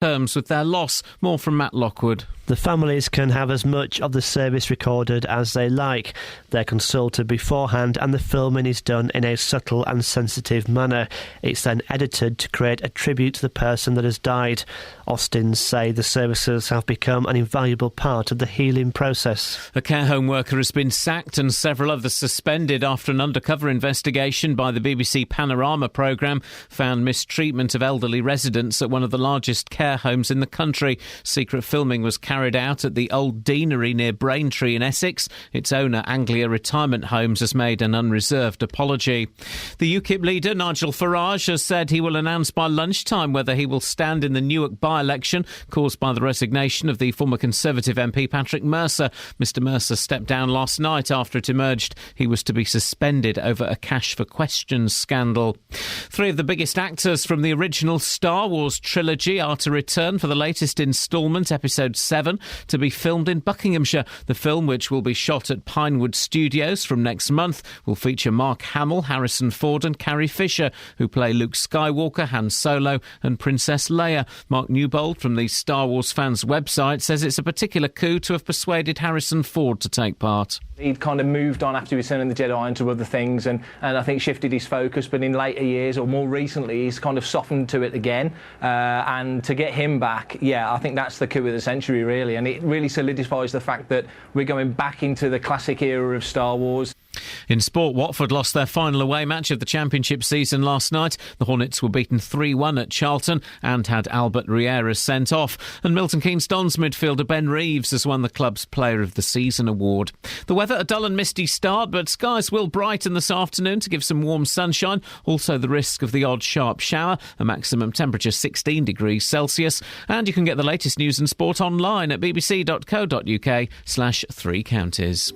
terms with their loss. More from Matt Lockwood. The families can have as much of the service recorded as they like. They're consulted beforehand and the filming is done in a subtle and sensitive manner. It's then edited to create a tribute to the person that has died. Austins say the services have become an invaluable part of the healing process. A care home worker has been sacked and several others suspended after an undercover investigation by the BBC Panorama programme found mistreatment of elderly residents at one of the largest care homes in the country. Secret filming was carried out at the Old Deanery near Braintree in Essex. Its owner, Anglia Retirement Homes, has made an unreserved apology. The UKIP leader, Nigel Farage, has said he will announce by lunchtime whether he will stand in the Newark by-election caused by the resignation of the former Conservative MP Patrick Mercer. Mr Mercer stepped down last night after it emerged he was to be suspended over a Cash for Questions scandal. Three of the biggest actors from the original Star Wars trilogy are to return for the latest instalment, Episode 7, to be filmed in Buckinghamshire. The film, which will be shot at Pinewood Studios from next month, will feature Mark Hamill, Harrison Ford and Carrie Fisher, who play Luke Skywalker, Han Solo and Princess Leia. Mark Newbold from the Star Wars fans website says it's a particular coup to have persuaded Harrison Ford to take part. He'd kind of moved on after returning the Jedi into other things and I think shifted his focus, but in later years or more recently he's kind of softened to it again, and to get him back, I think that's the coup of the century really, and it really solidifies the fact that we're going back into the classic era of Star Wars. In sport, Watford lost their final away match of the Championship season last night. The Hornets were beaten 3-1 at Charlton and had Albert Riera sent off. And Milton Keynes Dons midfielder Ben Reeves has won the club's Player of the Season award. The weather, a dull and misty start, but skies will brighten this afternoon to give some warm sunshine. Also the risk of the odd sharp shower, a maximum temperature 16 degrees Celsius. And you can get the latest news and sport online at bbc.co.uk/3 counties.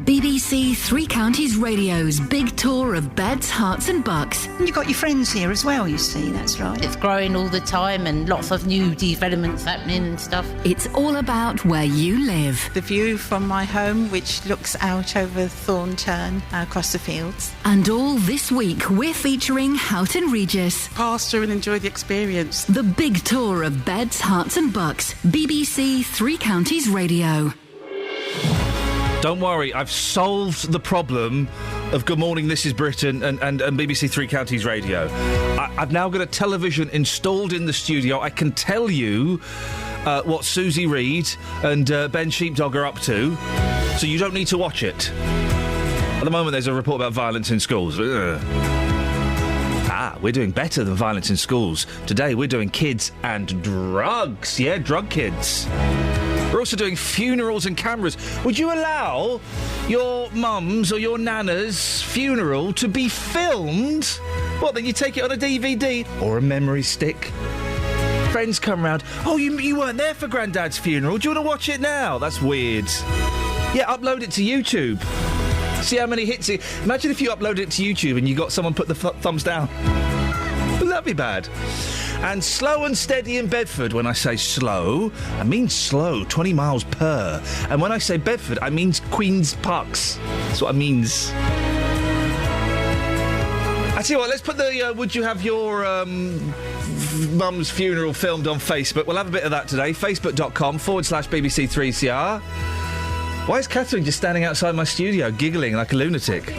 BBC Three Counties Radio's big tour of beds, hearts and bucks. And you've got your friends here as well, you see, that's right. It's growing all the time and lots of new developments happening and stuff. It's all about where you live. The view from my home, which looks out over Thornturn across the fields. And all this week, we're featuring Houghton Regis. Pass through and enjoy the experience. The big tour of beds, hearts and bucks. BBC Three Counties Radio. Don't worry, I've solved the problem of Good Morning, This is Britain and BBC Three Counties Radio. I've now got a television installed in the studio. I can tell you what Susie Reed and Ben Sheepdog are up to, so you don't need to watch it. At the moment, there's a report about violence in schools. We're doing better than violence in schools. Today, we're doing kids and drugs. Yeah, drug kids. We're also doing funerals and cameras. Would you allow your mum's or your nana's funeral to be filmed? What, then you take it on a DVD or a memory stick? Friends come round. Oh, you weren't there for Grandad's funeral. Do you want to watch it now? That's weird. Yeah, upload it to YouTube. See how many hits it... Imagine if you uploaded it to YouTube and you got someone put the thumbs down. Wouldn't that be bad? And slow and steady in Bedford. When I say slow, I mean slow, 20 miles per. And when I say Bedford, I mean Queen's Parks. That's what I means. I tell you what, let's put the would you have your mum's funeral filmed on Facebook. We'll have a bit of that today. Facebook.com/BBC3CR. Why is Catherine just standing outside my studio giggling like a lunatic?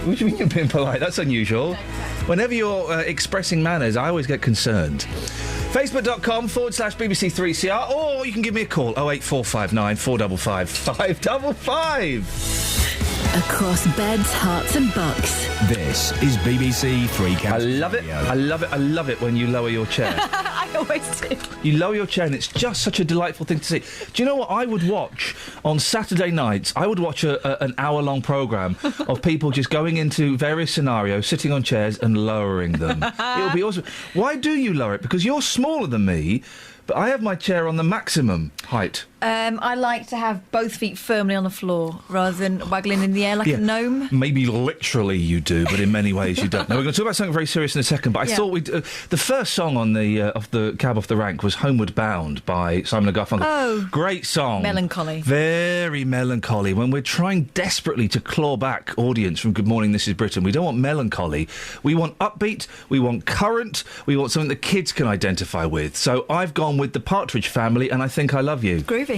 What do you mean you're being polite? That's unusual. Whenever you're expressing manners, I always get concerned. Facebook.com/BBC3CR, or you can give me a call, 08459 455 555. Across beds, hearts and bucks. This is BBC Three Counties. I love it. I love it. I love it when you lower your chair. I always do. You lower your chair and it's just such a delightful thing to see. Do you know what I would watch on Saturday nights? I would watch an hour-long programme of people just going into various scenarios, sitting on chairs and lowering them. It would be awesome. Why do you lower it? Because you're smaller than me, but I have my chair on the maximum height. I like to have both feet firmly on the floor rather than waggling in the air like a gnome. Maybe literally you do, but in many ways you don't. Now, we're going to talk about something very serious in a second, but I thought we'd... the first song on the of the Cab Off the Rank was Homeward Bound by Simon & Garfunkel. Oh. Great song. Melancholy. Very melancholy. When we're trying desperately to claw back audience from Good Morning, This is Britain, we don't want melancholy. We want upbeat, we want current, we want something that kids can identify with. So I've gone with the Partridge Family and I Think I Love You. Groovy.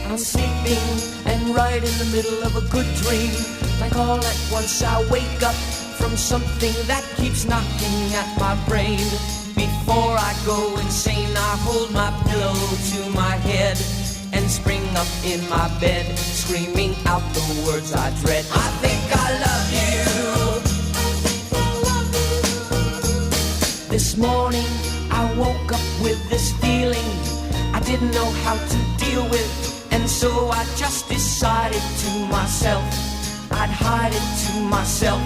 I'm sleeping and right in the middle of a good dream. Like all at once I wake up from something that keeps knocking at my brain. Before I go insane, I hold my pillow to my head and spring up in my bed, screaming out the words I dread. I think I love you. This morning I woke up with this feeling I didn't know how to deal with, and so I just decided to myself I'd hide it to myself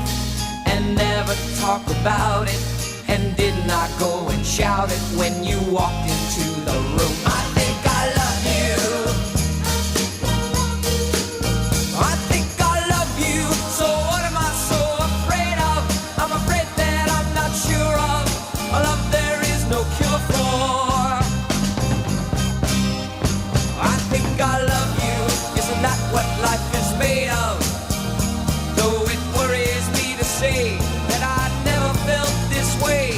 and never talk about it, and did not go and shout it when you walked into the room. I think I love you. I think I love you. So what am I so afraid of? I'm afraid that I'm not sure of a love there is no cure for. I think I love you. Isn't that what life is made of? Though it worries me to say that I never felt this way.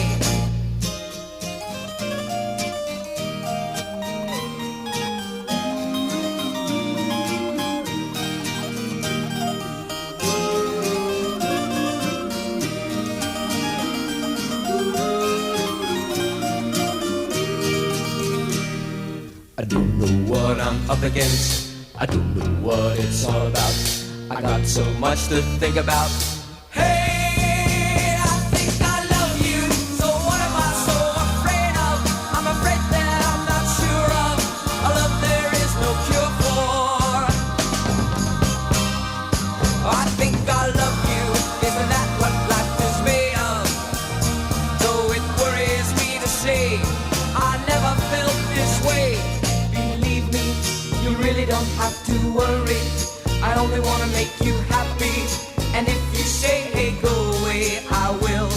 I don't know what I'm up against. I don't know what it's all about. I got so much to think about. Hey, I think I love you. So what am I so afraid of? I'm afraid that I'm not sure of a love there is no cure for. I think I love you. Isn't that what life is made of? Though it worries me to say I never felt this way. Believe me, you really don't have to worry. I only want to make you happy. And if you say, hey, go away, I will.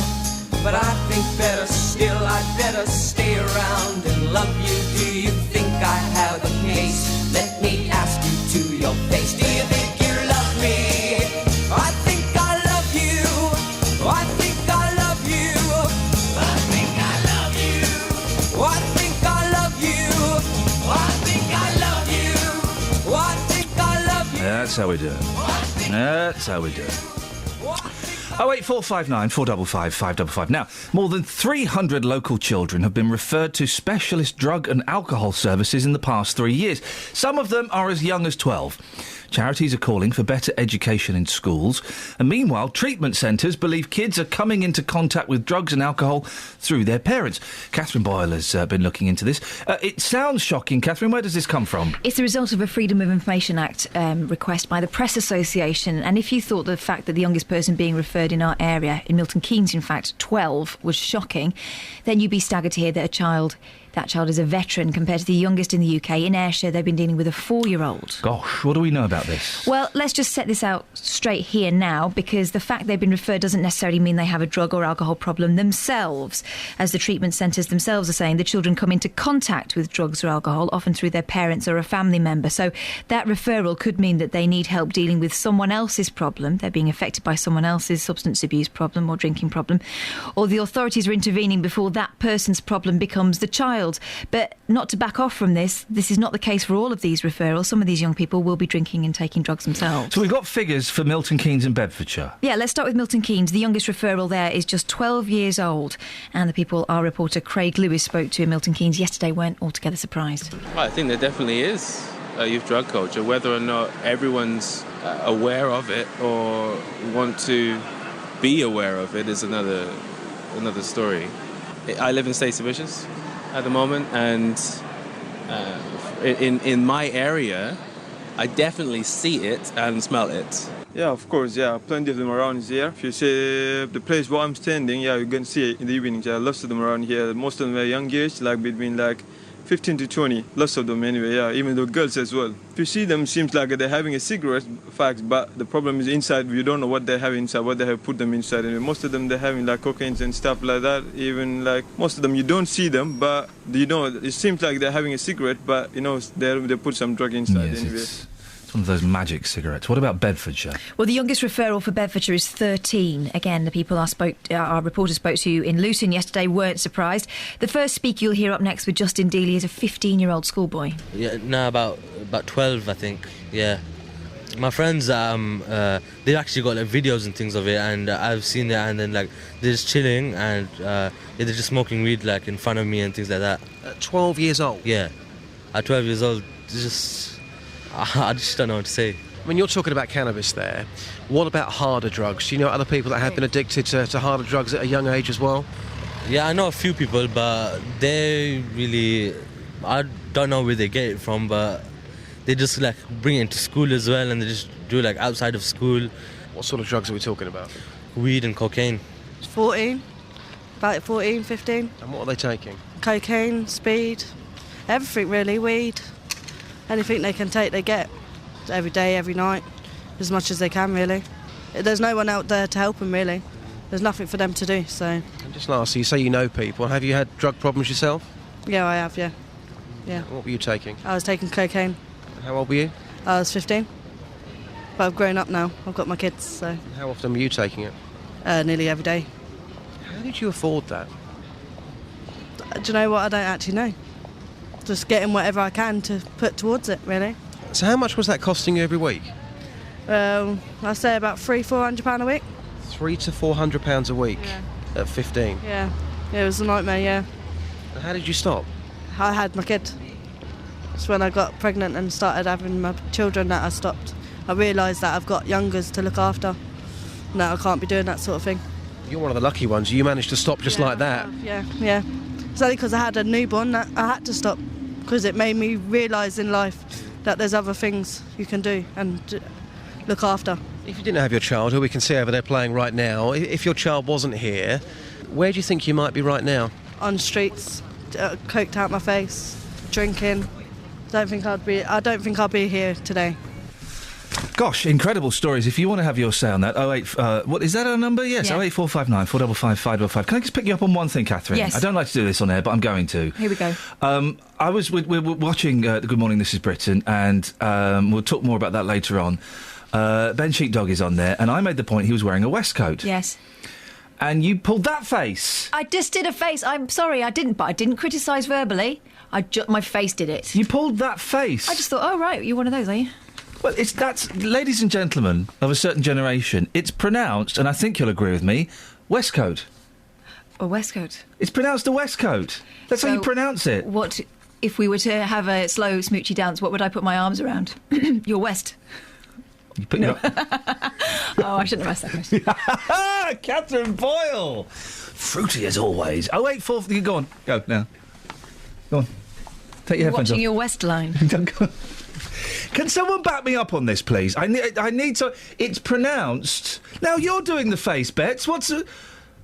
But I think better still, I'd better stay around and love you. Do you think I have the case? Let me ask you to your face. Do you think you love me? I think I love you. I think I love you. I think I love you. I think I love you. I think I love you. I think I love you. That's how we do it. That's how we do it. 08459 455 555. Now, more than 300 local children have been referred to specialist drug and alcohol services in the past 3 years. Some of them are as young as 12. Charities are calling for better education in schools. And meanwhile, treatment centres believe kids are coming into contact with drugs and alcohol through their parents. Catherine Boyle has been looking into this. It sounds shocking, Catherine. Where does this come from? It's the result of a Freedom of Information Act request by the Press Association. And if you thought the fact that the youngest person being referred in our area, in Milton Keynes, in fact, 12, was shocking, then you'd be staggered to hear that that child is a veteran compared to the youngest in the UK. In Ayrshire, they've been dealing with a 4-year-old. Gosh, what do we know about this? Well, let's just set this out straight here now, because the fact they've been referred doesn't necessarily mean they have a drug or alcohol problem themselves. As the treatment centres themselves are saying, the children come into contact with drugs or alcohol, often through their parents or a family member. So that referral could mean that they need help dealing with someone else's problem. They're being affected by someone else's substance abuse problem or drinking problem. Or the authorities are intervening before that person's problem becomes the child. But not to back off from this is not the case for all of these referrals. Some of these young people will be drinking and taking drugs themselves. So we've got figures for Milton Keynes and Bedfordshire. Yeah, let's start with Milton Keynes. The youngest referral there is just 12 years old. And the people our reporter Craig Lewis spoke to in Milton Keynes yesterday weren't altogether surprised. Well, I think there definitely is a youth drug culture. Whether or not everyone's aware of it or want to be aware of it is another story. I live in State Submissions at the moment, and in my area I definitely see it and smell it. Yeah, of course, yeah. Plenty of them around here. If you see the place where I'm standing, yeah, you can see it in the evenings. Yeah, lots of them around here. Most of them are young age, like between like 15 to 20. Lots of them anyway, yeah, even the girls as well. If you see them, seems like they're having a cigarette, facts, but the problem is inside, you don't know what they have inside, what they have put them inside. And most of them, they're having like cocaine and stuff like that. Even like most of them, you don't see them, but you know, it seems like they're having a cigarette, but you know, they put some drug inside anyway. It's one of those magic cigarettes. What about Bedfordshire? Well, the youngest referral for Bedfordshire is 13. Again, the people our reporter spoke to in Luton yesterday weren't surprised. The first speaker you'll hear up next with Justin Dealey is a 15-year-old schoolboy. Yeah, no, about 12, I think. Yeah, my friends, they've actually got like videos and things of it, and I've seen it. And then like they're just chilling and they're just smoking weed like in front of me and things like that. At 12 years old. Yeah, at 12 years old, I just don't know what to say. I mean, you're talking about cannabis there. What about harder drugs? Do you know other people that have been addicted to harder drugs at a young age as well? Yeah, I know a few people, but they really... I don't know where they get it from, but they just, like, bring it into school as well, and they just do it, like, outside of school. What sort of drugs are we talking about? Weed and cocaine. 14. About 14, 15. And what are they taking? Cocaine, speed, everything really, weed. Anything they can take, they get. Every day, every night, as much as they can, really. There's no one out there to help them, really. There's nothing for them to do, so... And just lastly, you say you know people. Have you had drug problems yourself? Yeah, I have, yeah. Yeah. What were you taking? I was taking cocaine. And how old were you? I was 15. But I've grown up now. I've got my kids, so... And how often were you taking it? Nearly every day. How did you afford that? Do you know what? I don't actually know. Just getting whatever I can to put towards it, really. So how much was that costing you every week? I'd say about £300-400 a week. £300 to £400 a week at 15? Yeah, it was a nightmare, yeah. And how did you stop? I had my kid. It's when I got pregnant and started having my children that I stopped. I realised that I've got youngers to look after. No, I can't be doing that sort of thing. You're one of the lucky ones. You managed to stop just like that. Yeah. It's only because I had a newborn that I had to stop, because it made me realise in life that there's other things you can do and look after. If you didn't have your child, who we can see over there playing right now, if your child wasn't here, where do you think you might be right now? On streets, coked out my face, drinking. I don't think I'd be here today. Gosh, incredible stories. If you want to have your say on that, what is that our number? Yes, 08459 455 555. Can I just pick you up on one thing, Catherine? Yes. I don't like to do this on air, but I'm going to. Here we go. We're watching Good Morning, This is Britain, and we'll talk more about that later on. Ben Sheepdog is on there, and I made the point he was wearing a waistcoat. Yes. And you pulled that face. I just did a face. I'm sorry, I didn't, but I didn't criticise verbally. My face did it. You pulled that face. I just thought, oh, right, you're one of those, are you? Well, that's ladies and gentlemen of a certain generation, it's pronounced, and I think you'll agree with me, Westcoat. A waistcoat. It's pronounced a Westcoat. That's how you pronounce it. What, if we were to have a slow, smoochy dance, what would I put my arms around? Your West. You put your... Oh, I shouldn't have asked that question. Catherine Boyle! Fruity as always. 084... Go on. Go, now. Go on. Take your headphones off. Watching your West line. Can someone back me up on this, please? I need to... It's pronounced... Now, you're doing the face, Bets. What on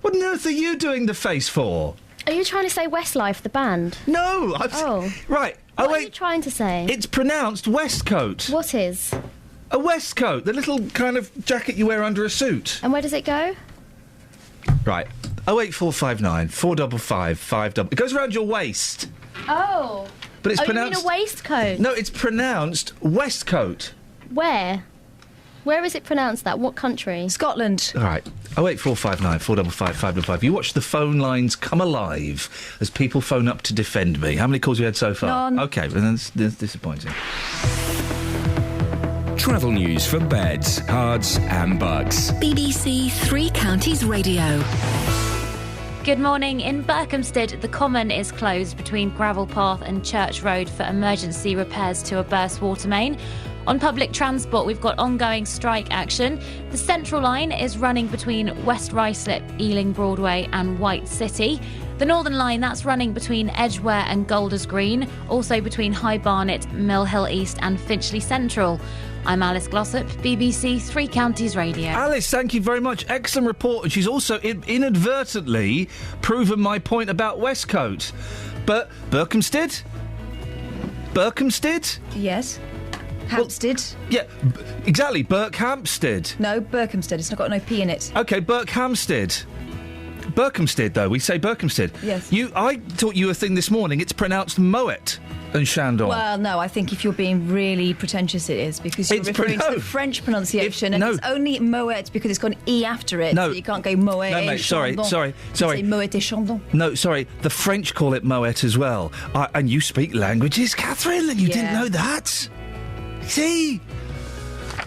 earth are you doing the face for? Are you trying to say Westlife, the band? No! Right. What are you trying to say? It's pronounced Westcoat. What is? A waistcoat. The little kind of jacket you wear under a suit. And where does it go? Right. 08459 455 555. It goes around your waist. Oh. But it's pronounced... you mean a waistcoat? No, it's pronounced Westcoat. Where? Where is it pronounced that? What country? Scotland. All right. 08459 455 555. You watch the phone lines come alive as people phone up to defend me. How many calls have you had so far? None. OK, well, that's disappointing. Travel news for beds, cards and bugs. BBC Three Counties Radio. Good morning. In Berkhamsted, the Common is closed between Gravel Path and Church Road for emergency repairs to a burst water main. On public transport, we've got ongoing strike action. The Central Line is running between West Ruislip, Ealing Broadway and White City. The Northern Line, that's running between Edgware and Golders Green, also between High Barnet, Mill Hill East and Finchley Central. I'm Alice Glossop, BBC Three Counties Radio. Alice, thank you very much. Excellent report. And she's also inadvertently proven my point about Westcote. But Berkhamsted? Yes. Hampstead. Well, yeah, exactly. Berkhamsted. No, Berkhamsted. It's not got no P in it. OK, Berkhamsted. Berkhamsted, though. We say Berkhamsted. Yes. I taught you a thing this morning. It's pronounced Moet and Chandon. Well, no, I think if you're being really pretentious, it is, because you're referring to the French pronunciation, and it's only Moet because it's got an E after it. No. So you can't go Moet no, et mate, Chandon. sorry. You say Moet et Chandon. No, sorry. The French call it Moet as well. And you speak languages, Catherine, and you didn't know that? See?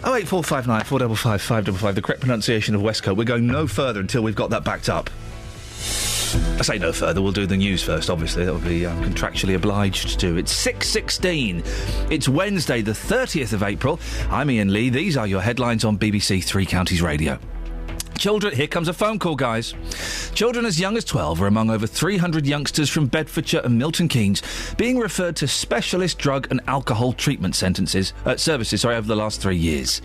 08459 455 555, the correct pronunciation of Westcote. We're going no further until we've got that backed up. I say no further, we'll do the news first, obviously. That would be contractually obliged to. It's 6:16. It's Wednesday, the 30th of April. I'm Iain Lee. These are your headlines on BBC Three Counties Radio. Children, here comes a phone call, guys. Children as young as 12 are among over 300 youngsters from Bedfordshire and Milton Keynes being referred to specialist drug and alcohol treatment services over the last 3 years.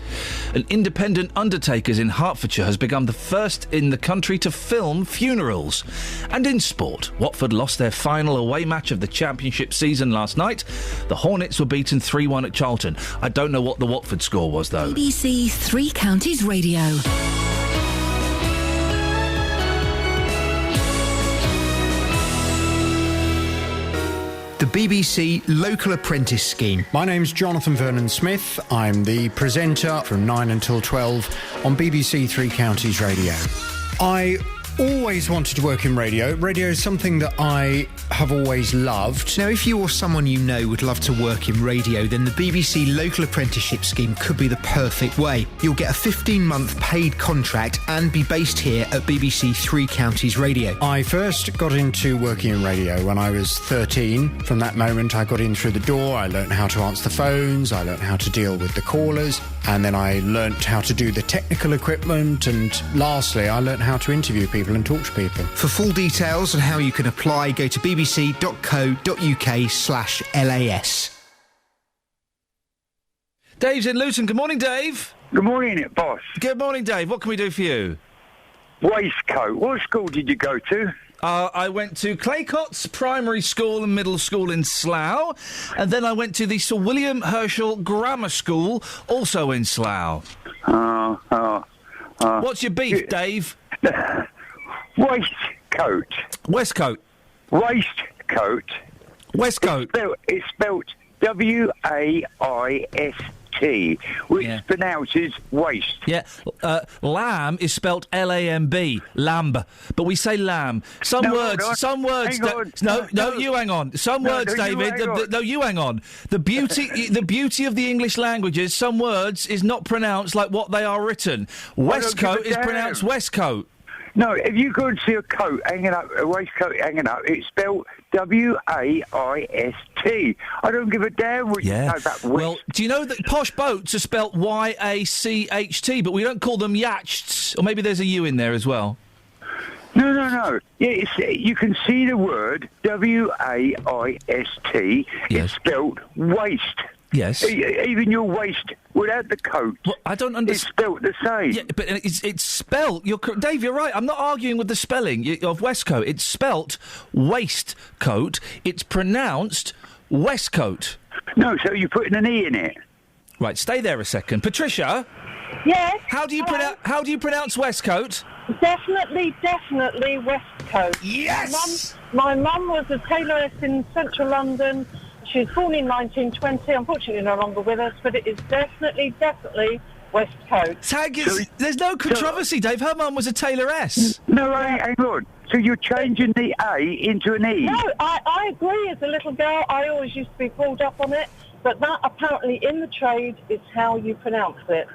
An independent undertakers in Hertfordshire has become the first in the country to film funerals. And in sport, Watford lost their final away match of the Championship season last night. The Hornets were beaten 3-1 at Charlton. I don't know what the Watford score was, though. BBC Three Counties Radio. The BBC Local Apprentice Scheme. My name's Jonathan Vernon-Smith. I'm the presenter from 9 until 12 on BBC Three Counties Radio. I always wanted to work in radio. Radio is something that I have always loved. Now, if you or someone you know would love to work in radio, then the BBC Local Apprenticeship Scheme could be the perfect way. You'll get a 15-month paid contract and be based here at BBC Three Counties Radio. I first got into working in radio when I was 13. From that moment, I got in through the door. I learnt how to answer the phones. I learnt how to deal with the callers. And then I learnt how to do the technical equipment. And lastly, I learnt how to interview people and talk to people. For full details on how you can apply, go to bbc.co.uk/LAS. Dave's in Luton. Good morning, Dave. Good morning, boss. Good morning, Dave. What can we do for you? Waistcoat. What school did you go to? I went to Claycott's Primary School and Middle School in Slough, and then I went to the Sir William Herschel Grammar School, also in Slough. What's your beef, Dave? Waistcoat. Westcoat. Waistcoat. Westcoat. It's spelt W-A-I-S-T, which pronounces waste. Yeah. Lamb is spelt L-A-M-B. Lamb. But we say lamb. Some words... No, you hang on. Some words, David... you hang on. The beauty of the English languages, some words is not pronounced like what they are written. Westcoat is pronounced Westcoat. No, if you go and see a coat hanging up, a waistcoat hanging up, it's spelled W-A-I-S-T. I don't give a damn what you know about waist. Well, do you know that posh boats are spelt Y-A-C-H-T, but we don't call them yachts? Or maybe there's a U in there as well. No. Yeah, you can see the word W-A-I-S-T. Yes. It's spelled waste. Yes. Even your waist without the coat. Well, I don't understand. It's spelt the same. Yeah, but it's spelt. Dave, you're right. I'm not arguing with the spelling of Westcoat. It's spelt waistcoat. It's pronounced Westcoat. No, so you're putting an E in it. Right, stay there a second. Patricia? Yes? How do you pronounce Westcoat? Definitely Westcoat. Yes! My mum was a tailoress in central London. She was born in 1920, unfortunately no longer with us, but it is definitely Westcoat. There's no controversy, Dave. Her mum was a tailoress. No, hang on. So you're changing the A into an E? No, I agree. As a little girl, I always used to be pulled up on it, but that apparently in the trade is how you pronounce it.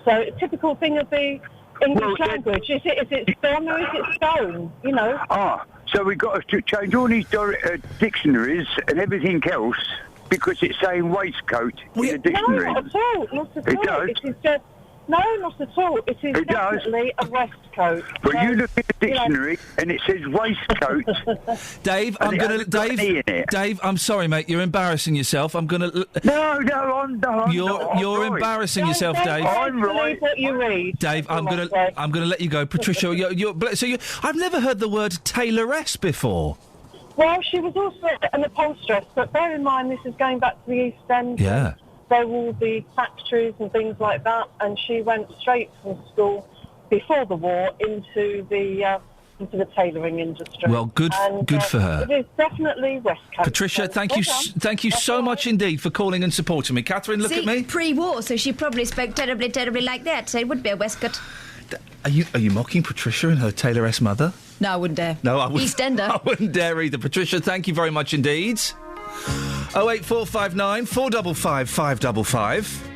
So a typical thing of the English language. Is it stone or is it stone? You know. So we've got to change all these dictionaries and everything else because it's saying waistcoat in the dictionary. No, not at all. It does. It is just No, not at all. It is It does. definitely a waistcoat. Well, So, you look in the you know- dictionary and it says waistcoat. Dave, And I'm it going to hasn't got any in it. Dave, I'm sorry, mate. You're embarrassing yourself. I'm going to. No, I'm not. You're right. embarrassing yourself, Dave. I'm right. What you read. Dave, I'm gonna let you go, Patricia. I've never heard the word tailoress before. Well, she was also an upholsteress, but bear in mind this is going back to the East End. Yeah. There will be factories and things like that, and she went straight from school before the war into the tailoring industry. Well, good for her. It is definitely Westcote. Patricia, thank you so much indeed for calling and supporting me. Catherine, look at me. Pre-war, so she probably spoke terribly, terribly like that. So it would be a waistcoat. Are you mocking Patricia and her tailoress mother? No, I wouldn't dare. No, I wouldn't. EastEnder. I wouldn't dare either. Patricia, thank you very much indeed. 08459 455 555.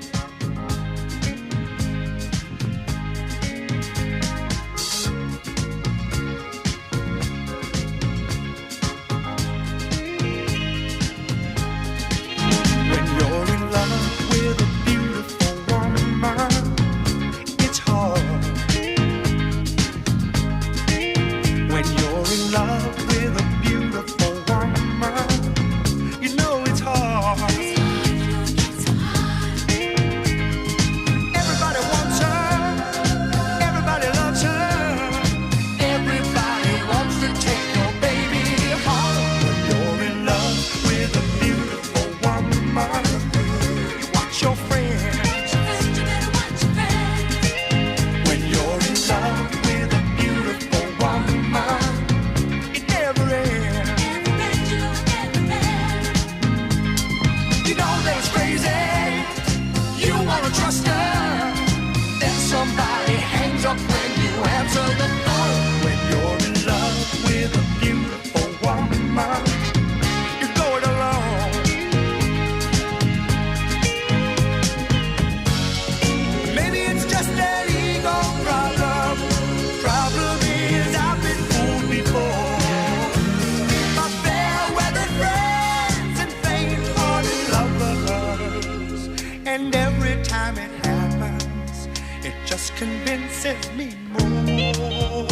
convinces me more.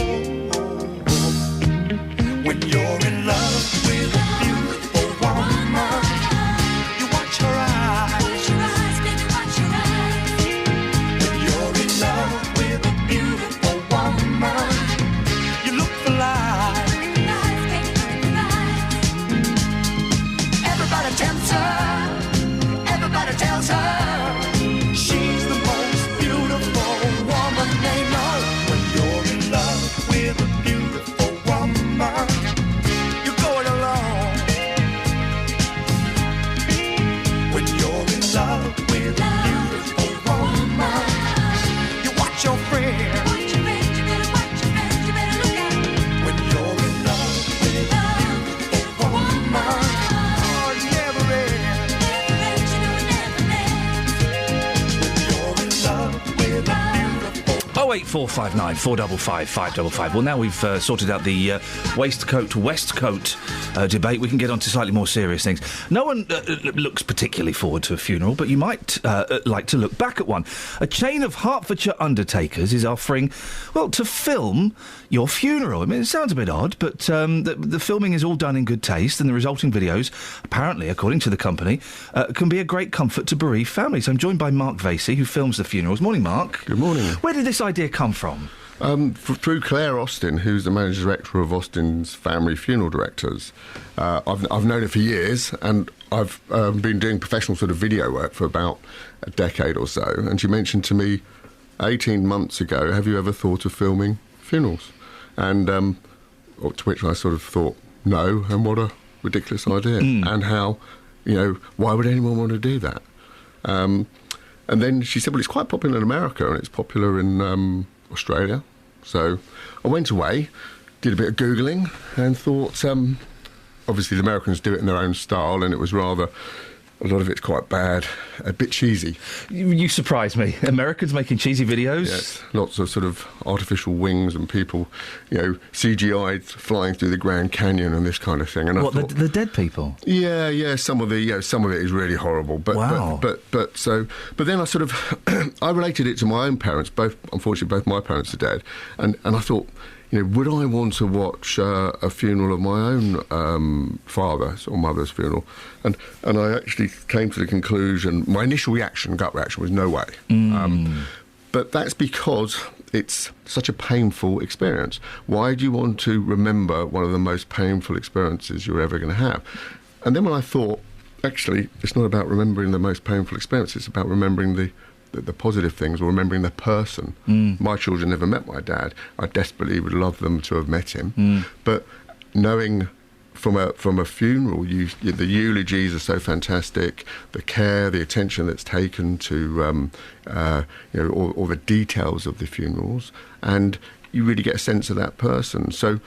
When you're in love with a beautiful woman, you watch her eyes. Baby, watch your eyes. When you're in love with a beautiful woman, you look for life. Everybody tempts her. Everybody tells her she's the most beautiful woman they know. When you're in love with a beautiful woman, you're going alone. When you're in love with a beautiful woman, you watch your friends. When you're in love with a beautiful woman, oh, it never ends. When you're in love with a beautiful 08459 455 555. Well, now we've sorted out the waistcoat-westcoat debate, we can get on to slightly more serious things. No one looks particularly forward to a funeral, but you might like to look back at one. A chain of Hertfordshire undertakers is offering, well, to film your funeral. I mean, it sounds a bit odd, but the filming is all done in good taste, and the resulting videos, apparently, according to the company, can be a great comfort to bereaved families. I'm joined by Mark Vasey, who films the funerals. Morning, Mark. Good morning. Where did this idea come from? Through Claire Austin, who's the managing director of Austin's Family Funeral Directors. I've known her for years, and I've been doing professional sort of video work for about a decade or so, and she mentioned to me 18 months ago, have you ever thought of filming funerals? And to which I sort of thought, no, and what a ridiculous idea. And how, why would anyone want to do that? And then she said, well, it's quite popular in America, and it's popular in Australia. So I went away, did a bit of Googling, and thought, obviously the Americans do it in their own style, and it was rather a lot of it's quite bad, a bit cheesy. You surprise me. Americans making cheesy videos? Yes, lots of sort of artificial wings and people, CGI'd flying through the Grand Canyon and this kind of thing. And what, the dead people? Yeah. Some of it is really horrible. But wow. But then I sort of I related it to my own parents. Unfortunately, both my parents are dead, and I thought, would I want to watch a funeral of my own father's or mother's funeral? And I actually came to the conclusion, my initial reaction, gut reaction, was no way. But that's because it's such a painful experience. Why do you want to remember one of the most painful experiences you're ever going to have? And then when I thought, actually, it's not about remembering the most painful experience, it's about remembering the positive things, or remembering the person. My children never met my dad. I desperately would love them to have met him. But knowing from a funeral, the eulogies are so fantastic. The care, the attention that's taken to all the details of the funerals, and you really get a sense of that person. So,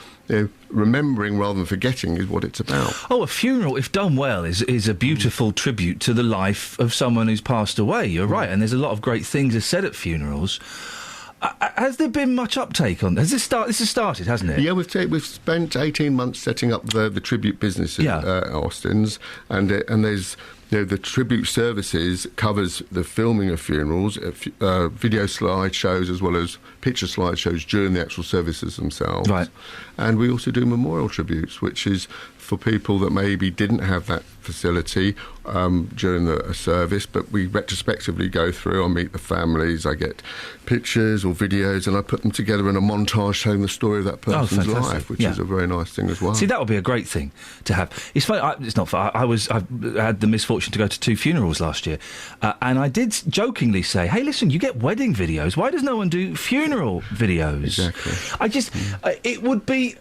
remembering rather than forgetting is what it's about. Oh, a funeral, if done well, is a beautiful tribute to the life of someone who's passed away. You're right, and there's a lot of great things said at funerals. Has there been much uptake on this? This has started, hasn't it? Yeah, we've spent 18 months setting up the tribute business at Austin's, and there's the tribute services covers the filming of funerals, video slideshows as well as picture slideshows during the actual services themselves. Right. And we also do memorial tributes, which is for people that maybe didn't have that facility during a service, but we retrospectively go through, I meet the families, I get pictures or videos, and I put them together in a montage showing the story of that person's life, which is a very nice thing as well. See, that would be a great thing to have. It's funny, it's not fun. I had the misfortune to go to 2 funerals last year, and I did jokingly say, hey, listen, you get wedding videos, why does no one do funeral videos? Exactly. I just, it would be...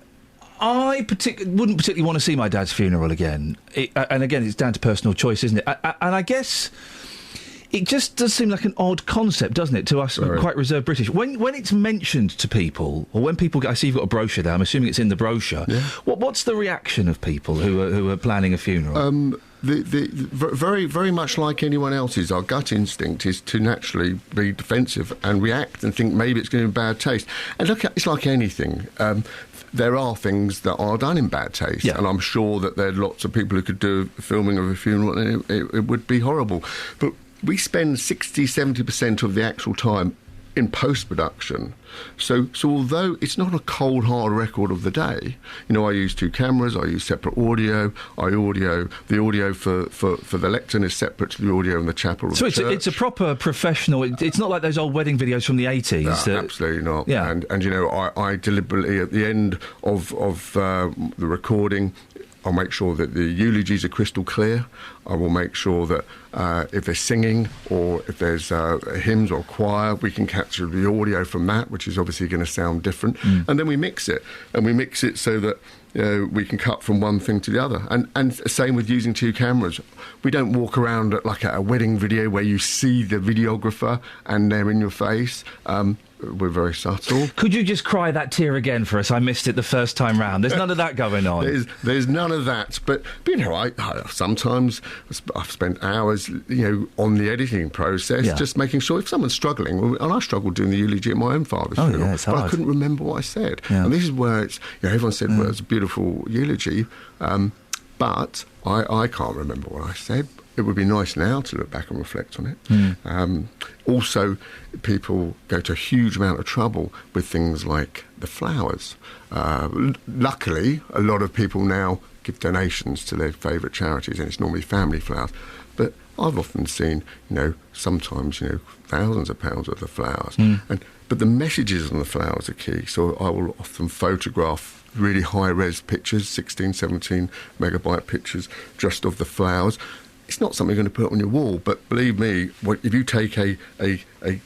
I wouldn't particularly want to see my dad's funeral again. And again, it's down to personal choice, isn't it? And I guess it just does seem like an odd concept, doesn't it, to us quite reserved British. When it's mentioned to people, or when people... I see you've got a brochure there, I'm assuming it's in the brochure. Yeah. What's the reaction of people who are planning a funeral? Very, very much like anyone else's, our gut instinct is to naturally be defensive and react and think maybe it's going to be bad taste. And look, it's like anything. There are things that are done in bad taste, and I'm sure that there are lots of people who could do filming of a funeral and it would be horrible. But we spend 60-70% of the actual time in post-production. So although it's not a cold, hard record of the day, I use 2 cameras, I use separate audio, the audio for the lectern is separate to the audio in the chapel of the church. It's a proper professional... It's not like those old wedding videos from the 80s. No, absolutely not. Yeah. And I deliberately, at the end of the recording, I'll make sure that the eulogies are crystal clear. I will make sure that if they're singing or if there's hymns or choir, we can capture the audio from that, which is obviously going to sound different. And then we mix it. And we mix it so that we can cut from one thing to the other. And same with using 2 cameras. We don't walk around like at a wedding video where you see the videographer and they're in your face. We're very subtle. Could you just cry that tear again for us? I missed it the first time round. There's none of that going on. There's none of that. But I sometimes I've spent hours, on the editing process, just making sure if someone's struggling, and I struggled doing the eulogy at my own father's funeral, yeah, it's hard. But I couldn't remember what I said. Yeah. And this is where it's, everyone said, well, it's a beautiful eulogy, but I can't remember what I said. It would be nice now to look back and reflect on it. Also, people go to a huge amount of trouble with things like the flowers. Luckily, a lot of people now give donations to their favourite charities, and it's normally family flowers. But I've often seen, sometimes, thousands of pounds worth of flowers. But the messages on the flowers are key. So I will often photograph really high-res pictures, 16, 17 megabyte pictures, just of the flowers. It's not something you're going to put on your wall, but believe me, if you take a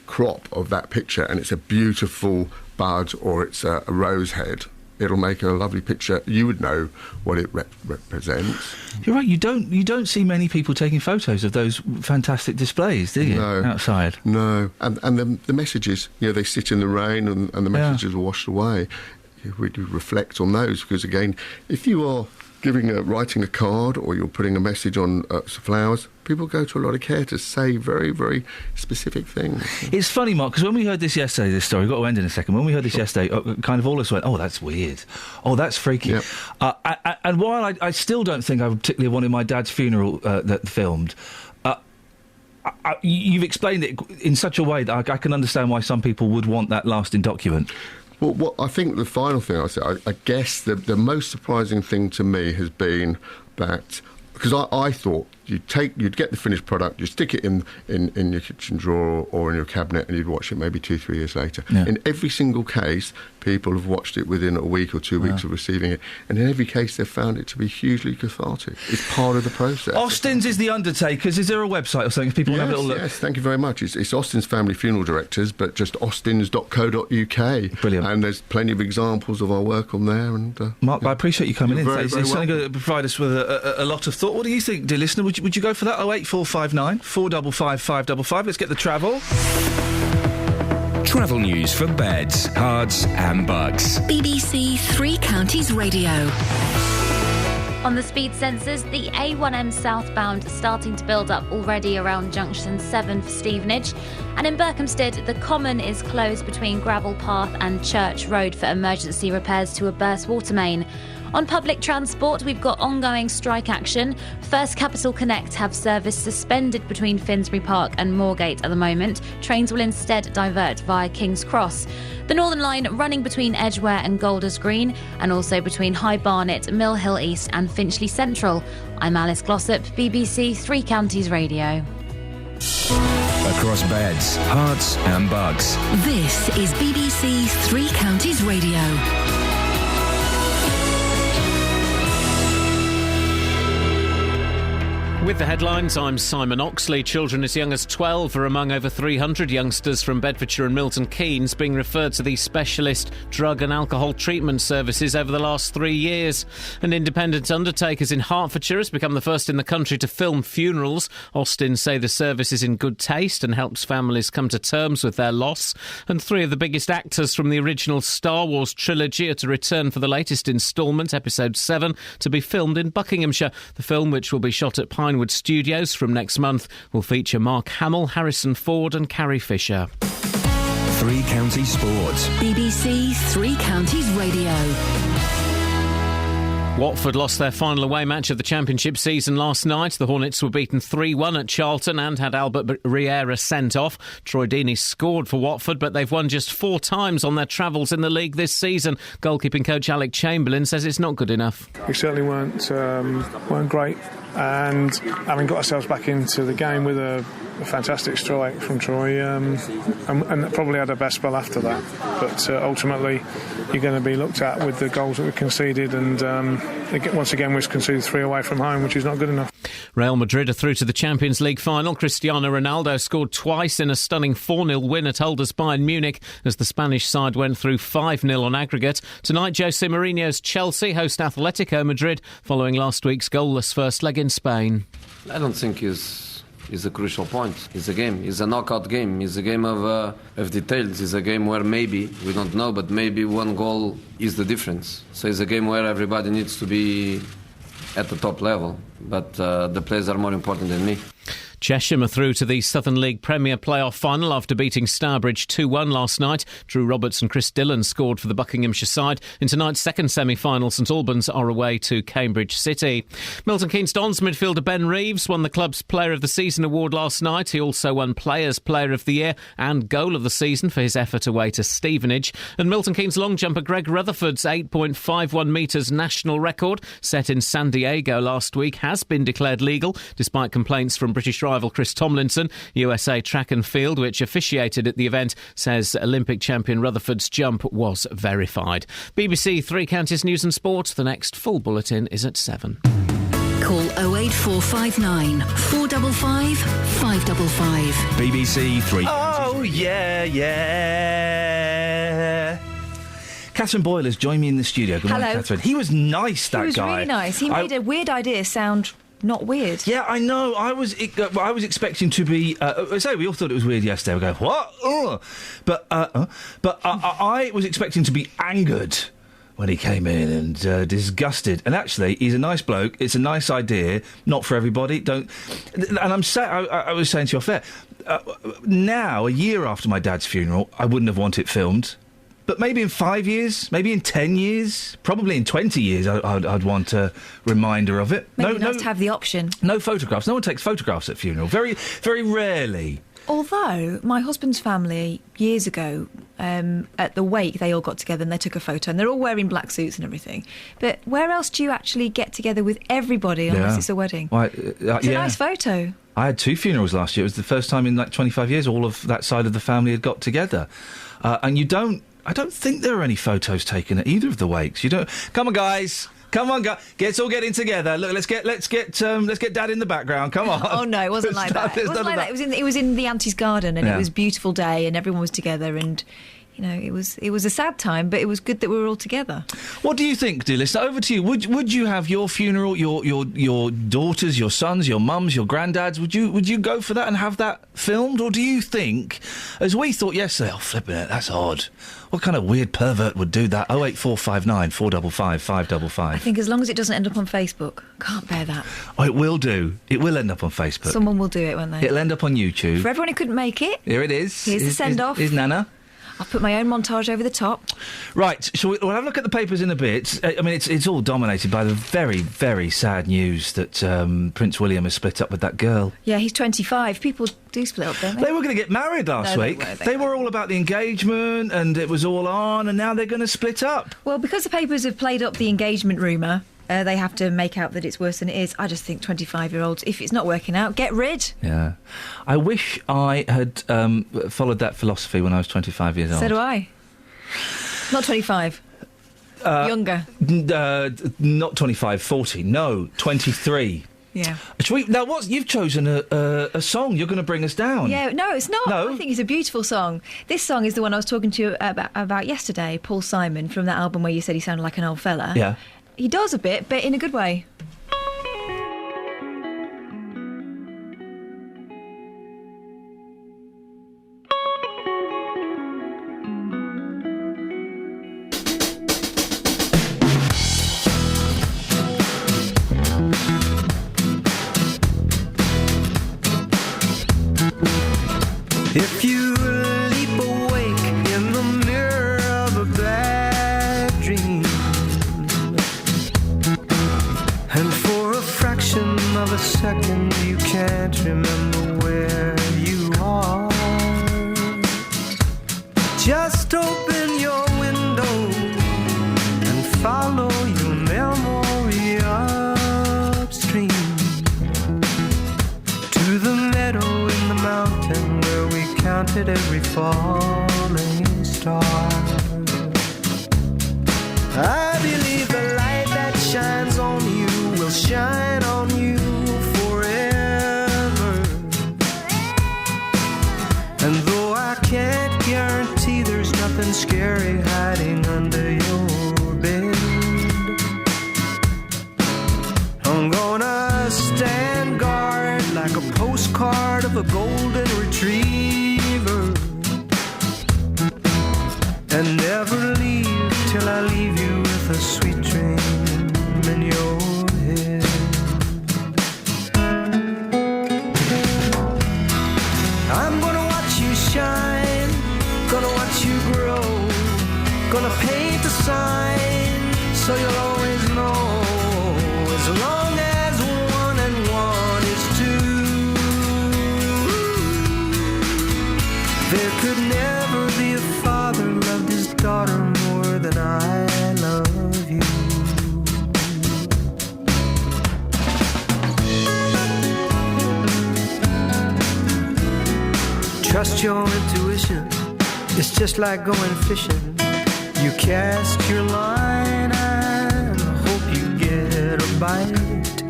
crop of that picture and it's a beautiful bud or it's a rose head, it'll make a lovely picture. You would know what it represents. You're right. You don't see many people taking photos of those fantastic displays, do you? No, outside. No, and the messages. They sit in the rain and the messages are washed away. We do reflect on those because again, if you are writing a card, or you're putting a message on some flowers, people go to a lot of care to say very, very specific things. It's funny, Mark, because when we heard this yesterday, this story, we've got to end in a second. When we heard this yesterday, kind of all of us went, oh, that's weird. Oh, that's freaky. Yep. And while I still don't think I particularly wanted my dad's funeral that filmed, you've explained it in such a way that I can understand why some people would want that lasting document. Well, what I think the final thing I said, I guess the most surprising thing to me has been that, because I thought you'd get the finished product, you stick it in your kitchen drawer or in your cabinet, and you'd watch it maybe 2-3 years later. Yeah. In every single case, people have watched it within a week or 2 weeks of receiving it, and in every case they've found it to be hugely cathartic. It's part of the process. Austin's is The Undertakers. Is there a website or something if people want to have a little look? Yes, thank you very much. It's Austin's Family Funeral Directors, but just austins.co.uk. Brilliant. And there's plenty of examples of our work on there. And Mark, I appreciate you coming in. Very, It's very certainly welcome. going to provide us with a lot of thought. What do you think, dear listener? Would you go for that? 08459 455 555. Let's get the travel. Travel news for beds, cards and bugs. BBC Three Counties Radio. On the speed sensors, the A1M southbound starting to build up already around junction 7 for Stevenage. And in Berkhamsted, the Common is closed between Gravel Path and Church Road for emergency repairs to a burst water main. On public transport, we've got ongoing strike action. First Capital Connect have service suspended between Finsbury Park and Moorgate at the moment. Trains will instead divert via King's Cross. The Northern Line running between Edgware and Golders Green, and also between High Barnet, Mill Hill East and Finchley Central. I'm Alice Glossop, BBC Three Counties Radio. Across beds, hearts and bugs. This is BBC Three Counties Radio. With the headlines, I'm Simon Oxley. Children as young as 12 are among over 300 youngsters from Bedfordshire and Milton Keynes being referred to these specialist drug and alcohol treatment services over the last 3 years. An independent undertakers in Hertfordshire has become the first in the country to film funerals. Austin say the service is in good taste and helps families come to terms with their loss. And 3 of the biggest actors from the original Star Wars trilogy are to return for the latest instalment, Episode 7, to be filmed in Buckinghamshire. The film, which will be shot at Pinewood Studios from next month, will feature Mark Hamill, Harrison Ford and Carrie Fisher. Three Counties Sports. BBC Three Counties Radio. Watford lost their final away match of the Championship season last night. The Hornets were beaten 3-1 at Charlton and had Albert Riera sent off. Troy Deeney scored for Watford, but they've won just 4 times on their travels in the league this season. Goalkeeping coach Alec Chamberlain says it's not good enough. We certainly weren't great, and having got ourselves back into the game with a fantastic strike from Troy, and probably had our best spell after that. But ultimately, you're going to be looked at with the goals that we conceded, and once again we've conceded 3 away from home, which is not good enough. Real Madrid are through to the Champions League final. Cristiano Ronaldo scored twice in a stunning 4-0 win at holders Bayern Munich as the Spanish side went through 5-0 on aggregate. Tonight, Jose Mourinho's Chelsea host Atletico Madrid following last week's goalless first leg in Spain. I don't think it's a crucial point. It's a game. It's a knockout game. It's a game of details. It's a game where maybe, we don't know, but maybe one goal is the difference. So it's a game where everybody needs to be at the top level. But the players are more important than me. Chesham are through to the Southern League Premier playoff final after beating Stourbridge 2-1 last night. Drew Roberts and Chris Dillon scored for the Buckinghamshire side. In tonight's second semi-final, St Albans are away to Cambridge City. Milton Keynes Dons midfielder Ben Reeves won the club's Player of the Season award last night. He also won Players Player of the Year and Goal of the Season for his effort away to Stevenage. And Milton Keynes long jumper Greg Rutherford's 8.51 metres national record set in San Diego last week has been declared legal, despite complaints from British rival Chris Tomlinson. USA Track and Field, which officiated at the event, says Olympic champion Rutherford's jump was verified. BBC Three Counties News and Sport. The next full bulletin is at 7. Call 08459 455 555. BBC Three. Oh, yeah. Catherine Boyle has joined me in the studio. Good morning, Hello. Catherine. He was nice, that guy. He was really nice. He made a weird idea sound not weird. Yeah, I know. I was expecting to be. We all thought it was weird yesterday. We go, what? But I was expecting to be angered when he came in and disgusted. And actually, he's a nice bloke. It's a nice idea. Not for everybody. Don't. And I was saying to you off air, now, a year after my dad's funeral, I wouldn't have wanted it filmed. But maybe in 5 years, maybe in 10 years, probably in 20 years, I'd want a reminder of it. Maybe nice to have the option. No photographs. No one takes photographs at funeral. Very, very rarely. Although, my husband's family, years ago, at the wake, they all got together and they took a photo, and they're all wearing black suits and everything. But where else do you actually get together with everybody unless it's a wedding? It's a nice photo. I had 2 funerals last year. It was the first time in like 25 years all of that side of the family had got together. And I don't think there are any photos taken at either of the wakes. You don't. Come on, guys. Come on, guys. Let's all get in together. Look, let's get Dad in the background. Come on. Oh no, it wasn't like that. It wasn't like that. It was in the auntie's garden, and it was a beautiful day, and everyone was together, and you know, it was a sad time, but it was good that we were all together. What do you think, dear listener? Over to you. Would you have your funeral, your daughters, your sons, your mums, your granddads? Would you go for that and have that filmed, or do you think, as we thought yesterday, flipping it, that's odd. What kind of weird pervert would do that? 08459 455 555. I think as long as it doesn't end up on Facebook. Can't bear that. Oh, it will do. It will end up on Facebook. Someone will do it, won't they? It'll end up on YouTube. For everyone who couldn't make it. Here it is. Here's the send-off. Here's Nana. I'll put my own montage over the top. Right, we'll have a look at the papers in a bit. I mean, it's all dominated by the very, very sad news that Prince William has split up with that girl. Yeah, he's 25. People do split up, don't they? They were going to get married last week. They were all about the engagement, and it was all on, and now they're going to split up. Well, because the papers have played up the engagement rumour, they have to make out that it's worse than it is. I just think 25-year-olds, if it's not working out, get rid. Yeah. I wish I had followed that philosophy when I was 25 years old. So do I. Not 25. Younger. Not 25, 40. No, 23. Yeah. Now, you've chosen a song. You're going to bring us down. Yeah, no, it's not. No. I think it's a beautiful song. This song is the one I was talking to you about yesterday, Paul Simon, from that album where you said he sounded like an old fella. Yeah. He does a bit, but in a good way. If you leap awake in the mirror of a bad dream, and for a fraction of a second you can't remember where you are, just open your window and follow your memory upstream to the meadow in the mountain where we counted every falling star. I believe the light that shines on you will shine on you forever. And though I can't guarantee there's nothing scary hiding under your bed, I'm gonna stand guard like a postcard of a golden retriever, and never leave till I leave you with a sweet dream in your head. I'm gonna watch you shine, gonna watch you grow, gonna paint a sign so you'll always know, as long as 1 and 1 is 2. There could never be a father loved his daughter more than I love you. Trust your intuition, it's just like going fishing. You cast your line and hope you get a bite,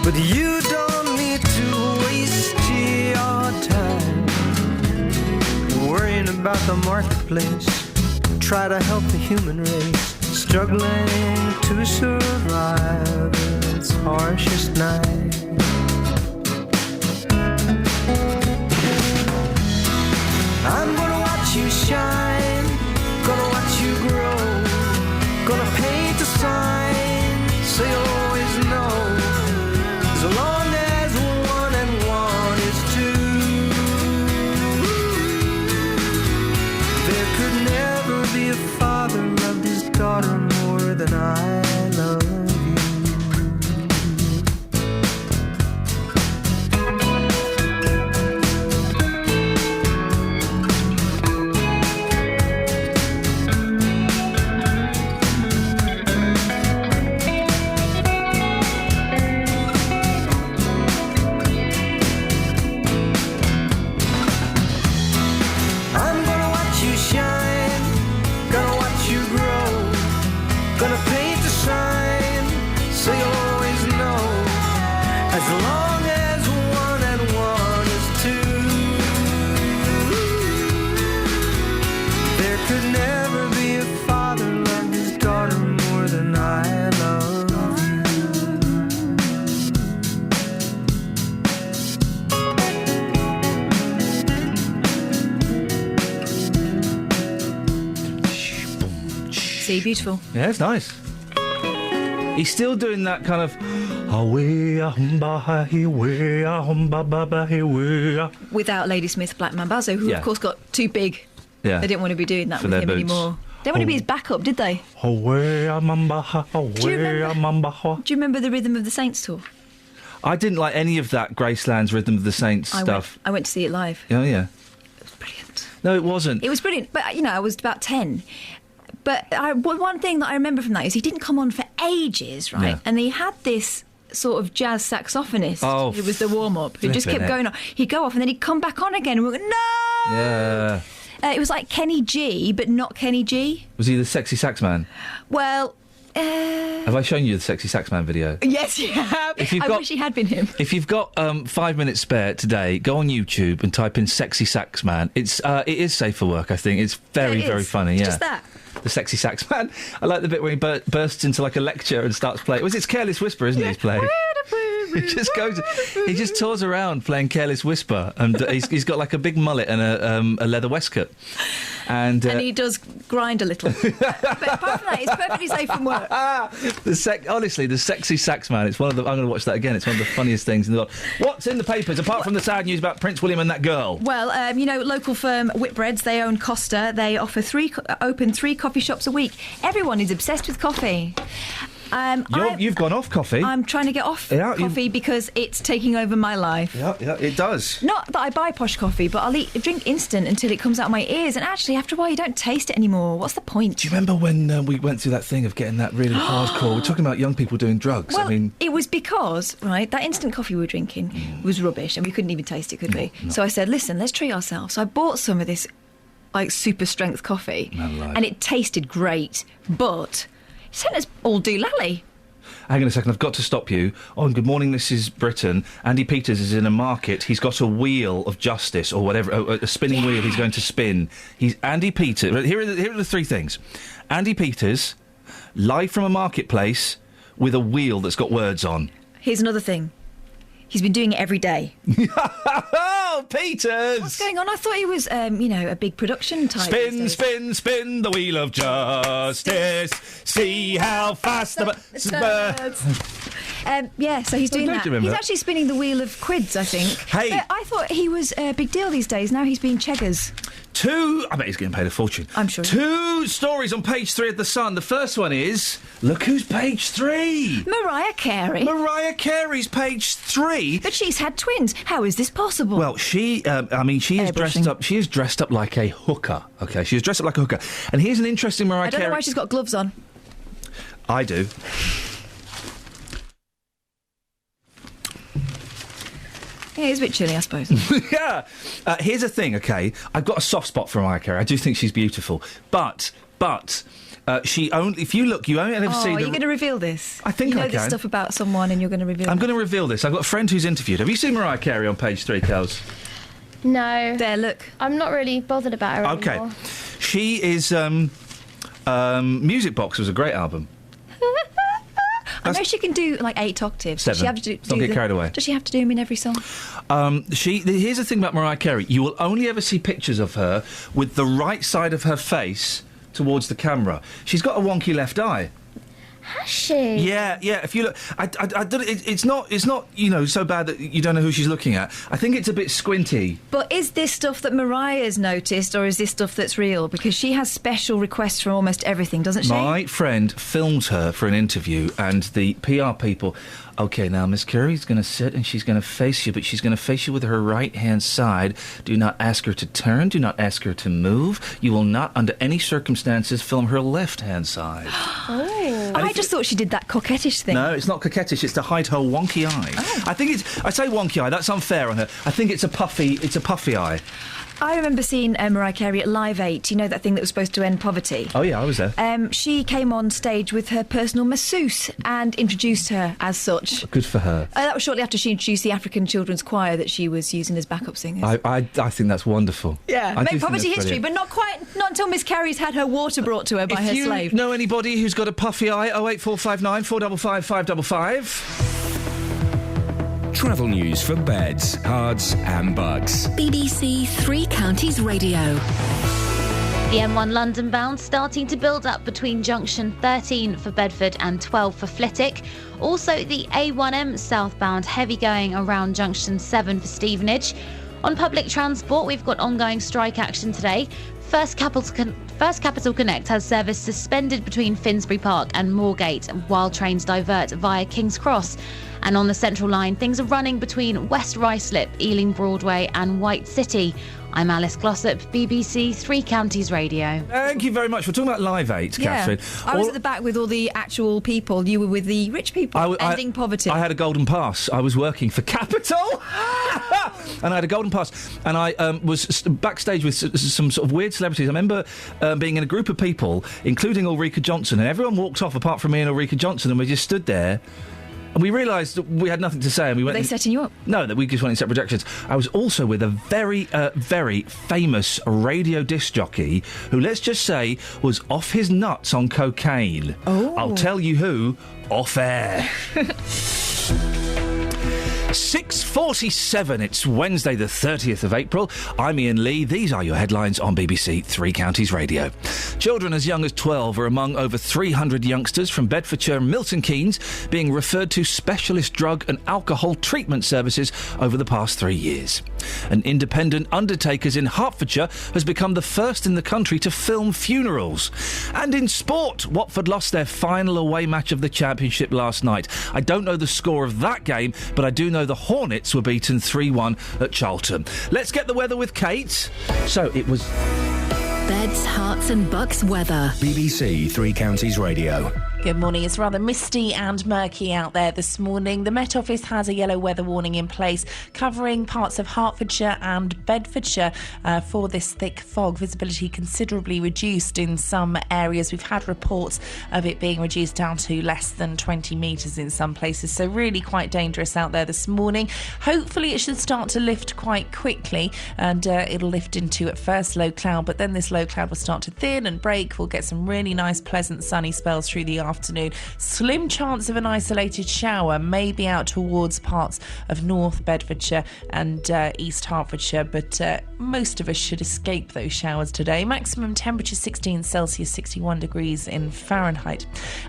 but you don't need to waste your time worrying about the marketplace. Try to help the human race struggling to survive its harshest night. I'm gonna watch you shine, gonna watch you There could never be a father loved his daughter more than I love you. I'm gonna watch you shine, gonna watch you grow, gonna paint a sign so you'll always know. As long as 1 and 1 is 2, there could never be a father loved his daughter more than I love See, beautiful. Yeah, it's nice. He's still doing that kind of. Without Ladysmith Black Mambazo, who Yeah. of course got too big. Yeah. They didn't want to be doing that For with their him boots. anymore. They didn't want to be his backup, did they? Do you remember the Rhythm of the Saints tour? I didn't like any of that Graceland's Rhythm of the Saints stuff. I went to see it live. Oh, yeah. It was brilliant. No, it wasn't. It was brilliant, but I was about 10. But one thing that I remember from that is he didn't come on for ages, right? Yeah. And he had this sort of jazz saxophonist who was the warm-up, who just flipping kept heck. going on. He'd go off and then he'd come back on again and we were going, no! Yeah. It was like Kenny G, but not Kenny G. Was he the sexy sax man? Well, Have I shown you the sexy sax man video? yes, you have. I wish he had been him. If you've got 5 minutes spare today, go on YouTube and type in "sexy sax man." It is safe for work. I think it's very, It is. very funny. It's Yeah, just that. the sexy sax man. I like the bit where he bursts into like a lecture and starts playing. It's Careless Whisper, isn't it? He's playing. He just goes. He just tours around playing Careless Whisper, and he's got like a big mullet and a leather waistcoat. And he does grind a little. But apart from that, it's perfectly safe from work. Honestly, the sexy sax man. It's one of the. I'm going to watch that again. It's one of the funniest things in the world. What's in the papers apart from the sad news about Prince William and that girl? Well, local firm Whitbreads, they own Costa. They offer open 3 coffee shops a week. Everyone is obsessed with coffee. You've gone off coffee. I'm trying to get off Yeah, coffee because it's taking over my life. Yeah, it does. Not that I buy posh coffee, but I'll drink instant until it comes out of my ears. And actually, after a while, you don't taste it anymore. What's the point? Do you remember when we went through that thing of getting that really hardcore? We're talking about young people doing drugs. Well, I mean, it was because, right, that instant coffee we were drinking was rubbish and we couldn't even taste it, could we? No. So I said, listen, let's treat ourselves. So I bought some of this, like, super strength coffee. And it tasted great, but it sent us all doolally. hang on a second, I've got to stop you. On Good Morning, This is Britain, Andy Peters is in a market. He's got a wheel of justice or whatever, a spinning wheel he's going to spin. He's Andy Peters. Here are the 3 things. Andy Peters, live from a marketplace with a wheel that's got words on. Here's another thing. He's been doing it every day. Oh, Peters! What's going on? I thought he was, a big production type. Spin, spin, spin the wheel of justice. See how fast the so he's doing that. He's that. actually spinning the wheel of quids, I think. Hey. But I thought he was a big deal these days. Now he's being cheggers. I bet he's getting paid a fortune. I'm sure. 2 stories on page 3 of The Sun. The first one is, look who's page 3. Mariah Carey. Mariah Carey's page 3. But she's had twins. How is this possible? Well, she is dressed up. She is dressed up like a hooker. Okay, she is dressed up like a hooker. And here's an interesting Mariah Carey. I don't know why she's got gloves on. I do. Yeah, it's a bit chilly, I suppose. Yeah. Here's the thing, okay? I've got a soft spot for Mariah Carey. I do think she's beautiful. But she only... If you look, you only ever see... Are you going to reveal this? I think I You know this can. stuff about someone and you're going to reveal I'm it. going to reveal this. I've got a friend who's interviewed. Have you seen Mariah Carey on page 3, Kels? No. There, look. I'm not really bothered about her anymore. Okay. She is... Music Box was a great album. I know she can do like 8 octaves. 7. Does she have to do Don't get carried away. Does she have to do them in every song? Here's the thing about Mariah Carey. You will only ever see pictures of her with the right side of her face towards the camera. She's got a wonky left eye. Has she? Yeah. If you look, I don't, it's not so bad that you don't know who she's looking at. I think it's a bit squinty. But is this stuff that Mariah's noticed, or is this stuff that's real? Because she has special requests for almost everything, doesn't she? My friend filmed her for an interview, and the PR people. OK, now Miss Curry's going to sit and she's going to face you, but she's going to face you with her right-hand side. Do not ask her to turn. Do not ask her to move. You will not, under any circumstances, film her left-hand side. I just thought she did that coquettish thing. No, it's not coquettish. It's to hide her wonky eye. Oh. I think it's. I say wonky eye. That's unfair on her. I think it's a puffy. It's a puffy eye. I remember seeing Mariah Carey at Live 8, you know, that thing that was supposed to end poverty. Oh, yeah, I was there. She came on stage with her personal masseuse and introduced her as such. Good for her. That was shortly after she introduced the African Children's Choir that she was using as backup singers. I think that's wonderful. Yeah, made poverty history, but not until Miss Carey's had her water brought to her by her slave. If you know anybody who's got a puffy eye, 08459 455 555. Travel news for beds, cards and bugs. BBC Three Counties Radio. The M1 London bound starting to build up between junction 13 for Bedford and 12 for Flitwick. Also the A1M southbound heavy going around junction 7 for Stevenage. On public transport, we've got ongoing strike action today. First Capital Connect has service suspended between Finsbury Park and Moorgate while trains divert via King's Cross. And on the Central Line, things are running between West Ruislip, Ealing Broadway and White City. I'm Alice Glossop, BBC Three Counties Radio. Thank you very much. We're talking about Live 8, Catherine. I was at the back with all the actual people. You were with the rich people, ending poverty. I had a golden pass. I was working for Capital. And I had a golden pass. And I was backstage with some sort of weird celebrities. I remember being in a group of people, including Ulrika Johnson, and everyone walked off apart from me and Ulrika Johnson, and we just stood there. And we realised that we had nothing to say. And we went. Were they setting you up? No, that we just went in separate directions. I was also with a very, very famous radio disc jockey who, let's just say, was off his nuts on cocaine. Oh. I'll tell you who, off air. 6:47. It's Wednesday, the 30th of April. I'm Iain Lee. These are your headlines on BBC Three Counties Radio. Children as young as 12 are among over 300 youngsters from Bedfordshire and Milton Keynes being referred to specialist drug and alcohol treatment services over the past 3 years. An independent undertakers in Hertfordshire has become the first in the country to film funerals. And in sport, Watford lost their final away match of the Championship last night. I don't know the score of that game, but I do know the Hornets were beaten 3-1 at Charlton. Let's get the weather with Kate. So it was... Beds, Herts and Bucks weather. BBC Three Counties Radio. Good morning. It's rather misty and murky out there this morning. The Met Office has a yellow weather warning in place covering parts of Hertfordshire and Bedfordshire for this thick fog. Visibility considerably reduced in some areas. We've had reports of it being reduced down to less than 20 metres in some places. So really quite dangerous out there this morning. Hopefully it should start to lift quite quickly and it'll lift into at first low cloud, but then this low cloud will start to thin and break. We'll get some really nice pleasant sunny spells through the afternoon. Slim chance of an isolated shower, maybe out towards parts of North Bedfordshire and East Hertfordshire, but most of us should escape those showers today. Maximum temperature 16 Celsius, 61 degrees in Fahrenheit.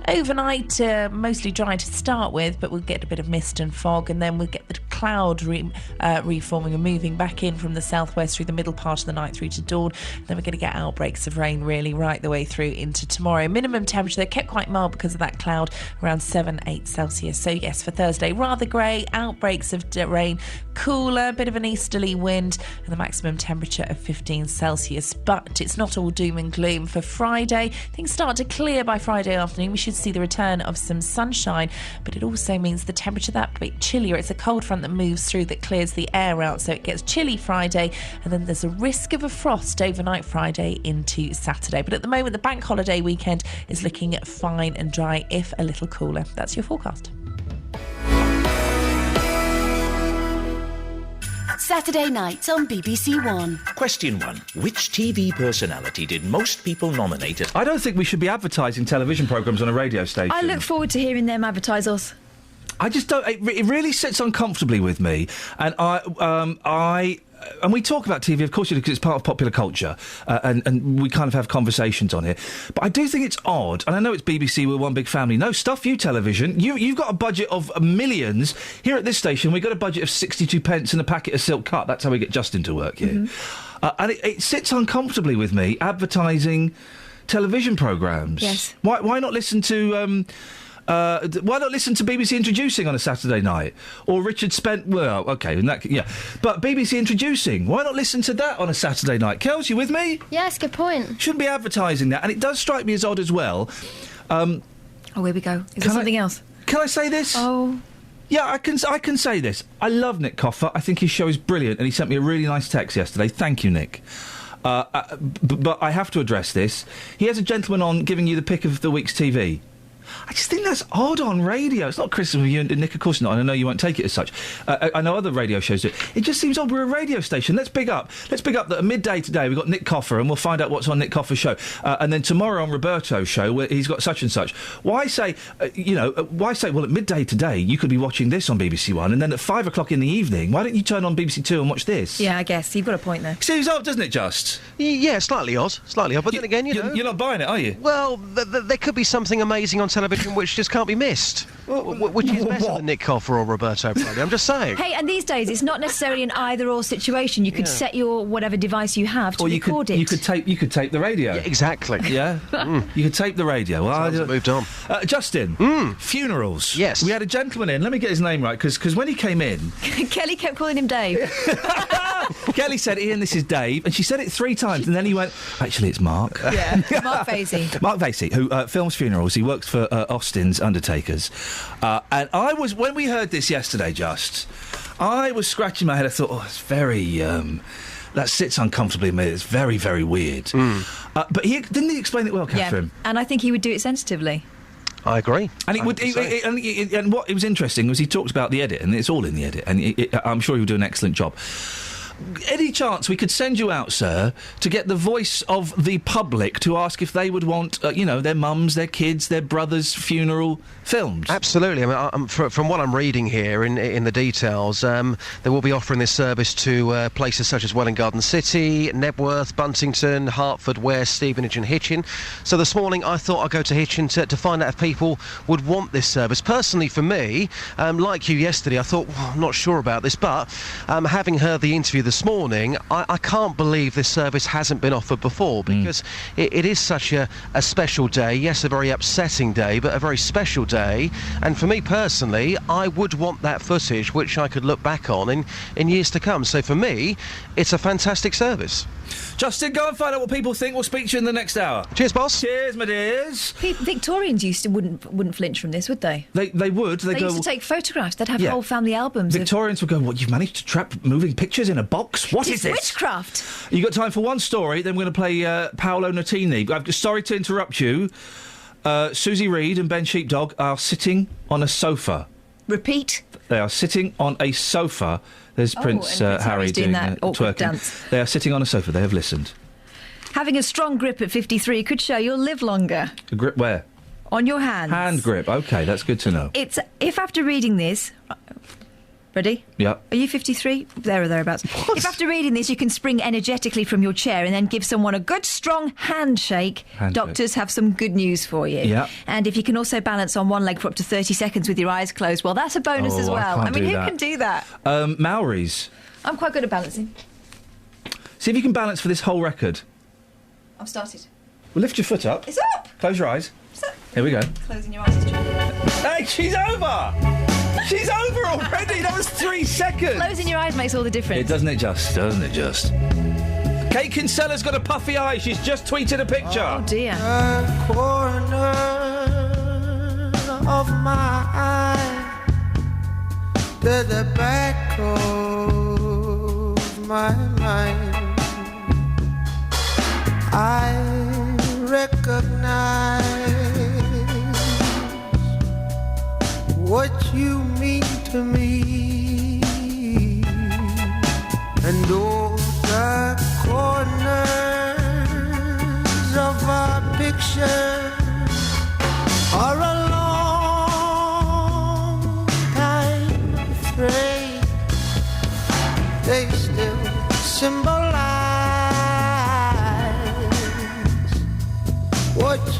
Overnight, mostly dry to start with, but we'll get a bit of mist and fog, and then we'll get the cloud reforming and moving back in from the southwest through the middle part of the night through to dawn. Then we're going to get outbreaks of rain really right the way through into tomorrow. Minimum temperature, they're kept quite mild because of that cloud, around 7-8 Celsius. So yes, for Thursday, rather grey, outbreaks of rain, cooler, bit of an easterly wind, and the maximum temperature of 15 Celsius. But it's not all doom and gloom. For Friday, things start to clear by Friday afternoon. We should see the return of some sunshine, but it also means the temperature that bit chillier. It's a cold front that moves through that clears the air out, so it gets chilly Friday, and then there's a risk of a frost overnight Friday into Saturday. But at the moment, the bank holiday weekend is looking fine and dry, if a little cooler. That's your forecast. Saturday nights on BBC One. Question 1. Which TV personality did most people nominate at... I don't think we should be advertising television programmes on a radio station. I look forward to hearing them advertise us. I just don't... It really sits uncomfortably with me, and I and we talk about TV, of course, because it's part of popular culture, and we kind of have conversations on it. But I do think it's odd, and I know it's BBC, we're one big family. No, stuff you, television. You've got a budget of millions. Here at this station, we've got a budget of 62 pence and a packet of silk cut. That's how we get Justin to work here. Mm-hmm. And it sits uncomfortably with me, advertising television programmes. Yes. Why not listen to... why not listen to BBC Introducing on a Saturday night? Or Richard Well, OK, yeah. But BBC Introducing, why not listen to that on a Saturday night? Kels, you with me? Yes, good point. Shouldn't be advertising that. And it does strike me as odd as well. Oh, here we go. Is there something else? Can I say this? Oh. Yeah, I can say this. I love Nick Coffer. I think his show is brilliant. And he sent me a really nice text yesterday. Thank you, Nick. But I have to address this. He has a gentleman on giving you the pick of the week's TV. I just think that's odd on radio. It's not criticism of you and Nick, of course not, and I know you won't take it as such. I know other radio shows do. It just seems odd. We're a radio station. Let's big up that at midday today we've got Nick Coffer, and we'll find out what's on Nick Coffer's show. And then tomorrow on Roberto's show, where he's got such and such. Why say, well, at midday today, you could be watching this on BBC One, and then at 5 o'clock in the evening, why don't you turn on BBC Two and watch this? Yeah, I guess. You've got a point there. Seems odd, doesn't it, Just? Yeah, slightly odd. But then again, you know... You're not buying it, are you? Well, there could be something amazing on television which just can't be missed. Which is better than Nick Coffer or Roberto Prodi. I'm just saying. Hey, and these days it's not necessarily an either-or situation. You could set your whatever device you have to record it. You could tape the radio. Yeah, exactly. Yeah, you could tape the radio. Well, moved on. Justin, funerals. Yes, we had a gentleman in. Let me get his name right, because when he came in, Kelly kept calling him Dave. Kelly said, "Ian, this is Dave," and she said it 3 times, and then he went, "Actually, it's Mark." Yeah, Mark Vasey. Mark Vasey, who films funerals. He works for Austin's Undertakers, and when we heard this yesterday, I was scratching my head. I thought, it's very. That sits uncomfortably in me. It's very, very weird. But didn't he explain it well, Catherine? Yeah, and I think he would do it sensitively. I agree. And and what it was interesting was he talked about the edit, and it's all in the edit, and I'm sure he would do an excellent job. Any chance we could send you out, sir, to get the voice of the public to ask if they would want, their mums, their kids, their brother's funeral filmed? Absolutely. I mean, from what I'm reading here in the details, they will be offering this service to places such as Welwyn Garden City, Nebworth, Buntington, Hertford, Ware, Stevenage and Hitchin. So this morning I thought I'd go to Hitchin to find out if people would want this service. Personally, for me, like you yesterday, I thought, I'm not sure about this, but having heard the interview this morning, I can't believe this service hasn't been offered before, because it is such a special day. Yes, a very upsetting day, but a very special day. And for me personally, I would want that footage which I could look back on in years to come. So for me, it's a fantastic service. Justin, go and find out what people think. We'll speak to you in the next hour. Cheers, boss. Cheers, my dears. Victorians wouldn't flinch from this, would they? They would. They used to take photographs. They'd have whole family albums. Victorians would go, "What, you've managed to trap moving pictures in a box? What is this? Witchcraft." You got time for one story, then we're going to play Paolo Nutini. Sorry to interrupt you. Susie Reed and Ben Sheepdog are sitting on a sofa. Repeat. They are sitting on a sofa. There's Prince Harry doing that awkward twerking. Dance. They are sitting on a sofa. They have listened. Having a strong grip at 53 could show you'll live longer. A grip where? On your hands. Hand grip. OK, that's good to know. It's if after reading this... Ready? Yeah. Are you 53? There or thereabouts. What? If after reading this you can spring energetically from your chair and then give someone a good strong handshake, doctors have some good news for you. Yeah. And if you can also balance on one leg for up to 30 seconds with your eyes closed, well, that's a bonus as well. I mean, who can do that? Maoris. I'm quite good at balancing. See if you can balance for this whole record. I've started. Well, lift your foot up. It's up! Close your eyes. It's up. Here we go. Closing your eyes is true. Hey, she's over! She's over already! That was 3 seconds! Closing your eyes makes all the difference. Doesn't it just? Kate Kinsella's got a puffy eye. She's just tweeted a picture. Oh, dear. The corner of my eye to the back of my mind, I recognize what you mean to me, and all the corners of our picture are a long time afraid they still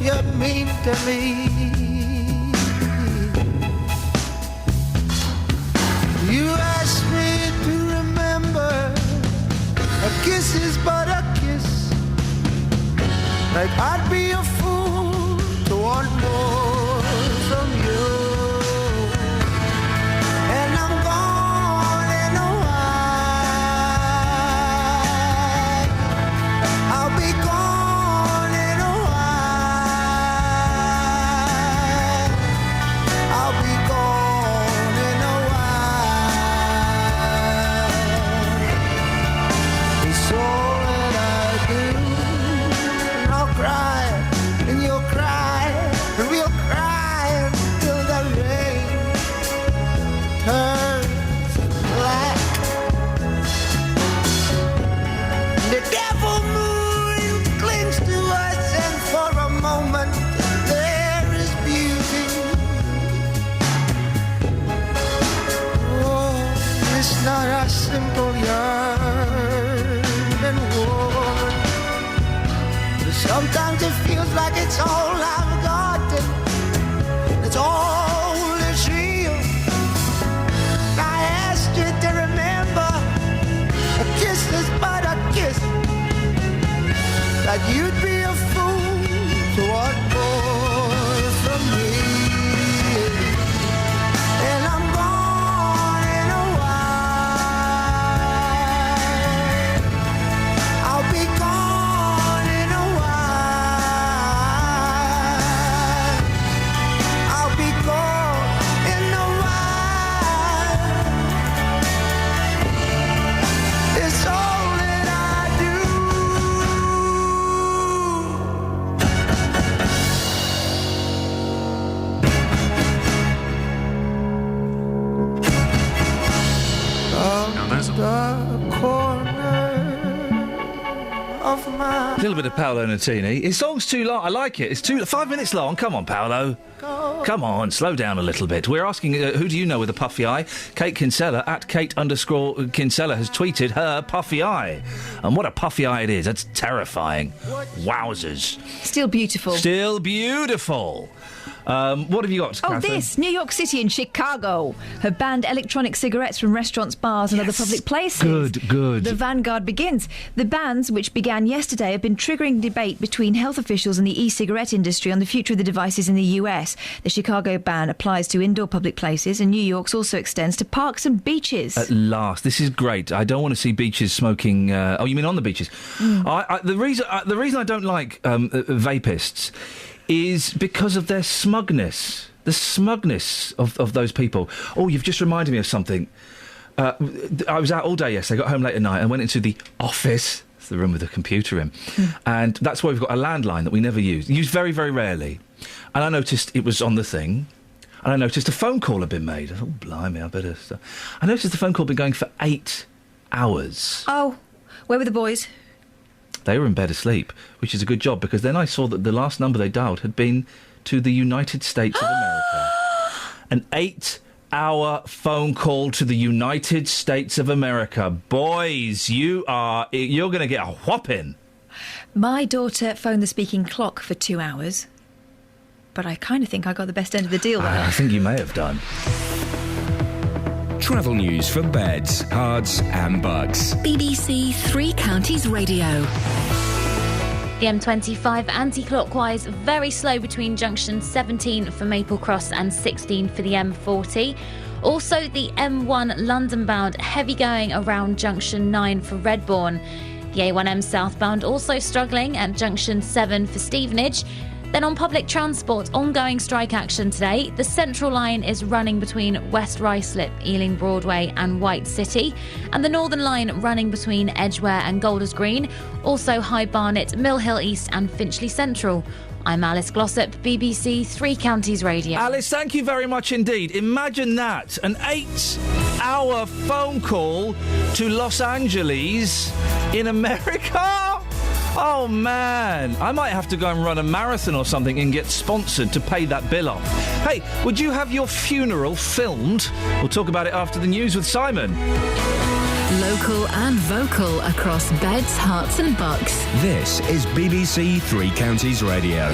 you mean to me. You asked me to remember a kiss is but a kiss. Like I'd be a fool to want more from you. And I'm gone in a while. I'll be gone in a while. I'll be gone in a while. It's all that I do. And I'll cry, and you'll cry, and we'll cry until the rain turns black. The devil moon clings to us, and for a moment there is beauty. Oh, it's not a simple yearning woman. Sometimes it feels like it's all I've got, and it's all that's real. I asked you to remember, a kiss is but a kiss. That you'd be a fool to want more from me. And I'm gone in a while. I'll be gone in a while. I'll be gone in a while. It's all that I do. The corner of my A little bit of Paolo Nutini. His song's too long. I like it. It's 5 minutes long. Come on, Paolo. Come on, slow down a little bit. We're asking, who do you know with a puffy eye? Kate Kinsella, at Kate_Kinsella, has tweeted her puffy eye. And what a puffy eye it is. That's terrifying. Wowzers. Still beautiful. Still beautiful. What have you got, Oh, Catherine? this. New York City and Chicago have banned electronic cigarettes from restaurants, bars and other public places. Good. The vanguard begins. The bans, which began yesterday, have been triggering debate between health officials and the e-cigarette industry on the future of the devices in the US. The Chicago ban applies to indoor public places, and New York's also extends to parks and beaches. At last. This is great. I don't want to see beaches smoking... oh, you mean on the beaches? The reason I don't like vapists is because of their smugness. The smugness of those people. Oh, you've just reminded me of something. I was out all day yesterday, got home late at night and went into the office. It's the room with the computer in. And that's where we've got a landline that we never use. Use very, very rarely. And I noticed it was on the thing. And I noticed a phone call had been made. I thought, oh, blimey, I better... I noticed the phone call had been going for 8 hours. Oh, where were the boys? They were in bed asleep, which is a good job, because then I saw that the last number they dialed had been to the United States of America. An 8-hour phone call to the United States of America. Boys, you're going to get a whopping. My daughter phoned the speaking clock for 2 hours, but I kind of think I got the best end of the deal there. I think you may have done. Travel news for beds, cards and bugs. BBC Three Counties Radio. The M25 anti-clockwise, very slow between junction 17 for Maple Cross and 16 for the M40. Also the M1 London bound, heavy going around junction 9 for Redbourne. The A1M southbound also struggling at junction 7 for Stevenage. Then on public transport, ongoing strike action today. The Central Line is running between West Ruislip, Ealing Broadway and White City. And the Northern Line running between Edgware and Golders Green. Also High Barnet, Mill Hill East and Finchley Central. I'm Alice Glossop, BBC Three Counties Radio. Alice, thank you very much indeed. Imagine that, an 8-hour phone call to Los Angeles in America. Oh, man. I might have to go and run a marathon or something and get sponsored to pay that bill off. Hey, would you have your funeral filmed? We'll talk about it after the news with Simon. Local and vocal across beds, hearts and bucks. This is BBC Three Counties Radio.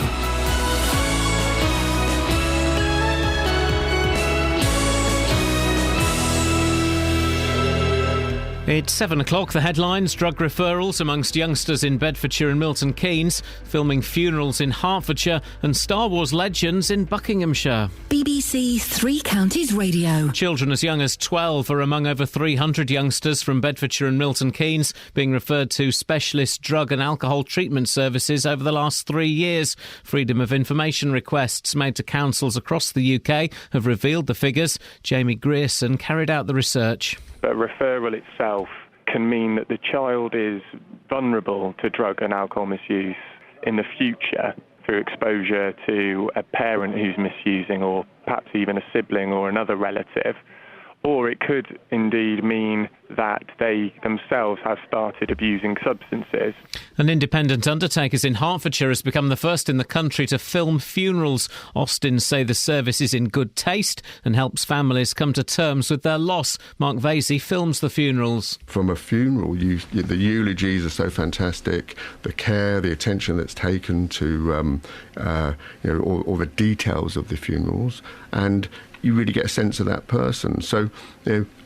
It's 7 o'clock. The headlines: drug referrals amongst youngsters in Bedfordshire and Milton Keynes, filming funerals in Hertfordshire, and Star Wars legends in Buckinghamshire. BBC Three Counties Radio. Children as young as 12 are among over 300 youngsters from Bedfordshire and Milton Keynes being referred to specialist drug and alcohol treatment services over the last 3 years. Freedom of information requests made to councils across the UK have revealed the figures. Jamie Grierson carried out the research. A referral itself can mean that the child is vulnerable to drug and alcohol misuse in the future through exposure to a parent who's misusing, or perhaps even a sibling or another relative. Or it could indeed mean that they themselves have started abusing substances. An independent undertakers in Hertfordshire has become the first in the country to film funerals. Austin say the service is in good taste and helps families come to terms with their loss. Mark Vasey films the funerals. From a funeral, the eulogies are so fantastic. The care, the attention that's taken to all the details of the funerals, and you really get a sense of that person. So,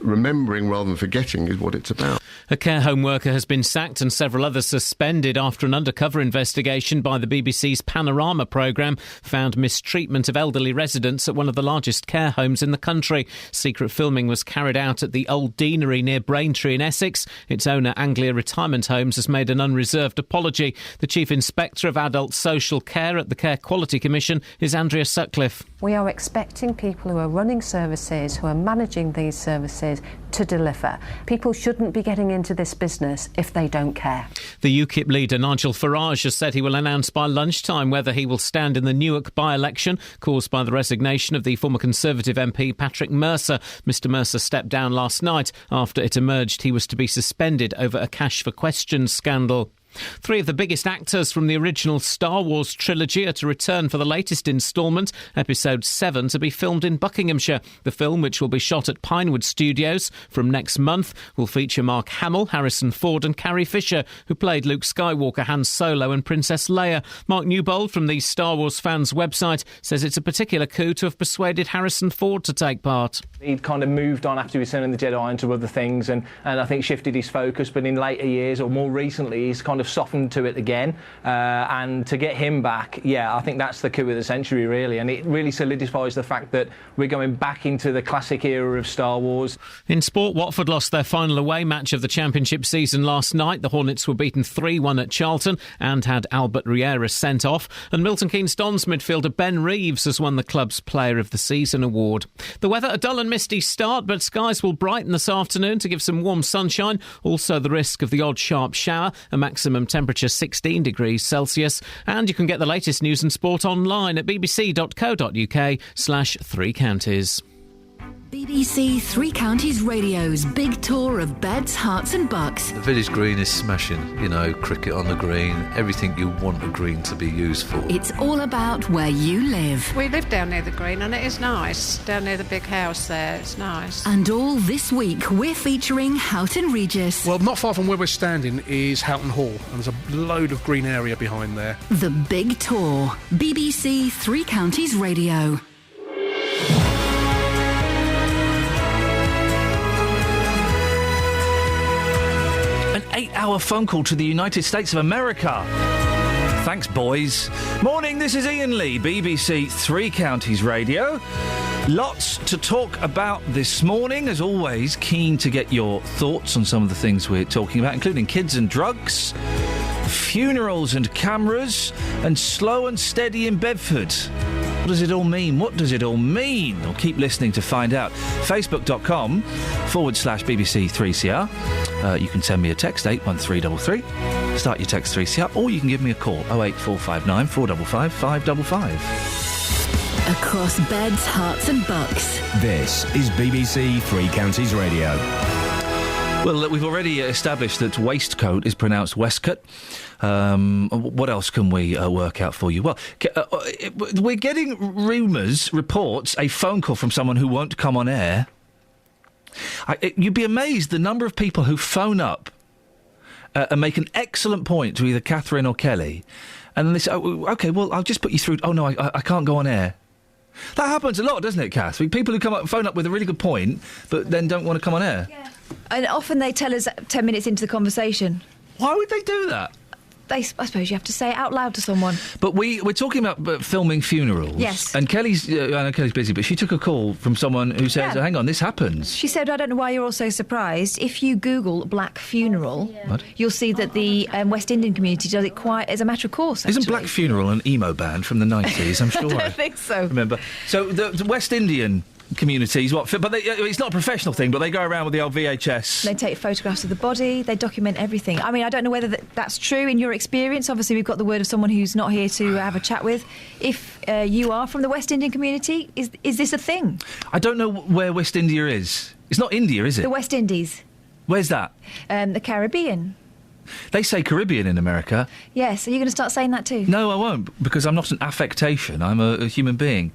remembering rather than forgetting is what it's about. A care home worker has been sacked and several others suspended after an undercover investigation by the BBC's Panorama programme found mistreatment of elderly residents at one of the largest care homes in the country. Secret filming was carried out at the Old Deanery near Braintree in Essex. Its owner, Anglia Retirement Homes, has made an unreserved apology. The Chief Inspector of Adult Social Care at the Care Quality Commission is Andrea Sutcliffe. We are expecting people who are running services, who are managing these services, to deliver. People shouldn't be getting into this business if they don't care. The UKIP leader Nigel Farage has said he will announce by lunchtime whether he will stand in the Newark by-election caused by the resignation of the former Conservative MP Patrick Mercer. Mr Mercer stepped down last night after it emerged he was to be suspended over a Cash for Questions scandal. 3 of the biggest actors from the original Star Wars trilogy are to return for the latest instalment, Episode 7, to be filmed in Buckinghamshire. The film, which will be shot at Pinewood Studios from next month, will feature Mark Hamill, Harrison Ford and Carrie Fisher, who played Luke Skywalker, Han Solo and Princess Leia. Mark Newbold from the Star Wars fans website says it's a particular coup to have persuaded Harrison Ford to take part. He'd kind of moved on after Return of the Jedi into other things and I think shifted his focus, but in later years, or more recently, he's kind of softened to it again, and to get him back, I think that's the coup of the century, really, and it really solidifies the fact that we're going back into the classic era of Star Wars. In sport, Watford lost their final away match of the Championship season last night. The Hornets were beaten 3-1 at Charlton and had Albert Riera sent off, and Milton Keynes Dons midfielder Ben Reeves has won the club's Player of the Season award. The weather, a dull and misty start, but skies will brighten this afternoon to give some warm sunshine. Also the risk of the odd sharp shower, a maximum temperature 16 degrees Celsius. And you can get the latest news and sport online at bbc.co.uk/3 counties. BBC Three Counties Radio's big tour of beds, hearts and bucks. The village green is smashing, cricket on the green, everything you want a green to be used for. It's all about where you live. We live down near the green and it is nice, down near the big house there, it's nice. And all this week we're featuring Houghton Regis. Well, not far from where we're standing is Houghton Hall, and there's a load of green area behind there. The big tour. BBC Three Counties Radio. An 8-hour phone call to the United States of America. Thanks, boys. Morning, this is Iain Lee, BBC Three Counties Radio. Lots to talk about this morning. As always, keen to get your thoughts on some of the things we're talking about, including kids and drugs, funerals and cameras, and slow and steady in Bedford. What does it all mean? What does it all mean? Well, keep listening to find out. Facebook.com/BBC3CR. You can send me a text, 81333. Start your text 3CR, or you can give me a call, 08459 455 555. Across beds, hearts and bucks. This is BBC Three Counties Radio. Well, we've already established that waistcoat is pronounced Westcott. What else can we work out for you? Well, we're getting reports, a phone call from someone who won't come on air. You'd be amazed the number of people who phone up and make an excellent point to either Catherine or Kelly, and then they say, OK, well, I'll just put you through. Oh, no, I can't go on air. That happens a lot, doesn't it, Kath? People who phone up with a really good point, but then don't want to come on air. Yeah. And often they tell us 10 minutes into the conversation. Why would they do that? I suppose you have to say it out loud to someone. But we're talking about filming funerals. Yes. And Kelly's, I know Kelly's busy, but she took a call from someone who says, hang on, this happens. She said, I don't know why you're all so surprised. If you Google black funeral, you'll see that the West Indian community does it quite as a matter of course, actually. Isn't Black Funeral an emo band from the 90s? I'm sure I don't think so. Remember. So the West Indian communities, but it's not a professional thing, but they go around with the old VHS. They take photographs of the body, they document everything. I mean, I don't know whether that's true in your experience. Obviously, we've got the word of someone who's not here to have a chat with. If you are from the West Indian community, is this a thing? I don't know where West India is. It's not India, is it? The West Indies. Where's that? The Caribbean. They say Caribbean in America. Yes, are you going to start saying that too? No, I won't, because I'm not an affectation. I'm a human being.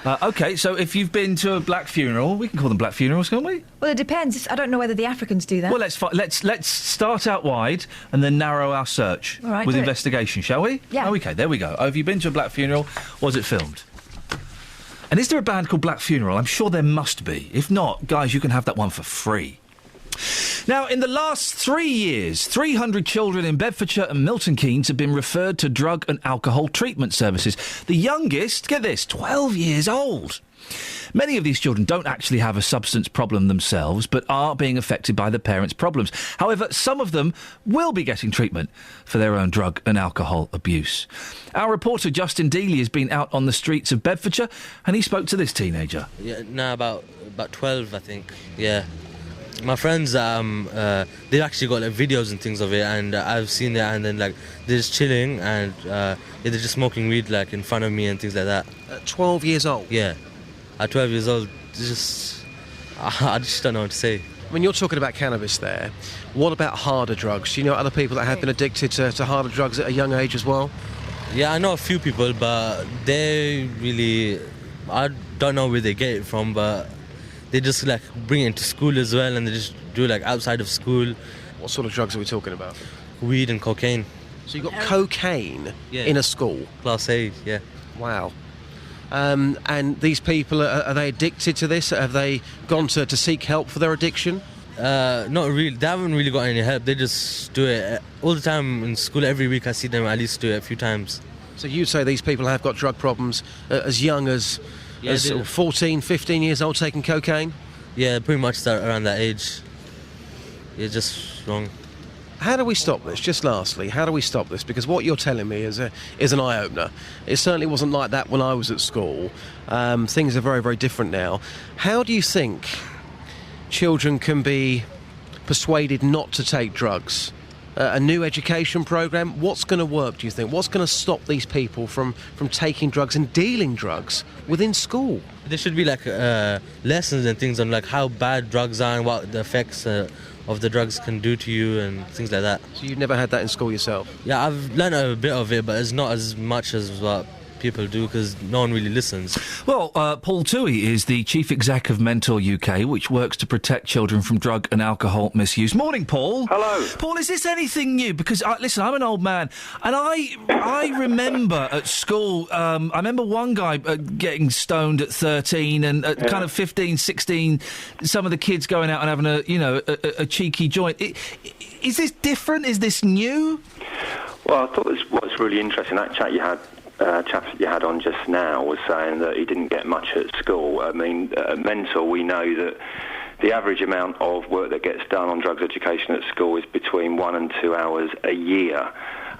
OK, so if you've been to a black funeral, we can call them black funerals, can't we? Well, it depends. I don't know whether the Africans do that. Well, let's start out wide and then narrow our search with investigation, shall we? Yeah. Oh, OK, there we go. Have you been to a black funeral? Was it filmed? And is there a band called Black Funeral? I'm sure there must be. If not, guys, you can have that one for free. Now, in the last 3 years, 300 children in Bedfordshire and Milton Keynes have been referred to drug and alcohol treatment services. The youngest, get this, 12 years old. Many of these children don't actually have a substance problem themselves, but are being affected by the parents' problems. However, some of them will be getting treatment for their own drug and alcohol abuse. Our reporter Justin Dealey has been out on the streets of Bedfordshire, and he spoke to this teenager. Yeah, no, about 12, I think. Yeah. My friends, they've actually got like videos and things of it, and I've seen it, and then like they're just chilling and they're just smoking weed like in front of me and things like that. At 12 years old? Yeah, at 12 years old, I just don't know what to say. I mean, you're talking about cannabis there. What about harder drugs? Do you know other people that have been addicted to harder drugs at a young age as well? Yeah, I know a few people, but they really, I don't know where they get it from, but they just like bring it into school as well, and they just do it like outside of school. What sort of drugs are we talking about? Weed and cocaine. So you've got cocaine in a school? Class A, yeah. Wow. And these people, are they addicted to this? Have they gone to seek help for their addiction? Not really. They haven't really got any help. They just do it all the time in school. Every week I see them at least do it a few times. So you'd say these people have got drug problems as young as 14, 15 years old taking cocaine? Yeah, pretty much around that age. You're just wrong. How do we stop this? Just lastly, how do we stop this? Because what you're telling me is an eye-opener. It certainly wasn't like that when I was at school. Things are very, very different now. How do you think children can be persuaded not to take drugs? A new education programme? What's going to work, do you think? What's going to stop these people from taking drugs and dealing drugs within school? There should be like lessons and things on like how bad drugs are and what the effects of the drugs can do to you and things like that. So you've never had that in school yourself? Yeah, I've learned a bit of it, but it's not as much as what people do because no one really listens. Well, Paul Toohey is the Chief Exec of Mentor UK, which works to protect children from drug and alcohol misuse. Morning, Paul. Hello. Paul, is this anything new? Because, listen, I'm an old man, and I remember at school, I remember one guy getting stoned at 13 and at kind of 15, 16, some of the kids going out and having a cheeky joint. Is this different? Is this new? Well, I thought what's really interesting, that chat you had on just now was saying that he didn't get much at school. I mean, at Mentor, we know that the average amount of work that gets done on drugs education at school is between 1 and 2 hours a year.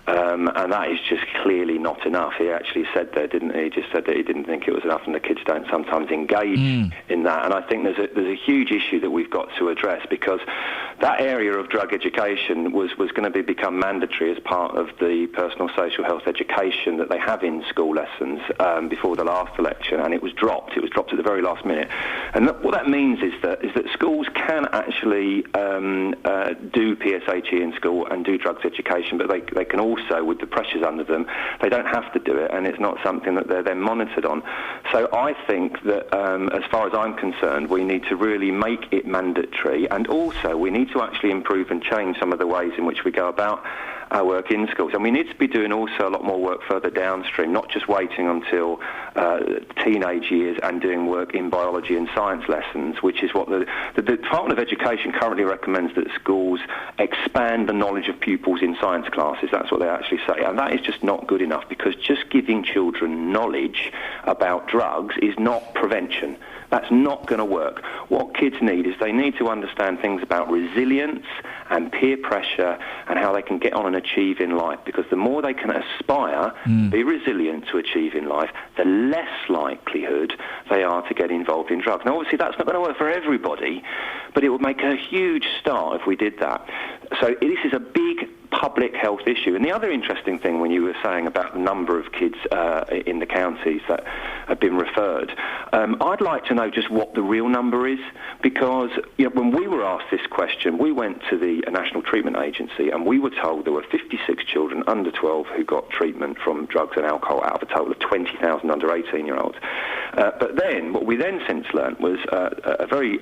And that is just clearly not enough. He actually said there, didn't he? He just said that he didn't think it was enough, and the kids don't sometimes engage in that. And I think there's a huge issue that we've got to address, because that area of drug education was going to become mandatory as part of the personal social health education that they have in school lessons before the last election, and it was dropped. It was dropped at the very last minute. And what that means is that schools can actually do PSHE in school and do drugs education, but they can also also with the pressures under them, they don't have to do it, and it's not something that they're then monitored on. So I think that, as far as I'm concerned, we need to really make it mandatory, and also we need to actually improve and change some of the ways in which we go about our work in schools. And we need to be doing also a lot more work further downstream, not just waiting until teenage years and doing work in biology and science lessons, which is what the Department of Education currently recommends, that schools expand the knowledge of pupils in science classes. That's what they actually say. And that is just not good enough, because just giving children knowledge about drugs is not prevention. That's not going to work. What kids need is they need to understand things about resilience and peer pressure and how they can get on and achieve in life, because the more they can aspire, be resilient to achieve in life, the less likelihood they are to get involved in drugs. Now, obviously, that's not going to work for everybody, but it would make a huge start if we did that. So this is a big public health issue. And the other interesting thing, when you were saying about the number of kids in the counties that have been referred, I'd like to know just what the real number is, because when we were asked this question, we went to the National Treatment Agency and we were told there were 56 children under 12 who got treatment from drugs and alcohol out of a total of 20,000 under 18-year-olds. But then, what we then since learnt was a very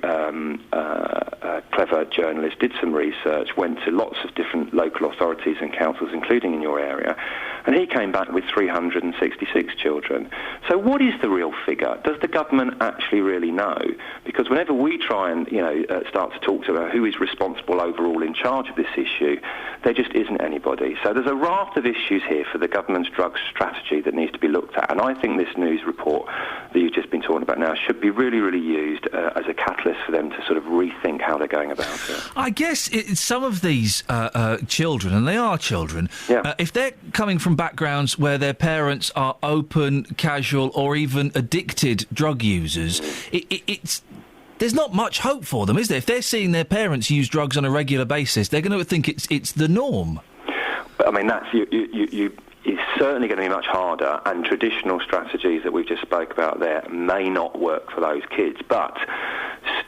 clever journalist did some research, went to lots of different local authorities and councils, including in your area, and he came back with 366 children. So what is the real figure? Does the government actually really know? Because whenever we try and start to talk to who is responsible overall in charge of this issue, there just isn't anybody. So there's a raft of issues here for the government's drug strategy that needs to be looked at, and I think this news report that you've just been talking about now should be really, really used as a catalyst for them to sort of rethink how they're going about it. I guess some of these children, and they are children, if they're coming from backgrounds where their parents are open, casual, or even addicted drug users, there's not much hope for them, is there? If they're seeing their parents use drugs on a regular basis, they're going to think it's the norm. But I mean, that's it's certainly going to be much harder, and traditional strategies that we've just spoke about there may not work for those kids. But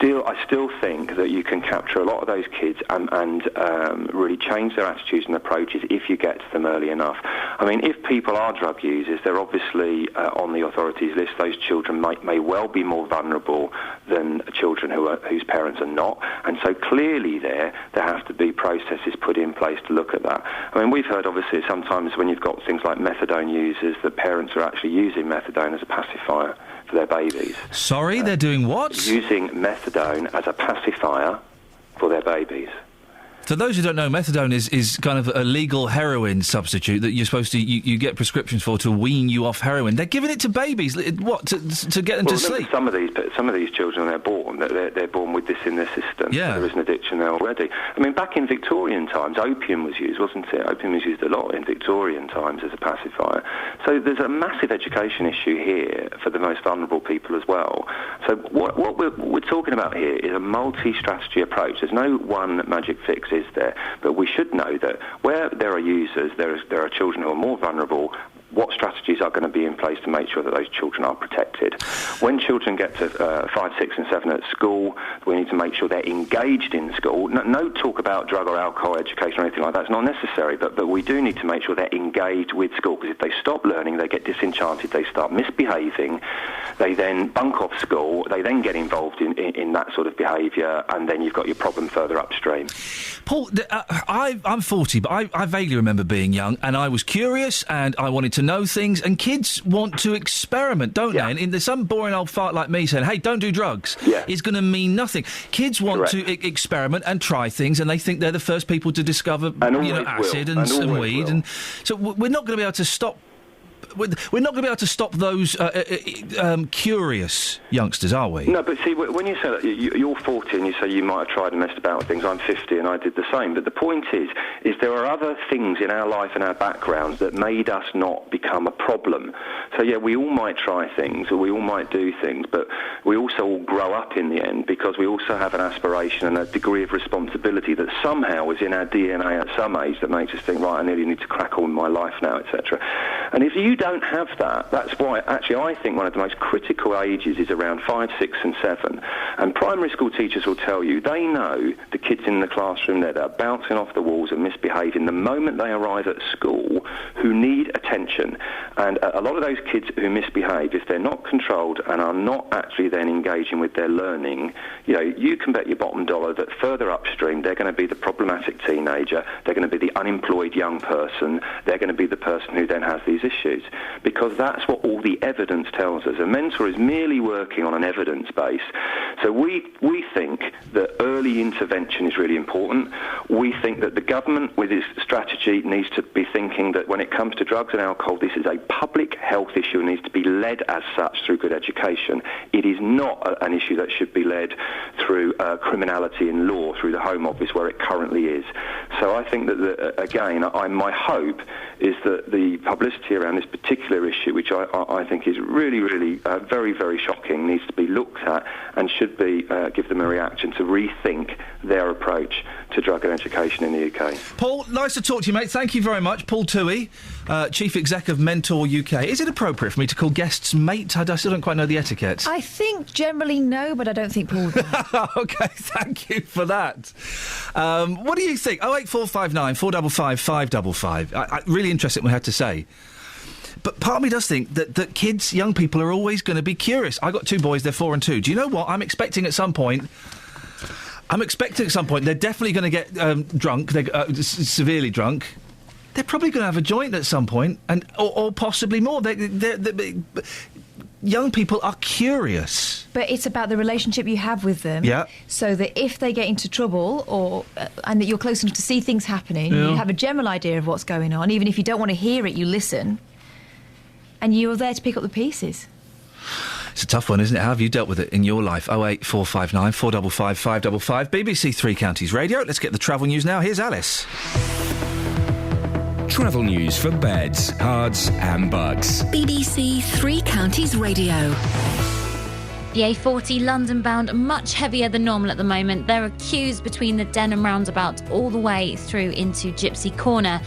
I still think that you can capture a lot of those kids and really change their attitudes and approaches if you get to them early enough. I mean, if people are drug users, they're obviously on the authorities' list. Those children may well be more vulnerable than children whose parents are not. And so clearly there have to be processes put in place to look at that. I mean, we've heard, obviously, sometimes when you've got things like methadone users, that parents are actually using methadone as a pacifier for their babies. Sorry, they're doing what? Using methadone as a pacifier for their babies. For those who don't know, methadone is kind of a legal heroin substitute that you're supposed to you get prescriptions for to wean you off heroin. They're giving it to babies, what, to get them to sleep? Some of these children, they're born with this in their system. Yeah. There is an addiction there already. I mean, back in Victorian times, opium was used, wasn't it? Opium was used a lot in Victorian times as a pacifier. So there's a massive education issue here for the most vulnerable people as well. So what we're talking about here is a multi-strategy approach. There's no one magic fix, is there? But we should know that where there are users, there are children who are more vulnerable. What strategies are going to be in place to make sure that those children are protected? When children get to 5, 6 and 7 at school, we need to make sure they're engaged in school. No talk about drug or alcohol education or anything like that. It's not necessary, but we do need to make sure they're engaged with school, because if they stop learning, they get disenchanted, they start misbehaving, they then bunk off school, they then get involved in that sort of behaviour, and then you've got your problem further upstream. Paul, I'm 40, but I vaguely remember being young, and I was curious, and I wanted to know things, and kids want to experiment, don't they? And there's some boring old fart like me saying, hey, don't do drugs. It's going to mean nothing. Kids want to experiment and try things, and they think they're the first people to discover acid and weed. And so we're not going to be able to stop. We're not going to be able to stop those curious youngsters, are we? No, but see, when you say that, you're 40 and you say you might have tried and messed about with things. I'm 50 and I did the same. But the point is there are other things in our life and our backgrounds that made us not become a problem. So, yeah, we all might try things or we all might do things, but we also all grow up in the end, because we also have an aspiration and a degree of responsibility that somehow is in our DNA at some age that makes us think, right, I nearly need to crack on with my life now, etc. And if you don't have that, that's why actually I think one of the most critical ages is around 5, 6 and 7. And primary school teachers will tell you they know the kids in the classroom there that are bouncing off the walls and misbehaving the moment they arrive at school who need attention. And a lot of those kids who misbehave, if they're not controlled and are not actually then engaging with their learning, you know, you can bet your bottom dollar that further upstream they're going to be the problematic teenager, they're going to be the unemployed young person, they're going to be the person who then has these issues. Because that's what all the evidence tells us. A mentor is merely working on an evidence base. So we think that early intervention is really important. We think that the government, with its strategy, needs to be thinking that when it comes to drugs and alcohol, this is a public health issue and needs to be led as such through good education. It is not an issue that should be led through criminality in law, through the Home Office, where it currently is. So I think that, again, my hope is that the publicity around this particular issue, which I think is really, really very, very shocking, needs to be looked at and should be give them a reaction to rethink their approach to drug and education in the UK. Paul, nice to talk to you, mate. Thank you very much. Paul Toohey, Chief Exec of Mentor UK. Is it appropriate for me to call guests mate? I still don't quite know the etiquette. I think generally no, but I don't think Paul would. OK, thank you for that. What do you think? 08459 455 555. Really interesting what we had to say. But part of me does think that kids, young people, are always going to be curious. I got 2 boys, they're 4 and 2. Do you know what? I'm expecting at some point they're definitely going to get drunk, they're severely drunk. They're probably going to have a joint at some point, or possibly more. Young people are curious. But it's about the relationship you have with them. Yeah. So that if they get into trouble, and that you're close enough to see things happening, you have a general idea of what's going on. Even if you don't want to hear it, you listen. And you're there to pick up the pieces. It's a tough one, isn't it? How have you dealt with it in your life? 08459 455 555. BBC Three Counties Radio. Let's get the travel news now. Here's Alice. Travel news for beds, cards and bugs. BBC Three Counties Radio. The A40 London bound much heavier than normal at the moment. There are queues between the Denham roundabout all the way through into Gypsy Corner.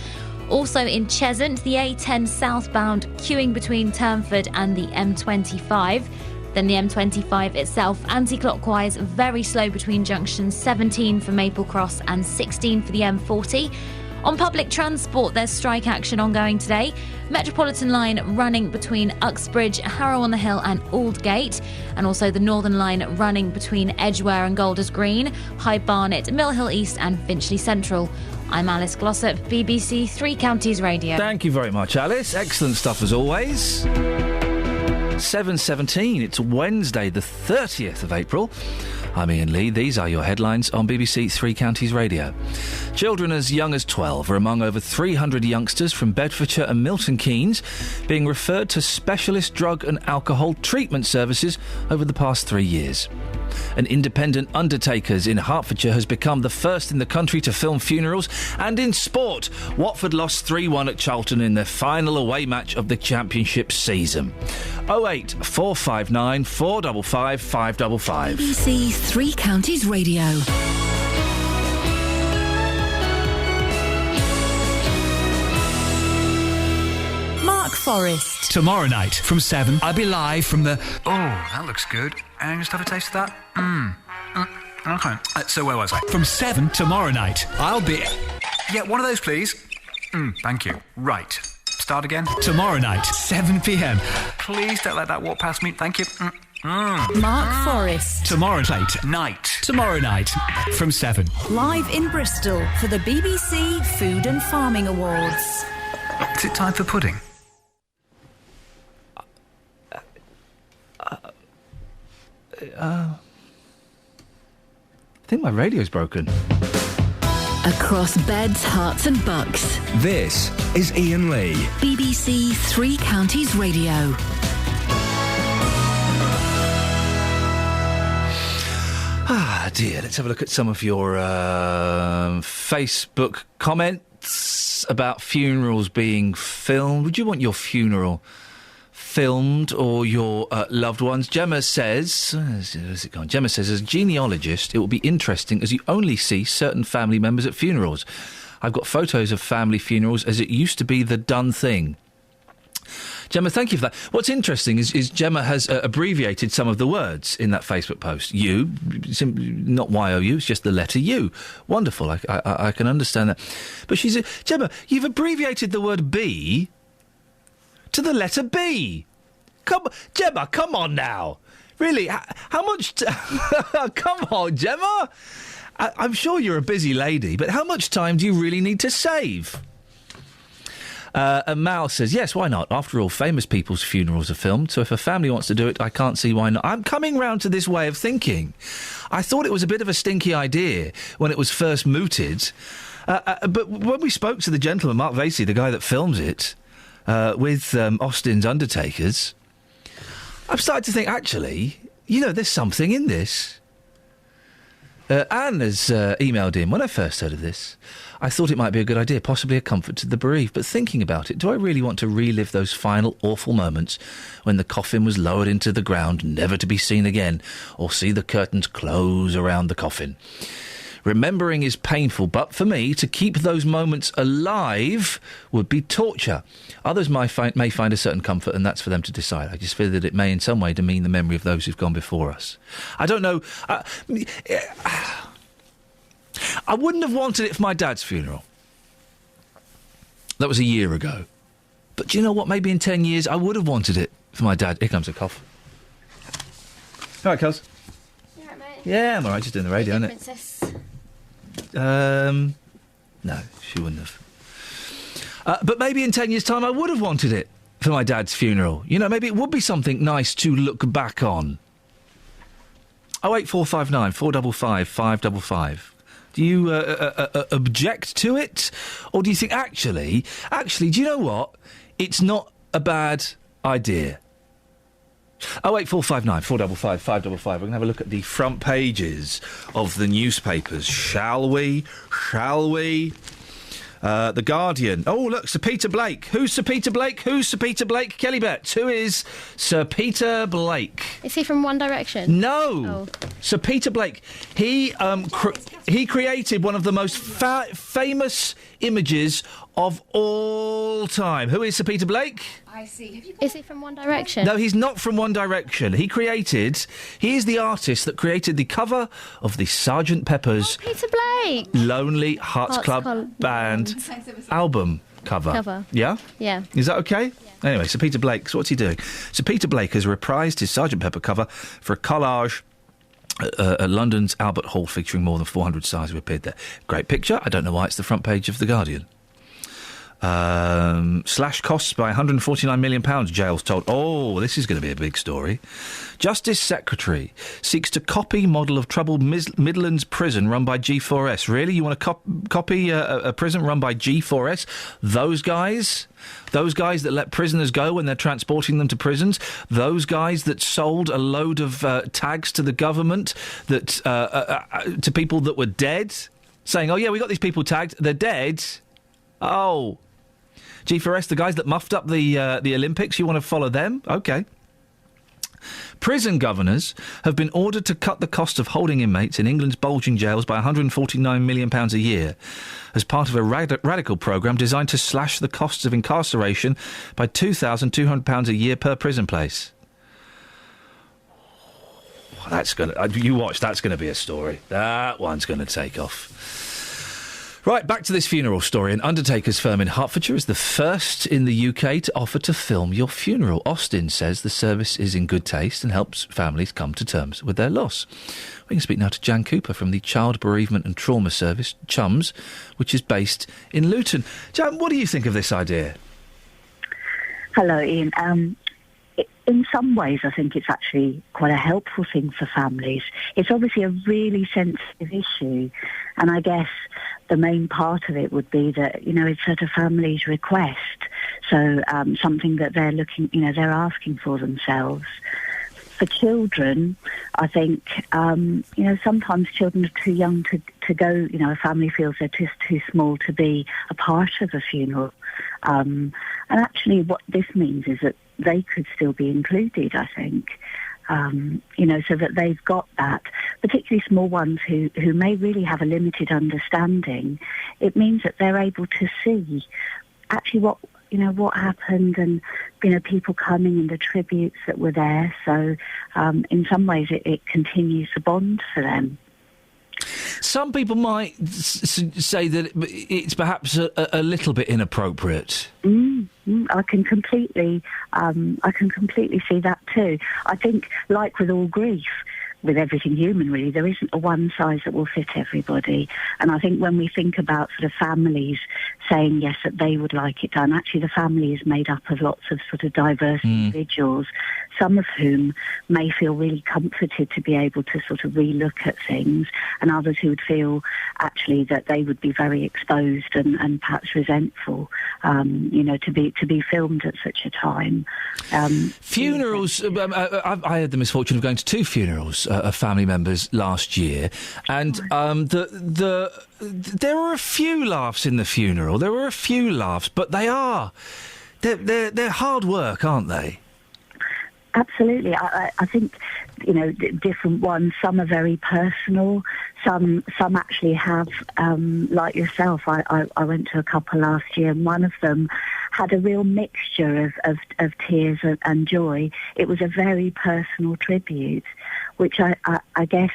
Also in Cheshunt, the A10 southbound queuing between Turnford and the M25. Then the M25 itself, anti-clockwise, very slow between junctions 17 for Maple Cross and 16 for the M40. On public transport, there's strike action ongoing today. Metropolitan line running between Uxbridge, Harrow-on-the-Hill and Aldgate. And also the Northern line running between Edgware and Golders Green, High Barnet, Mill Hill East and Finchley Central. I'm Alice Glossop, BBC Three Counties Radio. Thank you very much, Alice. Excellent stuff as always. 7:17. It's Wednesday, the 30th of April. I'm Iain Lee. These are your headlines on BBC Three Counties Radio. Children as young as 12 are among over 300 youngsters from Bedfordshire and Milton Keynes being referred to specialist drug and alcohol treatment services over the past 3 years. An independent undertakers in Hertfordshire has become the first in the country to film funerals. And in sport, Watford lost 3-1 at Charlton in their final away match of the Championship season. 08459 455 555. BBC Three Counties Radio. Mark Forrest. Tomorrow night from 7, I'll be live from the... Oh, that looks good. And just have a taste of that. Okay. So where was I? From 7 tomorrow night, I'll be... Yeah, one of those, please. Thank you. Right. Start again. Tomorrow night, 7 p.m. Please don't let that walk past me. Thank you. Mark Forrest. Tomorrow night from 7. Live in Bristol for the BBC Food and Farming Awards. Is it time for pudding? I think my radio's broken. Across beds, hearts and bucks. This is Iain Lee. BBC Three Counties Radio. Ah, dear. Let's have a look at some of your Facebook comments about funerals being filmed. Would you want your funeral filmed or your loved ones? Gemma says, where's it gone? Gemma says, as a genealogist, it will be interesting as you only see certain family members at funerals. I've got photos of family funerals as it used to be the done thing. Gemma, thank you for that. What's interesting is Gemma has abbreviated some of the words in that Facebook post. You, not Y-O-U, it's just the letter U. Wonderful, I can understand that. But Gemma, you've abbreviated the word B to the letter B. Gemma, come on now. Really, how much... come on, Gemma. I'm sure you're a busy lady, but how much time do you really need to save? And Mal says, yes, why not? After all, famous people's funerals are filmed, so if a family wants to do it, I can't see why not. I'm coming round to this way of thinking. I thought it was a bit of a stinky idea when it was first mooted, but when we spoke to the gentleman, Mark Vasey, the guy that films it, with Austin's Undertakers, I've started to think, actually, there's something in this. Anne has emailed in. When I first heard of this, I thought it might be a good idea, possibly a comfort to the bereaved. But thinking about it, do I really want to relive those final awful moments when the coffin was lowered into the ground, never to be seen again, or see the curtains close around the coffin? Remembering is painful, but for me, to keep those moments alive would be torture. Others may find a certain comfort, and that's for them to decide. I just fear that it may in some way demean the memory of those who've gone before us. I don't know. I wouldn't have wanted it for my dad's funeral. That was a year ago. But do you know what? Maybe in 10 years I would have wanted it for my dad. Here comes a cough. All right, cuz. You all right, mate? Yeah, I'm all right. Just doing the radio, innit? Princess. No, she wouldn't have. But maybe in 10 years' time I would have wanted it for my dad's funeral. Maybe it would be something nice to look back on. 08459 455 555. Do you object to it? Or do you think, actually, do you know what? It's not a bad idea. 08459 455 555. We're going to have a look at the front pages of the newspapers. Shall we? The Guardian. Oh, look, Sir Peter Blake. Who's Sir Peter Blake? Kelly Betts. Who is Sir Peter Blake? Is he from One Direction? No. Oh. Sir Peter Blake. He created one of the most famous images of all time. Who is Sir Peter Blake? I see. Is he from One Direction? No, he's not from One Direction. He is the artist that created the cover of the Sgt. Pepper's Peter Blake. Lonely Hearts Club Band album cover. Yeah? Yeah. Is that okay? Yeah. Anyway, Sir Peter Blake, so what's he doing? Sir Peter Blake has reprised his Sgt. Pepper cover for a collage at London's Albert Hall, featuring more than 400 stars who appeared there. Great picture. I don't know why it's the front page of The Guardian. Slash costs by £149 million, jails told. Oh, this is going to be a big story. Justice Secretary seeks to copy model of troubled Midlands prison run by G4S. Really? You want to copy a prison run by G4S? Those guys that let prisoners go when they're transporting them to prisons? Those guys that sold a load of tags to the government that to people that were dead? Saying, oh, yeah, we got these people tagged. They're dead. Oh. G4S, the guys that muffed up the Olympics, you want to follow them? OK. Prison governors have been ordered to cut the cost of holding inmates in England's bulging jails by £149 million a year as part of a radical programme designed to slash the costs of incarceration by £2,200 a year per prison place. That's going to... You watch, that's going to be a story. That one's going to take off. Right, back to this funeral story. An undertaker's firm in Hertfordshire is the first in the UK to offer to film your funeral. Austin says the service is in good taste and helps families come to terms with their loss. We can speak now to Jan Cooper from the Child Bereavement and Trauma Service, CHUMS, which is based in Luton. Jan, what do you think of this idea? Hello, Iain. In some ways, I think it's actually quite a helpful thing for families. It's obviously a really sensitive issue, and I guess the main part of it would be that, it's at a family's request, so something that they're asking for themselves. For children, I think, sometimes children are too young to go, a family feels they're just too small to be a part of a funeral. And actually what this means is that they could still be included, I think, so that they've got that, particularly small ones who may really have a limited understanding. It means that they're able to see actually what happened, and people coming and the tributes that were there. So in some ways it continues the bond for them. Some people might say that it's perhaps a little bit inappropriate. I can completely see that too. I think, like with all grief, with everything human, really, there isn't a one size that will fit everybody. And I think when we think about sort of families saying yes, that they would like it done, actually the family is made up of lots of sort of diverse individuals, some of whom may feel really comforted to be able to sort of relook at things, and others who would feel actually that they would be very exposed and perhaps resentful, to be filmed at such a time. Funerals, I had the misfortune of going to 2 funerals of family members last year, and there were a few laughs in the funeral. There were a few laughs, but they're hard work, aren't they? Absolutely. I think, different ones. Some are very personal. Some actually have, like yourself, I went to a couple last year, and one of them had a real mixture of tears and joy. It was a very personal tribute, which I guess,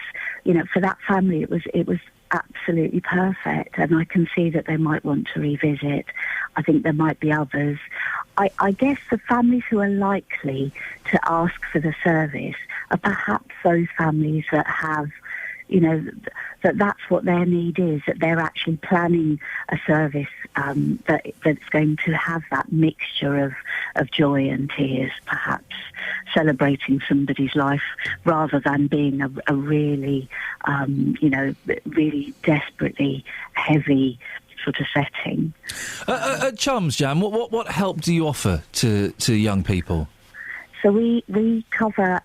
for that family it was absolutely perfect, and I can see that they might want to revisit. I think there might be others. I guess the families who are likely to ask for the service are perhaps those families that have, that's what their need is, that they're actually planning a service that's going to have that mixture of joy and tears, perhaps celebrating somebody's life rather than being a really, really desperately heavy sort of setting. At Chums Jam, what help do you offer to young people? So we cover,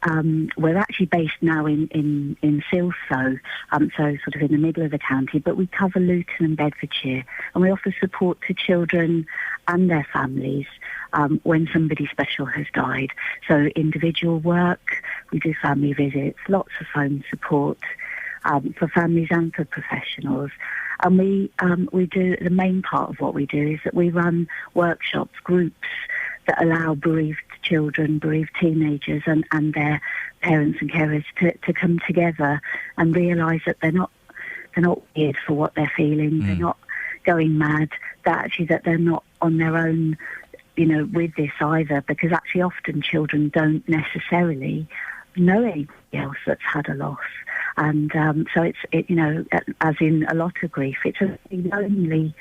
we're actually based now in Silsoe, so sort of in the middle of the county, but we cover Luton and Bedfordshire, and we offer support to children and their families when somebody special has died. So individual work, we do family visits, lots of phone support for families and for professionals. And we do, the main part of what we do is that we run workshops, groups that allow bereaved children, bereaved teenagers and their parents and carers to come together and realise that they're not weird for what they're feeling, they're not going mad, that they're not on their own, with this either, because actually often children don't necessarily know anybody else that's had a loss. And so it's as in a lot of grief, it's a lonely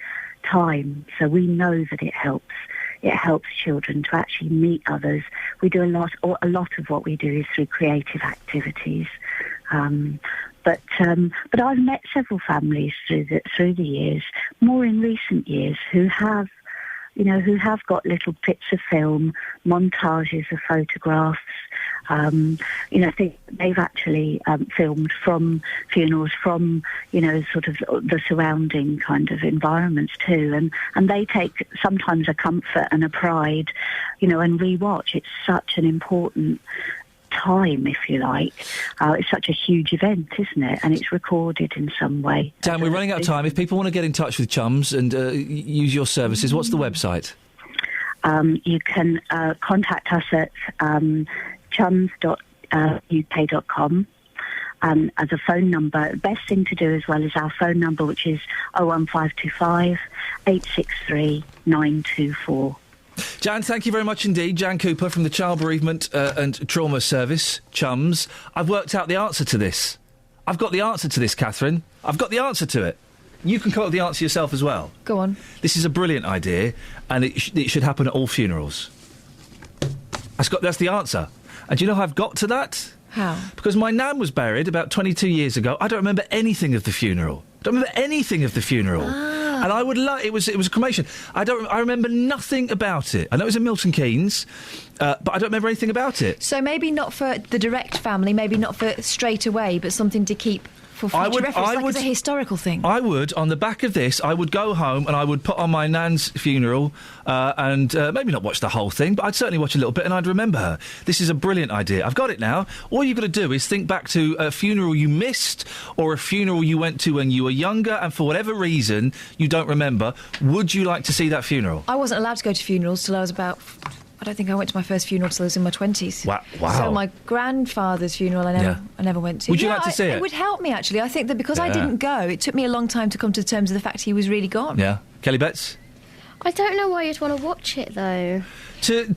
time. So we know that it helps. It helps children to actually meet others. We do a lot of what we do is through creative activities. But I've met several families through the years, more in recent years, who have got little bits of film, montages of photographs. They've actually filmed from funerals, from sort of the surrounding kind of environments too, and they take sometimes a comfort and a pride, and rewatch. It's such an important time, if you like. It's such a huge event, isn't it? And it's recorded in some way. Dan, we're running out of time. If people want to get in touch with Chums and use your services, what's the website? You can contact us at chums.uk.com. As a phone number, the best thing to do as well is our phone number, which is 01525 863 924. Jan, thank you very much indeed. Jan Cooper from the Child Bereavement and Trauma Service, Chums. I've worked out the answer to this. I've got the answer to this, Catherine. I've got the answer to it. You can come up with the answer yourself as well. Go on. This is a brilliant idea, and it should happen at all funerals. That's the answer. And do you know how I've got to that? How? Because my nan was buried about 22 years ago. I don't remember anything of the funeral. And I would it was a cremation. I remember nothing about it. I know it was in Milton Keynes, but I don't remember anything about it. So maybe not for the direct family, maybe not for straight away, but something to keep For future reference, like it's a historical thing. I would, on the back of this, I would go home and I would put on my nan's funeral and maybe not watch the whole thing, but I'd certainly watch a little bit and I'd remember her. This is a brilliant idea. I've got it now. All you've got to do is think back to a funeral you missed or a funeral you went to when you were younger and for whatever reason you don't remember. Would you like to see that funeral? I wasn't allowed to go to funerals till I was about... I don't think I went to my first funeral till I was in my 20s. Wow. So my grandfather's funeral I never went to. Would you like to see it? It would help me, actually. I think that because I didn't go, it took me a long time to come to terms with the fact he was really gone. Yeah. Kelly Betts? I don't know why you'd want to watch it, though. To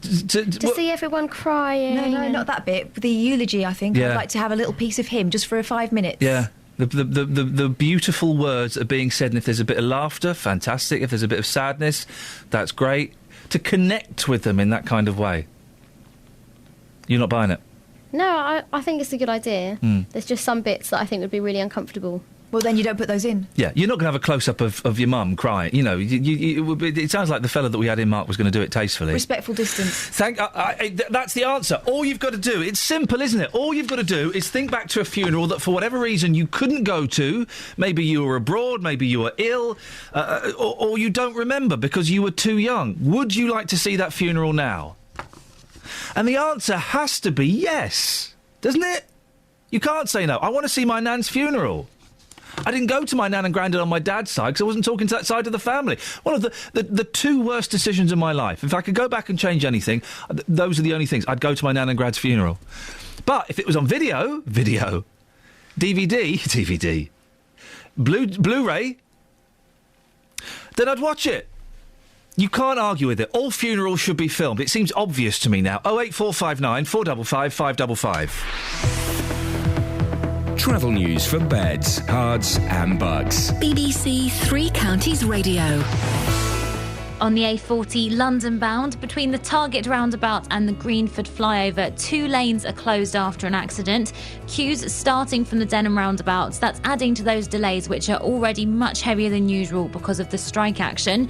see everyone crying. No, not that bit. The eulogy, I think. Yeah. I'd like to have a little piece of him just for 5 minutes. Yeah. The beautiful words that are being said, and if there's a bit of laughter, fantastic. If there's a bit of sadness, that's great. To connect with them in that kind of way. You're not buying it? No, I think it's a good idea. Mm. There's just some bits that I think would be really uncomfortable. Well, then you don't put those in. Yeah, you're not going to have a close-up of your mum crying. You know, it sounds like the fella that we had in Mark was going to do it tastefully. Respectful distance. That's the answer. All you've got to do, it's simple, isn't it? All you've got to do is think back to a funeral that for whatever reason you couldn't go to. Maybe you were abroad, maybe you were ill, or you don't remember because you were too young. Would you like to see that funeral now? And the answer has to be yes, doesn't it? You can't say no. I want to see my nan's funeral. I didn't go to my nan and granddad on my dad's side because I wasn't talking to that side of the family. One of the two worst decisions of my life. If I could go back and change anything, those are the only things. I'd go to my nan and grad's funeral. But if it was on video, DVD, Blu-ray, then I'd watch it. You can't argue with it. All funerals should be filmed. It seems obvious to me now. 08459 455 555. Travel news for beds, cards and bugs. BBC Three Counties Radio. On the A40 London bound, between the Target roundabout and the Greenford flyover, 2 lanes are closed after an accident. Queues starting from the Denham roundabout. That's adding to those delays, which are already much heavier than usual because of the strike action.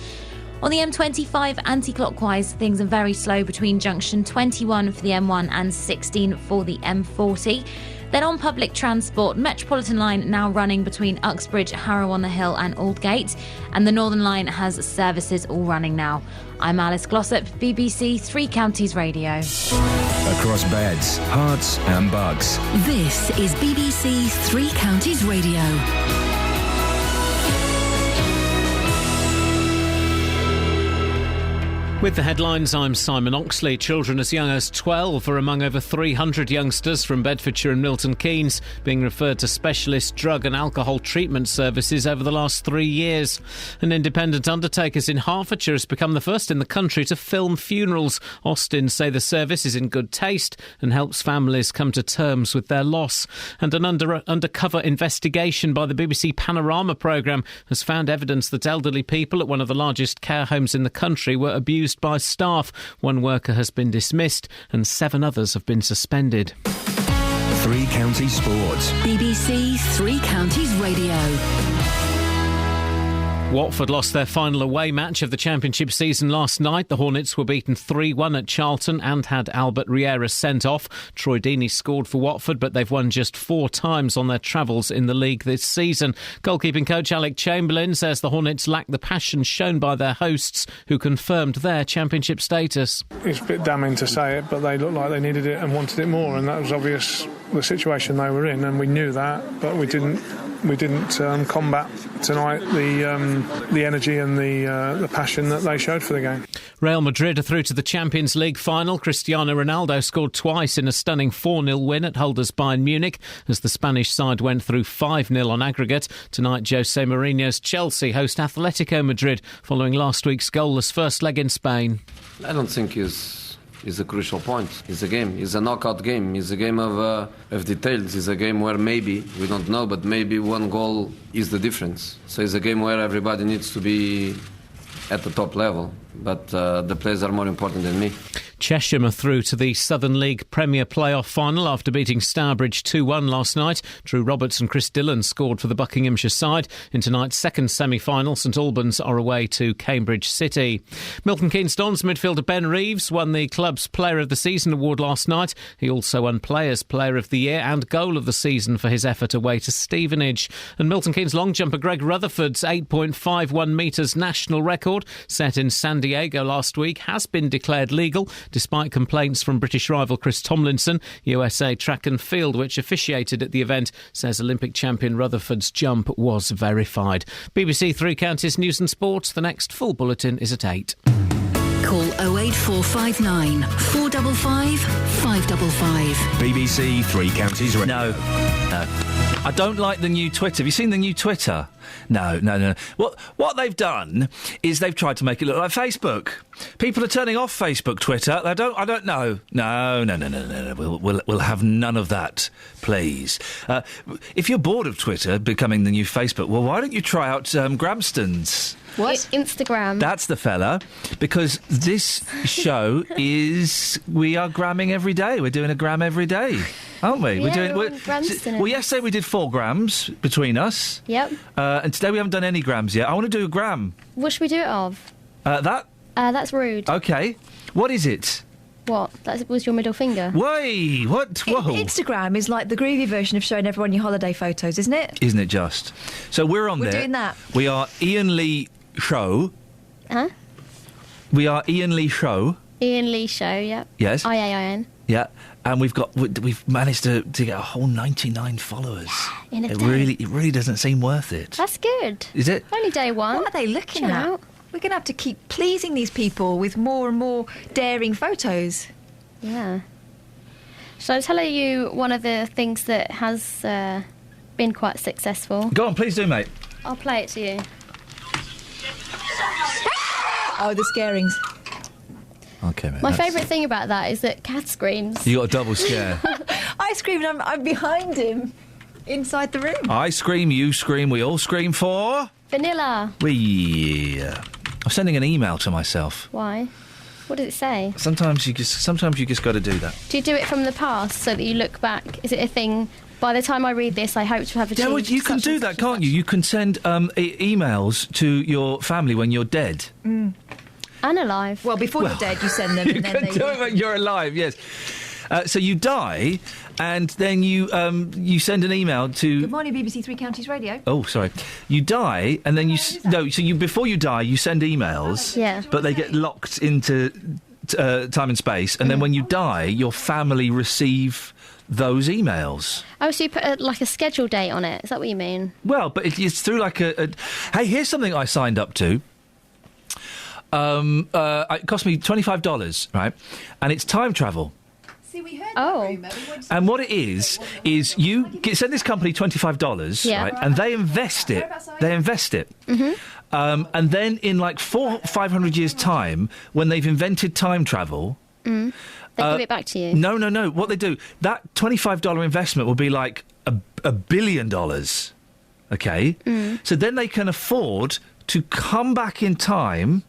On the M25 anti-clockwise, things are very slow between junction 21 for the M1 and 16 for the M40. Then on public transport, Metropolitan line now running between Uxbridge, Harrow-on-the-Hill and Aldgate, and the Northern line has services all running now. I'm Alice Glossop, BBC Three Counties Radio. Across beds, hearts and bugs. This is BBC Three Counties Radio. With the headlines, I'm Simon Oxley. Children as young as 12 are among over 300 youngsters from Bedfordshire and Milton Keynes being referred to specialist drug and alcohol treatment services over the last 3 years. An independent undertakers in Hertfordshire has become the first in the country to film funerals. Austin say the service is in good taste and helps families come to terms with their loss. And an undercover investigation by the BBC Panorama programme has found evidence that elderly people at one of the largest care homes in the country were abused by staff. 1 worker has been dismissed and 7 others have been suspended. Three Counties Sports. BBC Three Counties Radio. Watford lost their final away match of the Championship season last night. The Hornets were beaten 3-1 at Charlton and had Albert Riera sent off. Troy Deeney scored for Watford, but they've won just 4 times on their travels in the league this season. Goalkeeping coach Alec Chamberlain says the Hornets lack the passion shown by their hosts, who confirmed their Championship status. It's a bit damning to say it, but they looked like they needed it and wanted it more, and that was obvious the situation they were in, and we knew that, but we didn't combat tonight the energy and the passion that they showed for the game. Real Madrid are through to the Champions League final. Cristiano Ronaldo scored twice in a stunning 4-0 win at holders Bayern Munich as the Spanish side went through 5-0 on aggregate. Tonight, Jose Mourinho's Chelsea host Atletico Madrid following last week's goalless first leg in Spain. I don't think is a crucial point. It's a game. It's a knockout game. It's a game of details. It's a game where maybe, we don't know, but maybe 1 goal is the difference. So it's a game where everybody needs to be at the top level. But the players are more important than me. Chesham are through to the Southern League Premier Playoff final after beating Stourbridge 2-1 last night. Drew Roberts and Chris Dillon scored for the Buckinghamshire side. In tonight's second semi-final, St Albans are away to Cambridge City. Milton Keynes Dons midfielder Ben Reeves won the club's Player of the Season award last night. He also won Players Player of the Year and Goal of the Season for his effort away to Stevenage. And Milton Keynes long jumper Greg Rutherford's 8.51 metres national record set in San Diego last week has been declared legal, despite complaints from British rival Chris Tomlinson. USA Track and Field, which officiated at the event, says Olympic champion Rutherford's jump was verified. BBC Three Counties News and Sports. The next full bulletin is at 8. Call 08459 455 555. BBC Three Counties Radio. No. I don't like the new Twitter. Have you seen the new Twitter? No. What they've done is they've tried to make it look like Facebook. People are turning off Facebook, Twitter. I don't know. No. We'll have none of that, please. If you're bored of Twitter becoming the new Facebook, well, why don't you try out Gramston's? What? Instagram. That's the fella, because this show is... We are gramming every day. We're doing a gram every day, aren't we? Yeah, well, yesterday we did 4 grams between us. Yep. And today we haven't done any grams yet. I want to do a gram. What should we do it of? That's rude. OK. What is it? What? That was your middle finger? Wait, what? Whoa. Instagram is like the groovy version of showing everyone your holiday photos, isn't it? Isn't it just? So we're on there. We're doing that. We are Iain Lee Show. Huh? We are Iain Lee Show. Iain Lee Show, yeah. Yes. IAIN. Yeah, and we've managed to get a whole 99 followers. In a it day. really doesn't seem worth it. That's good. Is it? Only day one. What are they looking Chill at? out. We're going to have to keep pleasing these people with more and more daring photos. Yeah. Shall I tell you one of the things that has been quite successful? Go on, please do, mate. I'll play it to you. Oh, the scarings. OK, mate. My favourite thing about that is that Kath screams. You got a double scare. I scream and I'm behind him, inside the room. I scream, you scream, we all scream for... Vanilla. I'm sending an email to myself. Why? What does it say? Sometimes you just got to do that. Do you do it from the past so that you look back? Is it a thing? By the time I read this, I hope to have achieved. Yeah, well, you can do that, can't you? You can send emails to your family when you're dead. Mm. And alive. Well, before you're dead, you send them. You can do it when you're alive. Yes. So you die, and then you send an email to. Good morning, BBC Three Counties Radio. Oh, sorry. You die, and then before you die, you send emails. Yeah. But they get locked into time and space, and then when you die, your family receive those emails. Oh, so you put a schedule date on it? Is that what you mean? Well, but it's through like a. Hey, here's something I signed up to. It cost me $25, right? And it's time travel. See, we heard that And what it is you send this company $25, right? And they invest it. Mm-hmm. And then in like 400 or 500 years' time, when they've invented time travel... They give it back to you. No. What they do, that $25 investment will be like $1 billion. OK? Mm. So then they can afford to come back in time...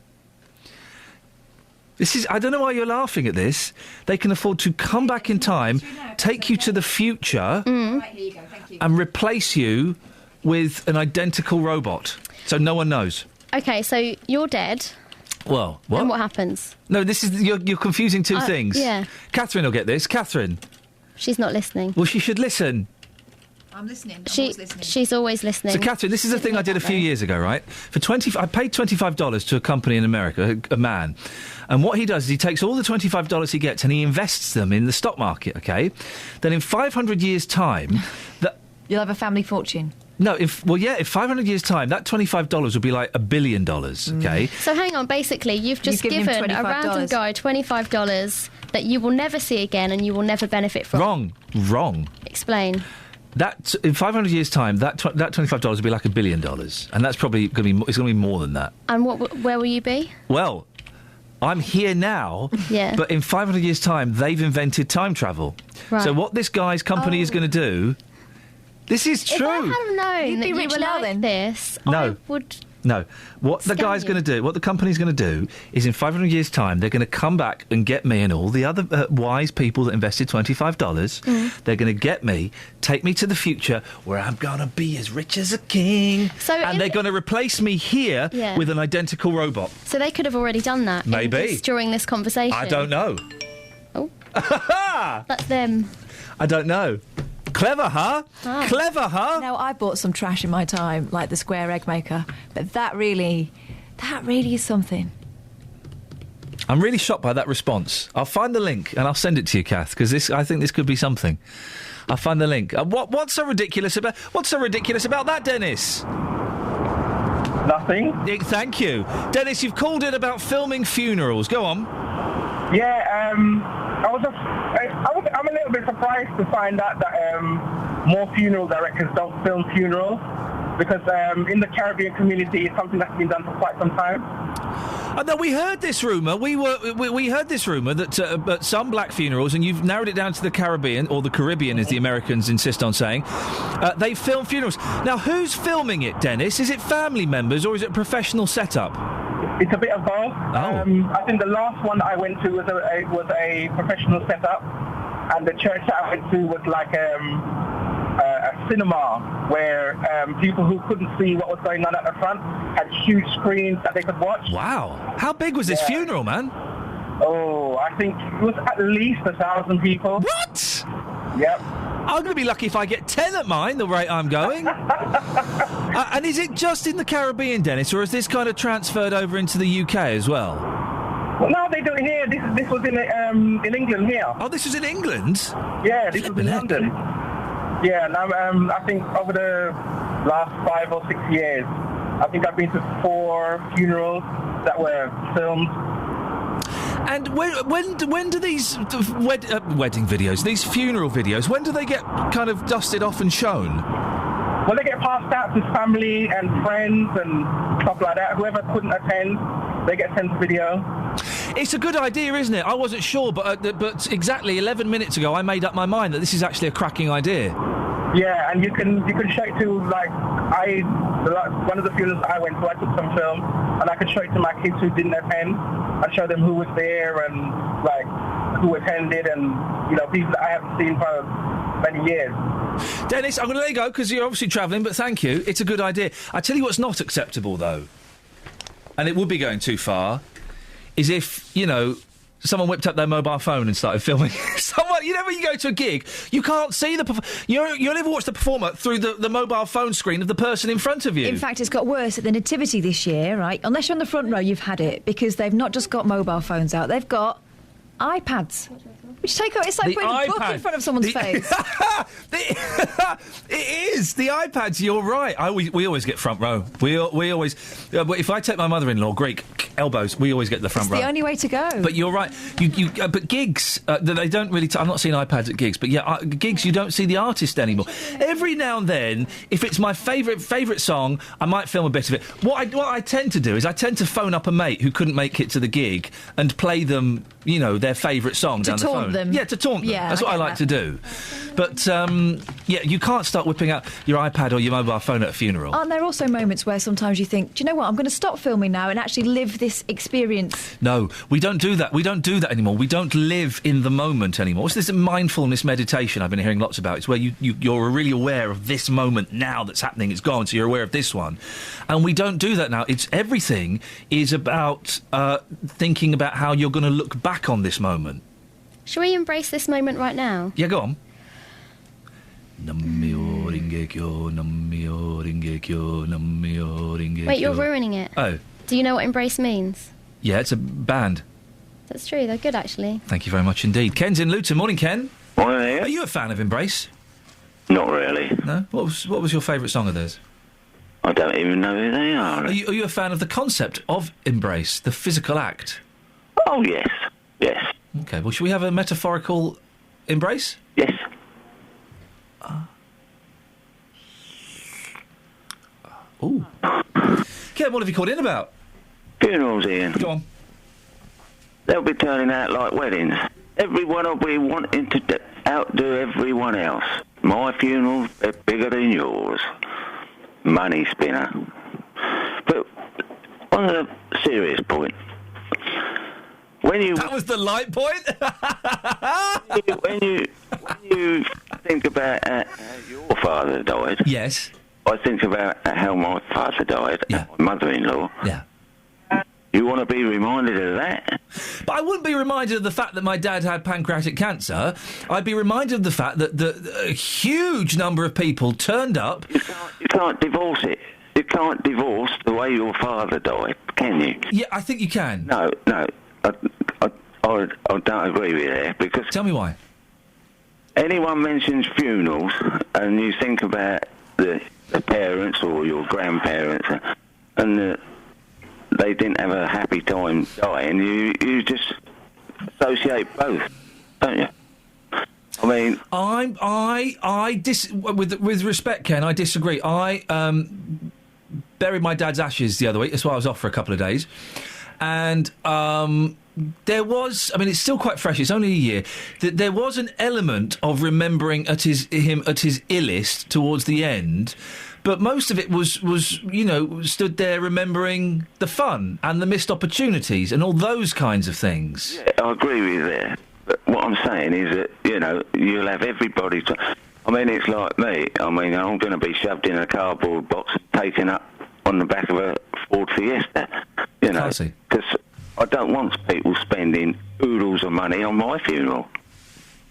I don't know why you're laughing at this. They can afford to come back in time, take you to the future, and replace you with an identical robot. So no one knows. OK, so you're dead. Well, what? And what happens? No, you're confusing two things. Yeah. Catherine will get this. Catherine. She's not listening. Well, she should listen. I'm listening. She's always listening. So, Catherine, this is the thing I did a few years ago, right? I paid $25 to a company in America, a man, and what he does is he takes all the $25 he gets and he invests them in the stock market, OK? Then in 500 years' time... You'll have a family fortune. No, in 500 years' time, that $25 would be like $1 billion, OK? So hang on, basically, you've just given a random guy $25 that you will never see again and you will never benefit from. Wrong. Explain. That in 500 years' time, that $25 would be like $1 billion, and that's probably going to be more than that. And where will you be? Well, I'm here now, yeah. But in 500 years' time, they've invented time travel. Right. So what this guy's company is going to do... This is true. If I had known that you were like this, No. I would No. What the guy's going to do, what the company's going to do, is in 500 years' time, they're going to come back and get me and all the other wise people that invested $25. They're going to get me, take me to the future where I'm going to be as rich as a king. And they're going to replace me here with an identical robot. So they could have already done that. Maybe. During this conversation. I don't know. Oh. That's them. I don't know. Clever, huh? Oh. Clever, huh? Now, I bought some trash in my time, like the square egg maker, but that really is something. I'm really shocked by that response. I'll find the link and I'll send it to you, Kath, because I think this could be something. I'll find the link. What's so ridiculous about that, Dennis? Nothing. Thank you, Dennis. You've called in about filming funerals. Go on. Yeah, I'm a little bit surprised to find out that more funeral directors don't film funerals, because in the Caribbean community it's something that's been done for quite some time. No, we heard this rumour. We heard this rumour that at some black funerals, and you've narrowed it down to the Caribbean, or the Caribbean, as the Americans insist on saying, they film funerals. Now, who's filming it, Dennis? Is it family members or is it a professional setup? It's a bit of both. I think the last one that I went to was a professional setup, and the church that I went to was like a cinema where people who couldn't see what was going on at the front had huge screens that they could watch. Wow. How big was this funeral, man? Oh, I think it was at least 1,000 people. What? Yep. I'm going to be lucky if I get 10 at mine, the rate I'm going. And is it just in the Caribbean, Dennis, or has this kind of transferred over into the UK as well? Well, no, they do it here. This was in England here. Oh, this was in England? Yeah, this was in London. Yeah, and I think over the last 5 or 6 years, I think I've been to 4 funerals that were filmed. And when do these wedding videos, these funeral videos, when do they get kind of dusted off and shown? Well, they get passed out to family and friends and stuff like that. Whoever couldn't attend, they get sent a video. It's a good idea, isn't it? I wasn't sure, but exactly 11 minutes ago, I made up my mind that this is actually a cracking idea. Yeah, and you can show it to, like, one of the funerals I went to, I took some film, and I could show it to my kids who didn't attend. I'd show them who was there and, like, who attended, and, you know, people that I haven't seen for many years. Dennis, I'm going to let you go because you're obviously travelling, but thank you. It's a good idea. I tell you what's not acceptable, though, and it would be going too far, is if, you know, someone whipped up their mobile phone and started filming. You know, when you go to a gig, you can't see you only watch the performer through the mobile phone screen of the person in front of you. In fact, it's got worse at the Nativity this year, right? Unless you're on the front row, you've had it, because they've not just got mobile phones out, they've got iPads. Which take out, it's like putting a book in front of someone's face. It is. The iPads, you're right. We always get front row. We always... if I take my mother-in-law, Greek, elbows, we always get the front row. It's the only way to go. But you're right. But gigs, they don't really... I'm not seeing iPads at gigs, but yeah, gigs, you don't see the artist anymore. Every now and then, if it's my favourite song, I might film a bit of it. What I tend to do is I tend to phone up a mate who couldn't make it to the gig and play them, you know, their favourite song down the phone. Them. Yeah, to taunt them. Yeah, that's what I like to do. But, yeah, you can't start whipping out your iPad or your mobile phone at a funeral. Aren't there also moments where sometimes you think, do you know what, I'm going to stop filming now and actually live this experience? No, we don't do that. We don't do that anymore. We don't live in the moment anymore. It's this mindfulness meditation I've been hearing lots about. It's where you're really aware of this moment now that's happening. It's gone, so you're aware of this one. And we don't do that now. Everything is about thinking about how you're going to look back on this moment. Shall we embrace this moment right now? Yeah, go on. Wait, you're ruining it. Oh. Do you know what embrace means? Yeah, it's a band. That's true, they're good actually. Thank you very much indeed. Ken's in Luton. Morning, Ken. Morning. Are you a fan of Embrace? Not really. No? What was your favourite song of theirs? I don't even know who they are. Are you a fan of the concept of Embrace, the physical act? Oh, yes. Yes. OK, well, should we have a metaphorical embrace? Yes. Ooh. Ken, what have you called in about? Funerals, Ian. Go on. They'll be turning out like weddings. Everyone will be wanting to outdo everyone else. My funerals are bigger than yours. Money spinner. But on a serious point, that was the light point. when you think about how your father died, yes, I think about how my father died, and my mother-in-law. Yeah. You want to be reminded of that? But I wouldn't be reminded of the fact that my dad had pancreatic cancer. I'd be reminded of the fact that a huge number of people turned up. You can't divorce it. You can't divorce the way your father died, can you? Yeah, I think you can. No. I don't agree with that, because... Tell me why. Anyone mentions funerals and you think about the parents or your grandparents and they didn't have a happy time dying, you just associate both, don't you? I mean... With respect, Ken, I disagree. I buried my dad's ashes the other week. That's why I was off for a couple of days. And there was... I mean, it's still quite fresh. It's only a year. There was an element of remembering him at his illest towards the end... But most of it was stood there remembering the fun and the missed opportunities and all those kinds of things. Yeah, I agree with you there. But what I'm saying is that, you'll have everybody... I mean, it's like me. I mean, I'm going to be shoved in a cardboard box and taken up on the back of a Ford Fiesta, because I don't want people spending oodles of money on my funeral.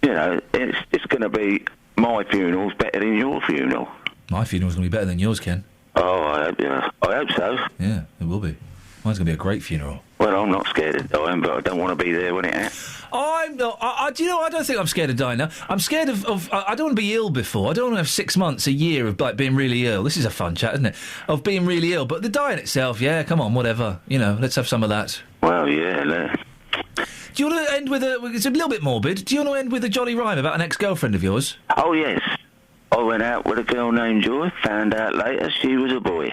It's just going to be my funeral's better than your funeral. My funeral's going to be better than yours, Ken. Oh, I hope so. Yeah, it will be. Mine's going to be a great funeral. Well, I'm not scared of dying, but I don't want to be there when it happens. I'm not. I don't think I'm scared of dying now. I'm scared of I don't want to be ill before. I don't want to have 6 months, a year of being really ill. This is a fun chat, isn't it? Of being really ill. But the dying itself, yeah, come on, whatever. Let's have some of that. Well, yeah. Do you want to end with it's a little bit morbid. Do you want to end with a jolly rhyme about an ex-girlfriend of yours? Oh, yes. I went out with a girl named Joy, found out later she was a boy.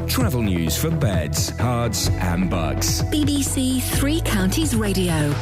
Travel news for beds, cards and bugs. BBC Three Counties Radio.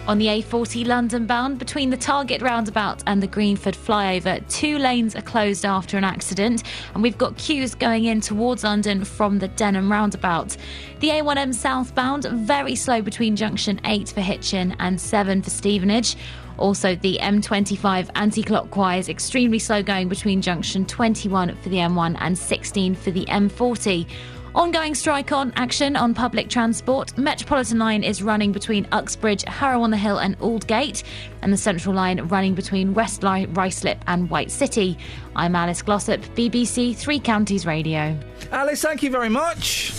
On the A40 London bound, between the Target roundabout and the Greenford flyover, 2 lanes are closed after an accident, and we've got queues going in towards London from the Denham roundabout. The A1M southbound, very slow between junction 8 for Hitchin and 7 for Stevenage. Also, the M25 anti-clockwise, extremely slow going between junction 21 for the M1 and 16 for the M40. Ongoing strike on action on public transport. Metropolitan line is running between Uxbridge, Harrow-on-the-Hill and Aldgate, and the Central line running between West Ruislip and White City. I'm Alice Glossop, BBC Three Counties Radio. Alice, thank you very much.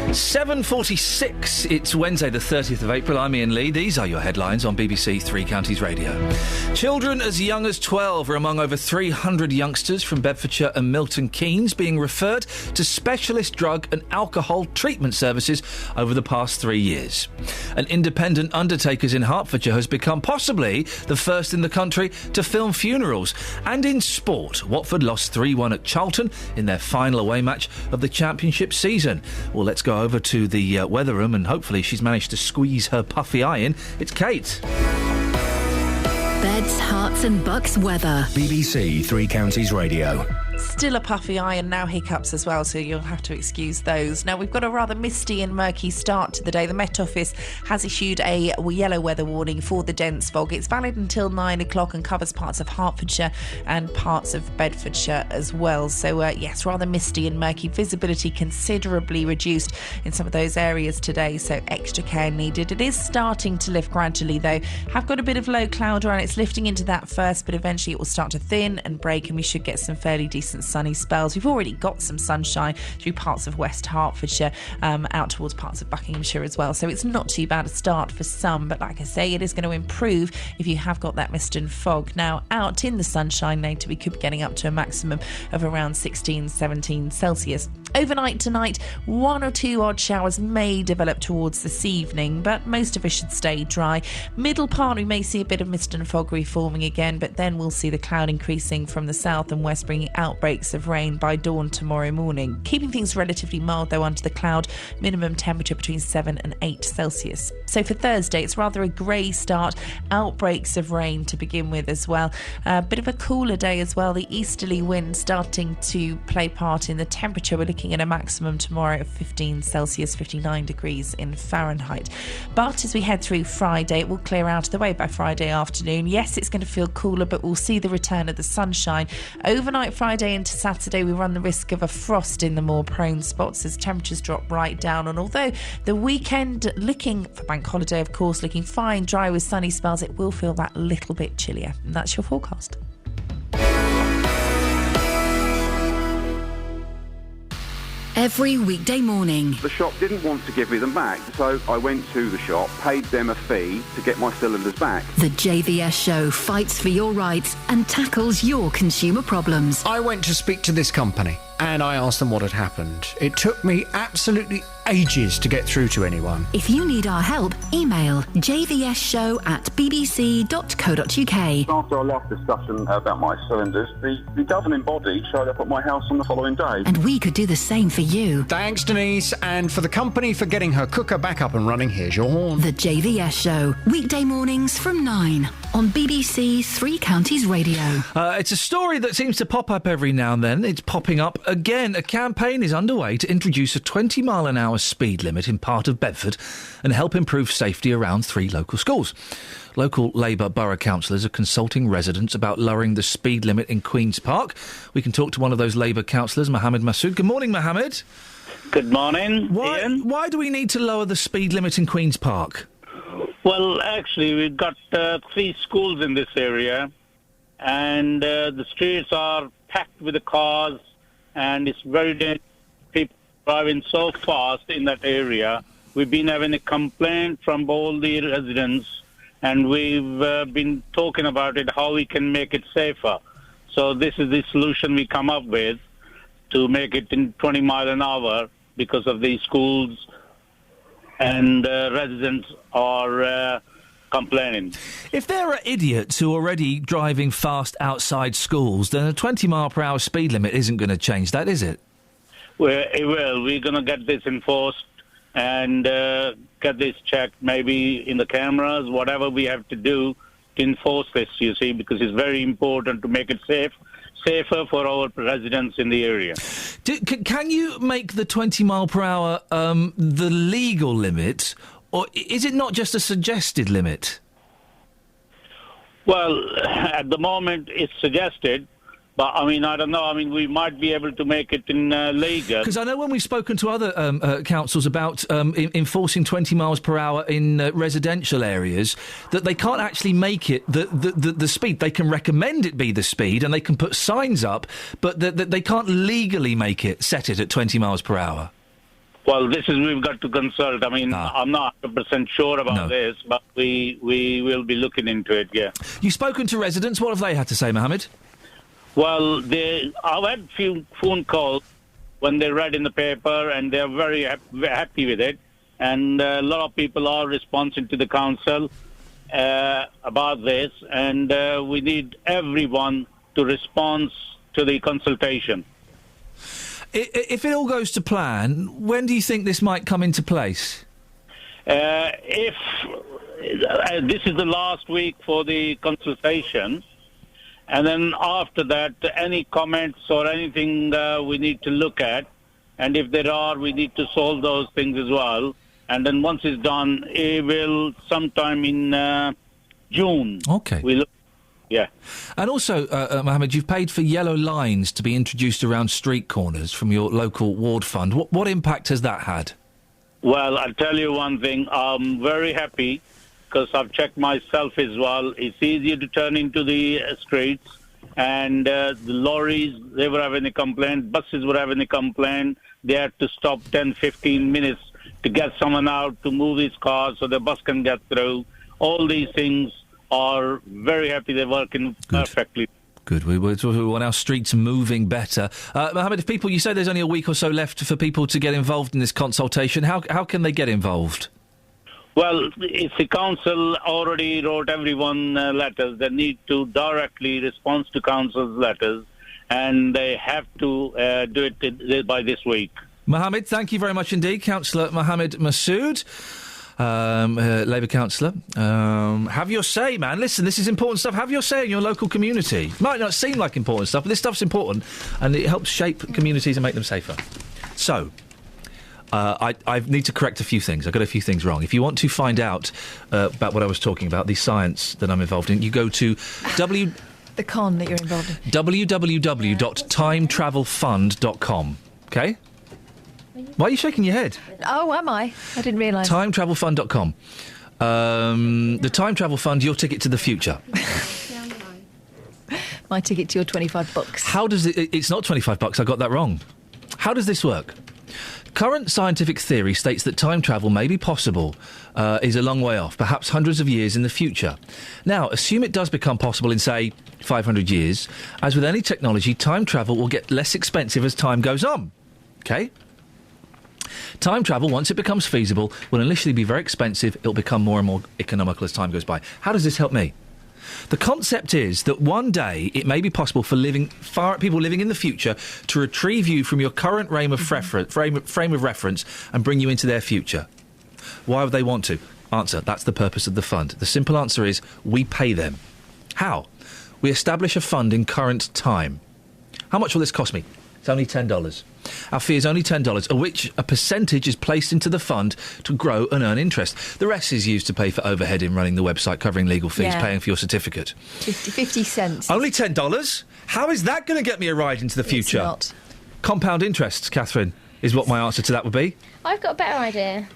7:46. It's Wednesday, the 30th of April. I'm Iain Lee. These are your headlines on BBC Three Counties Radio. Children as young as 12 are among over 300 youngsters from Bedfordshire and Milton Keynes being referred to specialist drug and alcohol treatment services over the past 3 years. An independent undertakers in Hertfordshire has become possibly the first in the country to film funerals. And in sport, Watford lost 3-1 at Charlton in their final away match of the Championship season. Well, let's go over to the weather room, and hopefully she's managed to squeeze her puffy eye in. It's Kate. Beds, Herts and Bucks weather. BBC Three Counties Radio. Still a puffy eye and now hiccups as well, so you'll have to excuse those. Now, we've got a rather misty and murky start to the day. The Met Office has issued a yellow weather warning for the dense fog. It's valid until 9 o'clock and covers parts of Hertfordshire and parts of Bedfordshire as well. So, yes, rather misty and murky. Visibility considerably reduced in some of those areas today, so extra care needed. It is starting to lift gradually, though. Have got a bit of low cloud around. It's lifting into that first, but eventually it will start to thin and break, and we should get some fairly decent sunny spells. We've already got some sunshine through parts of West Hertfordshire, out towards parts of Buckinghamshire as well, so it's not too bad a start for some, but like I say, it is going to improve if you have got that mist and fog. Now, out in the sunshine later, we could be getting up to a maximum of around 16-17 Celsius. Overnight tonight, 1 or 2 odd showers may develop towards this evening, but most of it should stay dry. Middle part, we may see a bit of mist and fog reforming again, but then we'll see the cloud increasing from the south and west, bringing outbreaks of rain by dawn tomorrow morning. Keeping things relatively mild, though, under the cloud, minimum temperature between 7 and 8 Celsius. So for Thursday, it's rather a grey start, outbreaks of rain to begin with as well. A bit of a cooler day as well, the easterly wind starting to play part in the temperature. We're looking at a maximum tomorrow of 15 Celsius, 59 degrees in Fahrenheit. But as we head through Friday, it will clear out of the way by Friday afternoon. Yes, it's going to feel cooler, but we'll see the return of the sunshine. Overnight Friday into Saturday, we run the risk of a frost in the more prone spots as temperatures drop right down. And although the weekend, looking for bank holiday, of course, looking fine, dry with sunny spells, it will feel that little bit chillier. And that's your forecast. Every weekday morning. The shop didn't want to give me them back, so I went to the shop, paid them a fee to get my cylinders back. The JVS show fights for your rights and tackles your consumer problems. I went to speak to this company and I asked them what had happened. It took me absolutely ages to get through to anyone. If you need our help, email jvsshow@bbc.co.uk. After our last discussion about my cylinders, the governing body showed up at my house on the following day. And we could do the same for you. Thanks, Denise, and for the company for getting her cooker back up and running. Here's your horn. The JVS show, weekday mornings from 9 on BBC Three Counties Radio. It's a story that seems to pop up every now and then. It's popping up again. A campaign is underway to introduce a 20-mile-an-hour speed limit in part of Bedford and help improve safety around 3 local schools. Local Labour borough councillors are consulting residents about lowering the speed limit in Queen's Park. We can talk to one of those Labour councillors, Mohammed Massoud. Good morning, Mohammed. Good morning, Iain. Why do we need to lower the speed limit in Queen's Park? Well, actually, we've got 3 schools in this area, and the streets are packed with the cars, and it's very dangerous. People driving so fast in that area. We've been having a complaint from all the residents, and we've been talking about it, how we can make it safer. So this is the solution we come up with to make it in 20 miles an hour because of the schools and residents are complaining. If there are idiots who are already driving fast outside schools, then a 20-mile-per-hour speed limit isn't going to change that, is it? Well, it will. We're going to get this enforced and get this checked, maybe in the cameras, whatever we have to do to enforce this, you see, because it's very important to make it safer for our residents in the area. Can you make the 20 mile per hour the legal limit, or is it not just a suggested limit? Well, at the moment it's suggested, but I mean, I don't know. I mean, we might be able to make it in legal. Because I know when we've spoken to other councils about enforcing 20 miles per hour in residential areas, that they can't actually make it the speed. They can recommend it be the speed, and they can put signs up, but they can't legally set it at 20 miles per hour. Well, we've got to consult. I mean, I'm not 100% sure about this, but we will be looking into it, yeah. You've spoken to residents. What have they had to say, Mohammed? Well, I've had a few phone calls when they read in the paper, and they're very happy with it. And a lot of people are responding to the council about this, and we need everyone to respond to the consultation. If it all goes to plan, when do you think this might come into place? If this is the last week for the consultation, and then after that, any comments or anything we need to look at, and if there are, we need to solve those things as well. And then once it's done, it will sometime in June. Okay. Yeah. And also, Mohammed, you've paid for yellow lines to be introduced around street corners from your local ward fund. What impact has that had? Well, I'll tell you one thing. I'm very happy because I've checked myself as well. It's easier to turn into the streets, and the lorries, they were having a complaint, buses were having a complaint. They had to stop 10, 15 minutes to get someone out to move these cars so the bus can get through. All these things are very happy they're working perfectly. Good. We want our streets moving better. Mohammed, if people, you say there's only a week or so left for people to get involved in this consultation, how can they get involved? Well, if the council already wrote everyone letters, they need to directly respond to council's letters, and they have to do it by this week. Mohammed, thank you very much indeed. Councillor Mohammed Massoud. Labour councillor. Have your say, man. Listen, this is important stuff. Have your say in your local community. Might not seem like important stuff, but this stuff's important, and it helps shape communities and make them safer. So, I need to correct a few things. I got a few things wrong. If you want to find out about what I was talking about, the science that I'm involved in, you go to the con that you're involved in. www.timetravelfund.com. Okay? Why are you shaking your head? Oh, am I? I didn't realise. Timetravelfund.com. The Time Travel Fund, your ticket to the future. My ticket to your $25. How does it... It's not $25, I got that wrong. How does this work? Current scientific theory states that time travel may be possible, is a long way off, perhaps hundreds of years in the future. Now, assume it does become possible in, say, 500 years. As with any technology, time travel will get less expensive as time goes on. OK? Time travel, once it becomes feasible, will initially be very expensive. It'll become more and more economical as time goes by. How does this help me? The concept is that one day it may be possible for people living in the future to retrieve you from your current frame of reference and bring you into their future. Why would they want to? Answer, that's the purpose of the fund. The simple answer is we pay them. How? We establish a fund in current time. How much will this cost me? It's only $10. Our fee is only $10, of which a percentage is placed into the fund to grow and earn interest. The rest is used to pay for overhead in running the website, covering legal fees, paying for your certificate. 50 cents. Only $10? How is that going to get me a ride into the future? It's not. Compound interest, Catherine, is what my answer to that would be. I've got a better idea.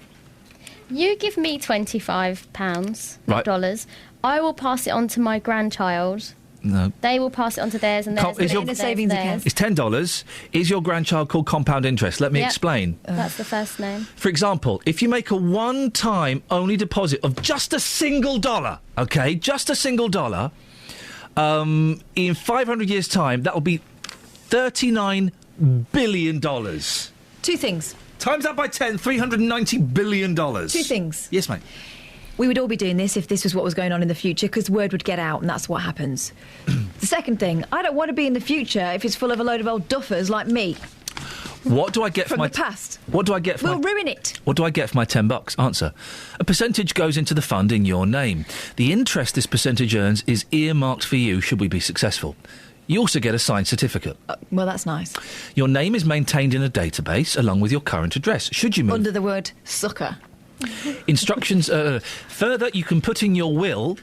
You give me £25, not dollars. I will pass it on to my grandchild. No. They will pass it on to theirs and theirs. In a savings account. It's $10. Is your grandchild called compound interest? Let me explain. That's the first name. For example, if you make a one-time only deposit of just a single dollar, OK, just a single dollar, in 500 years' time, that will be $39 billion. Two things. Times that by 10, $390 billion. Two things. Yes, mate. We would all be doing this if this was what was going on in the future, because word would get out, and that's what happens. The second thing, I don't want to be in the future if it's full of a load of old duffers like me. What do I get from for my... the past? What do I get for We'll ruin it. What do I get for my $10? Answer. A percentage goes into the fund in your name. The interest this percentage earns is earmarked for you should we be successful. You also get a signed certificate. Well, that's nice. Your name is maintained in a database along with your current address. Should you move... Under the word sucker. Instructions. Further, you can put in your will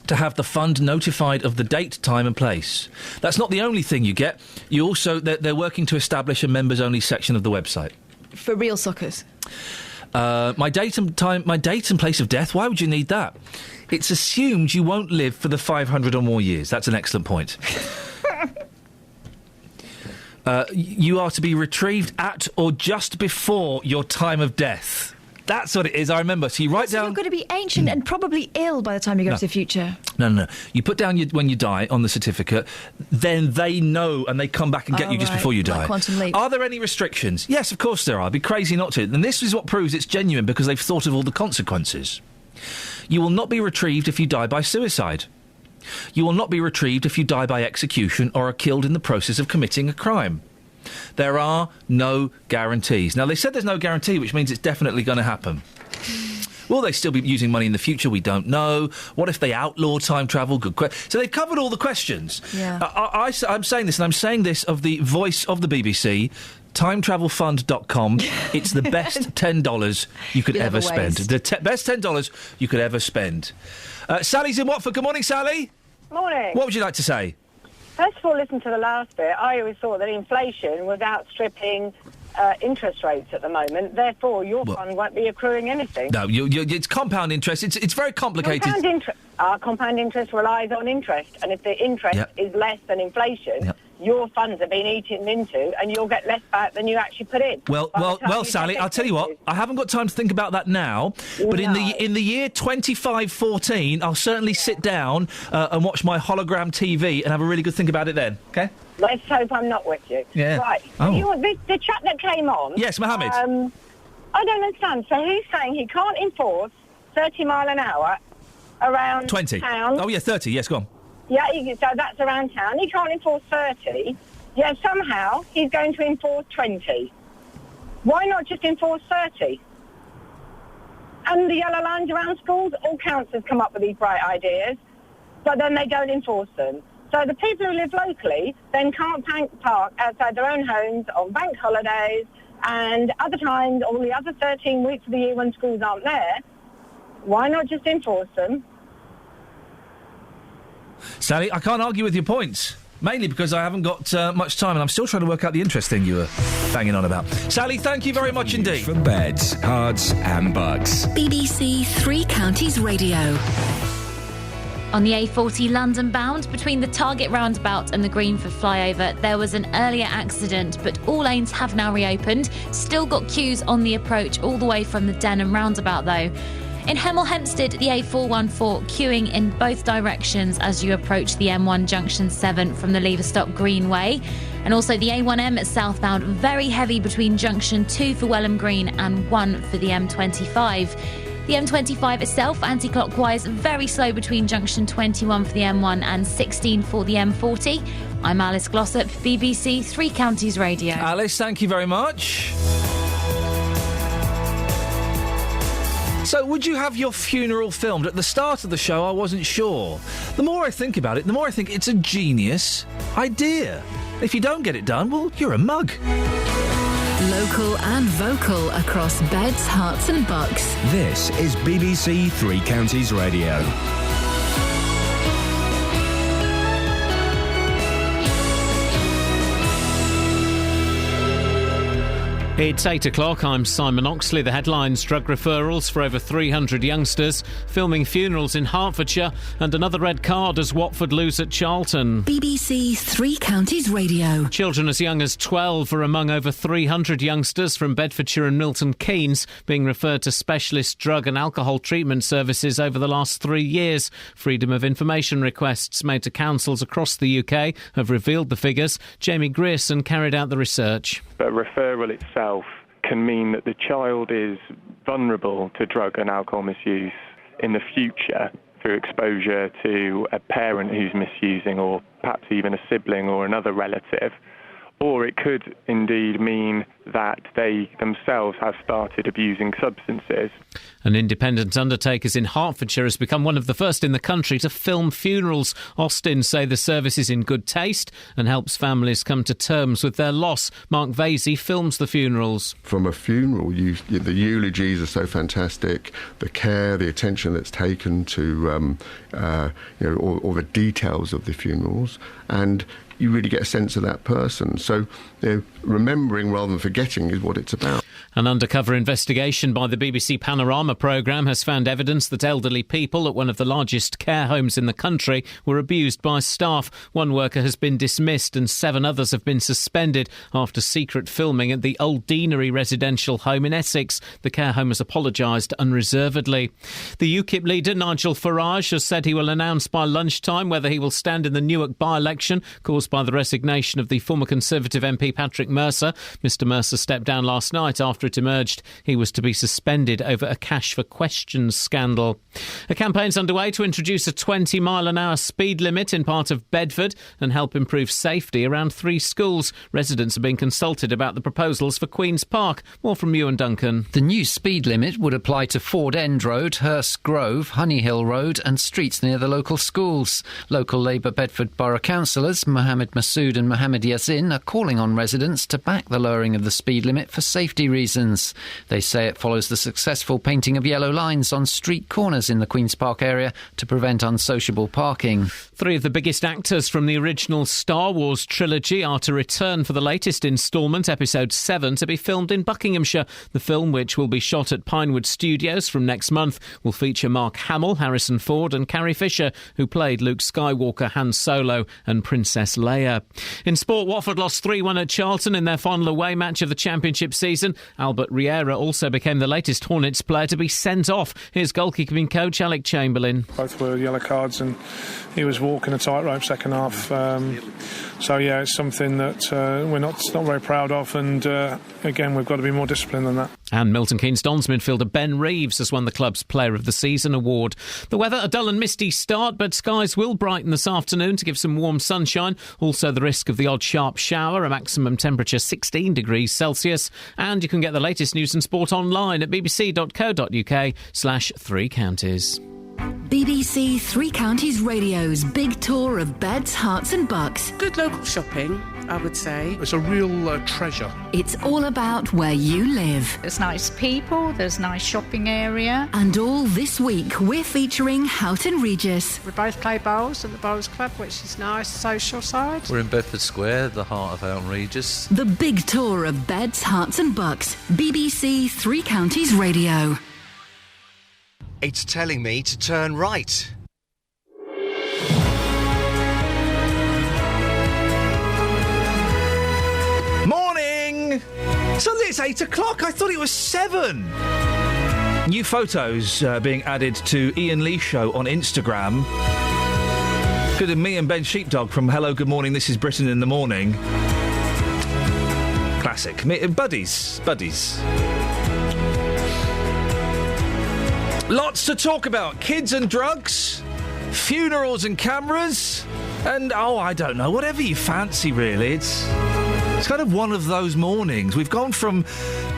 to have the fund notified of the date, time and place. That's not the only thing you get. You also... They're working to establish a members-only section of the website. For real suckers. My date and place of death, why would you need that? It's assumed you won't live for the 500 or more years. That's an excellent point. You are to be retrieved at or just before your time of death. That's what it is, I remember. So you write down... You're going to be ancient and probably ill by the time you go to the future. No. You put down when you die on the certificate, then they know and they come back and get you just before you die. Like quantum leap. Are there any restrictions? Yes, of course there are. It'd be crazy not to. And this is what proves it's genuine, because they've thought of all the consequences. You will not be retrieved if you die by suicide. You will not be retrieved if you die by execution or are killed in the process of committing a crime. There are no guarantees. Now, they said there's no guarantee, which means it's definitely going to happen. Will they still be using money in the future? We don't know. What if they outlaw time travel? Good question. So they've covered all the questions. Yeah. I'm saying this, and I'm saying this of the voice of the BBC, timetravelfund.com. It's the best $10 you could ever spend. The best $10 you could ever spend. Sally's in Watford. Good morning, Sally. Morning. What would you like to say? First of all, listen to the last bit. I always thought that inflation was outstripping interest rates at the moment. Therefore, your fund won't be accruing anything. No, it's compound interest. It's very complicated. Compound interest relies on interest, and if the interest is less than inflation, your funds are being eaten into, and you'll get less back than you actually put in. Well, Sally, I'll tell you what. I haven't got time to think about that now. But in the year 2514, I'll certainly sit down and watch my hologram TV and have a really good think about it then. Okay. Let's hope I'm not with you. Yeah. Right. Oh. The chap that came on. Yes, Mohammed. I don't understand. So he's saying he can't enforce 30 mile an hour around 20. town. Oh, yeah, 30. Yes, go on. Yeah, so that's around town. He can't enforce 30. Yeah, somehow he's going to enforce 20. Why not just enforce 30? And the yellow lines around schools, all councils come up with these bright ideas, but then they don't enforce them. So the people who live locally then can't park outside their own homes on bank holidays and other times, all the other 13 weeks of the year when schools aren't there. Why not just enforce them? Sally, I can't argue with your points. Mainly because I haven't got much time and I'm still trying to work out the interest thing you were banging on about. Sally, thank you very much indeed. For beds, cards and bugs. BBC Three Counties Radio. On the A40 London bound, between the Target roundabout and the Greenford flyover, there was an earlier accident, but all lanes have now reopened. Still got queues on the approach all the way from the Denham roundabout, though. In Hemel Hempstead, the A414 queuing in both directions as you approach the M1 Junction 7 from the Leverstock Greenway. And also the A1M at southbound, very heavy between Junction 2 for Welham Green and 1 for the M25. The M25 itself, anti-clockwise, very slow between Junction 21 for the M1 and 16 for the M40. I'm Alice Glossop, BBC Three Counties Radio. Alice, thank you very much. So, would you have your funeral filmed? At the start of the show, I wasn't sure. The more I think about it, the more I think it's a genius idea. If you don't get it done, well, you're a mug. Local and vocal across beds, hearts and bucks. This is BBC Three Counties Radio. It's 8 o'clock. I'm Simon Oxley. The headlines: drug referrals for over 300 youngsters, filming funerals in Hertfordshire, and another red card as Watford lose at Charlton. BBC Three Counties Radio. Children as young as 12 are among over 300 youngsters from Bedfordshire and Milton Keynes being referred to specialist drug and alcohol treatment services over the last 3 years. Freedom of information requests made to councils across the UK have revealed the figures. Jamie Grierson carried out the research. A referral itself can mean that the child is vulnerable to drug and alcohol misuse in the future through exposure to a parent who's misusing, or perhaps even a sibling or another relative. Or it could indeed mean that they themselves have started abusing substances. An independent undertakers in Hertfordshire has become one of the first in the country to film funerals. Austin say the service is in good taste and helps families come to terms with their loss. Mark Vasey films the funerals. From a funeral, the eulogies are so fantastic. The care, the attention that's taken to all the details of the funerals, and you really get a sense of that person. So, remembering rather than forgetting is what it's about. An undercover investigation by the BBC Panorama programme has found evidence that elderly people at one of the largest care homes in the country were abused by staff. One worker has been dismissed and 7 others have been suspended after secret filming at the Old Deanery residential home in Essex. The care home has apologised unreservedly. The UKIP leader Nigel Farage has said he will announce by lunchtime whether he will stand in the Newark by-election caused by the resignation of the former Conservative MP Patrick Mercer. Mr Mercer stepped down last night after it emerged he was to be suspended over a cash for questions scandal. A campaign's underway to introduce a 20-mile-an-hour speed limit in part of Bedford and help improve safety around 3 schools. Residents are being consulted about the proposals for Queen's Park. More from Ewan Duncan. The new speed limit would apply to Ford End Road, Hurst Grove, Honeyhill Road and streets near the local schools. Local Labour Bedford Borough councillors Mohammed Massoud and Mohammed Yazin are calling on residents to back the lowering of the the speed limit for safety reasons. They say it follows the successful painting of yellow lines on street corners in the Queen's Park area to prevent unsociable parking. 3 of the biggest actors from the original Star Wars trilogy are to return for the latest instalment, Episode 7, to be filmed in Buckinghamshire. The film, which will be shot at Pinewood Studios from next month, will feature Mark Hamill, Harrison Ford and Carrie Fisher, who played Luke Skywalker, Han Solo and Princess Leia. In sport, Watford lost 3-1 at Charlton in their final away match of the Championship season. Albert Riera also became the latest Hornets player to be sent off. Here's goalkeeping coach Alec Chamberlain. Both were yellow cards and he was walking a tightrope second half. So, yeah, it's something that we're not very proud of, and again, we've got to be more disciplined than that. And Milton Keynes Dons midfielder Ben Reeves has won the club's Player of the Season award. The weather, a dull and misty start, but skies will brighten this afternoon to give some warm sunshine. Also the risk of the odd sharp shower, a maximum temperature 16 degrees Celsius. And you can get the latest news and sport online at bbc.co.uk/3 counties. BBC Three Counties Radio's big tour of beds, hearts and bucks. Good local shopping, I would say. It's a real treasure. It's all about where you live. There's nice people, there's nice shopping area. And all this week, we're featuring Houghton Regis. We both play bowls at the Bowls Club, which is nice, social side. We're in Bedford Square, the heart of Houghton Regis. The big tour of beds, hearts and bucks. BBC Three Counties Radio. It's telling me to turn right. Morning! Suddenly it's 8 o'clock. I thought it was 7. New photos being added to Iain Lee Show on Instagram. Good, me and Ben Sheepdog from Hello, Good Morning, This is Britain in the Morning. Classic. Buddies. Lots to talk about. Kids and drugs, funerals and cameras, and, I don't know, whatever you fancy, really. It's kind of one of those mornings. We've gone from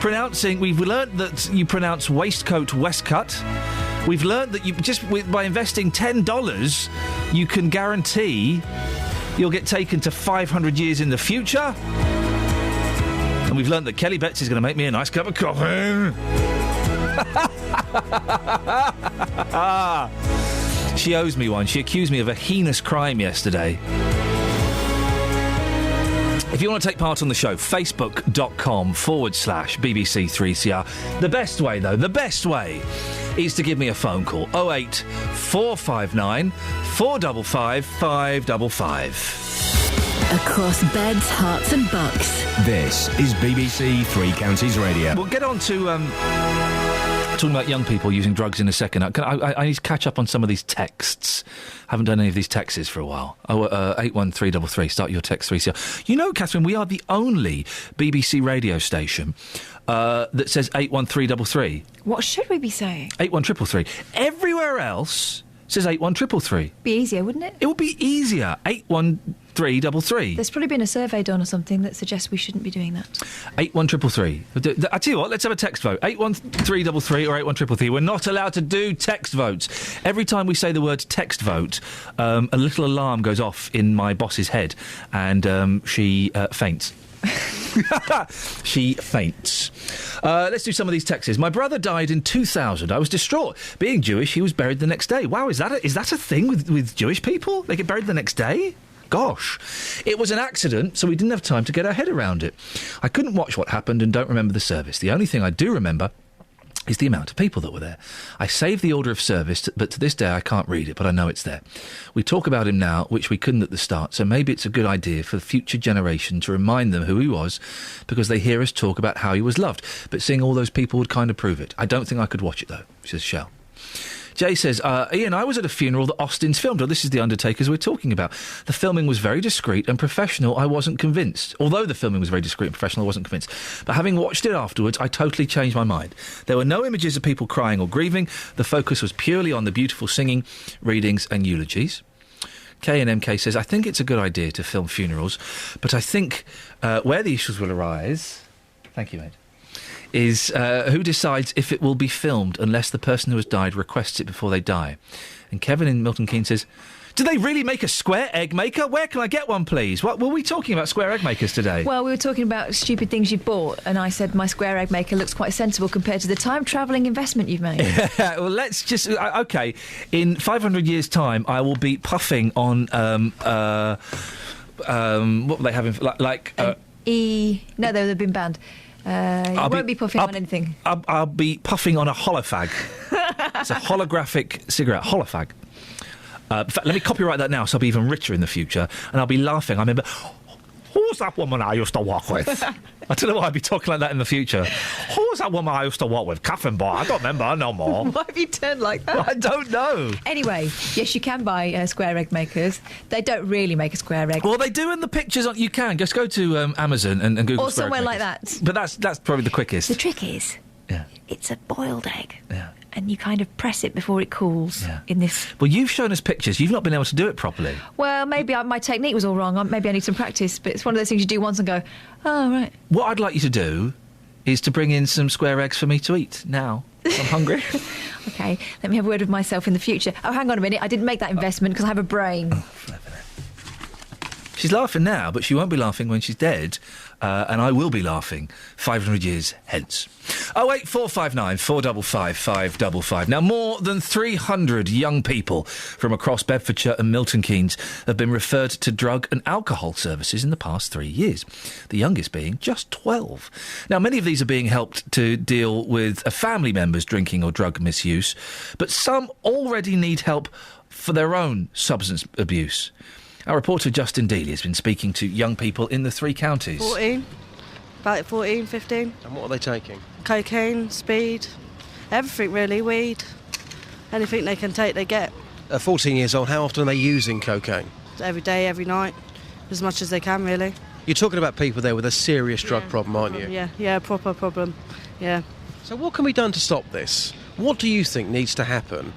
we've learnt that you pronounce waistcoat Westcut. We've learnt that by investing $10, you can guarantee you'll get taken to 500 years in the future. And we've learnt that Kelly Betts is going to make me a nice cup of coffee. She owes me one. She accused me of a heinous crime yesterday. If you want to take part on the show, facebook.com/BBC3CR. The best way is to give me a phone call. 08 459 455 555. Across beds, hearts and bucks. This is BBC Three Counties Radio. We'll get on to talking about young people using drugs in a second. I need to catch up on some of these texts. Haven't done any of these texts for a while. 81333. Start your text 3CR. You know, Catherine, we are the only BBC radio station that says 81333. What should we be saying? 81333. Everywhere else says 81333. Be easier, wouldn't it? It would be easier. 81333. There's probably been a survey done or something that suggests we shouldn't be doing that. 81333. I tell you what, let's have a text vote. 81333 or 81333. We're not allowed to do text votes. Every time we say the word text vote, a little alarm goes off in my boss's head, and she faints. She faints. Let's do some of these texts. My brother died in 2000. I was distraught. Being Jewish, he was buried the next day. Wow, is that a thing with Jewish people? They get buried the next day? Gosh. It was an accident, so we didn't have time to get our head around it. I couldn't watch what happened and don't remember the service. The only thing I do remember is the amount of people that were there. I saved the order of service, but to this day I can't read it, but I know it's there. We talk about him now, which we couldn't at the start, so maybe it's a good idea for the future generation to remind them who he was, because they hear us talk about how he was loved. But seeing all those people would kind of prove it. I don't think I could watch it, though, says Shell. Jay says, Iain, I was at a funeral that Austin's filmed. Oh, this is the Undertakers we're talking about. The filming was very discreet and professional. I wasn't convinced. Although the filming was very discreet and professional, I wasn't convinced. But having watched it afterwards, I totally changed my mind. There were no images of people crying or grieving. The focus was purely on the beautiful singing, readings and eulogies. K&MK says, I think it's a good idea to film funerals, but I think where the issues will arise... Thank you, mate. Is who decides if it will be filmed unless the person who has died requests it before they die. And Kevin in Milton Keynes says, Do they really make a square egg maker? Where can I get one, please? What were we talking about square egg makers today? Well, we were talking about stupid things you've bought, and I said my square egg maker looks quite sensible compared to the time-travelling investment you've made. Well, let's just... OK, in 500 years' time, I will be puffing on... what were they having? No, they've been banned. You won't be puffing on anything. I'll be puffing on a holofag. It's a holographic cigarette. Holofag. In fact, let me copyright that now so I'll be even richer in the future, and I'll be laughing. I remember, who's that woman I used to work with? I don't know why I'd be talking like that in the future. Who's that woman I used to work with? Coffin boy. I don't remember her no more. Why have you turned like that? I don't know. Anyway, yes, you can buy square egg makers. They don't really make a square egg. Well, they do in the pictures. You can. Just go to Amazon and Google or square somewhere egg like makers. that. But that's probably the quickest. The trick is, it's a boiled egg. Yeah. And you kind of press it before it cools in this... Well, you've shown us pictures. You've not been able to do it properly. Well, maybe my technique was all wrong. Maybe I need some practice. But it's one of those things you do once and go, oh, right. What I'd like you to do is to bring in some square eggs for me to eat now. I'm hungry. OK, let me have a word with myself in the future. Oh, hang on a minute. I didn't make that investment because I have a brain. She's laughing now, but she won't be laughing when she's dead. And I will be laughing 500 years hence. 08459 455 555. Now, more than 300 young people from across Bedfordshire and Milton Keynes have been referred to drug and alcohol services in the past 3 years, the youngest being just 12. Now, many of these are being helped to deal with a family member's drinking or drug misuse, but some already need help for their own substance abuse. Our reporter Justin Dealey has been speaking to young people in the 3 counties. 14, about 14, 15. And what are they taking? Cocaine, speed, everything really, weed. Anything they can take, they get. At 14 years old, how often are they using cocaine? Every day, every night, as much as they can, really. You're talking about people there with a serious drug problem, aren't you? Yeah, proper problem, yeah. So what can be done to stop this? What do you think needs to happen?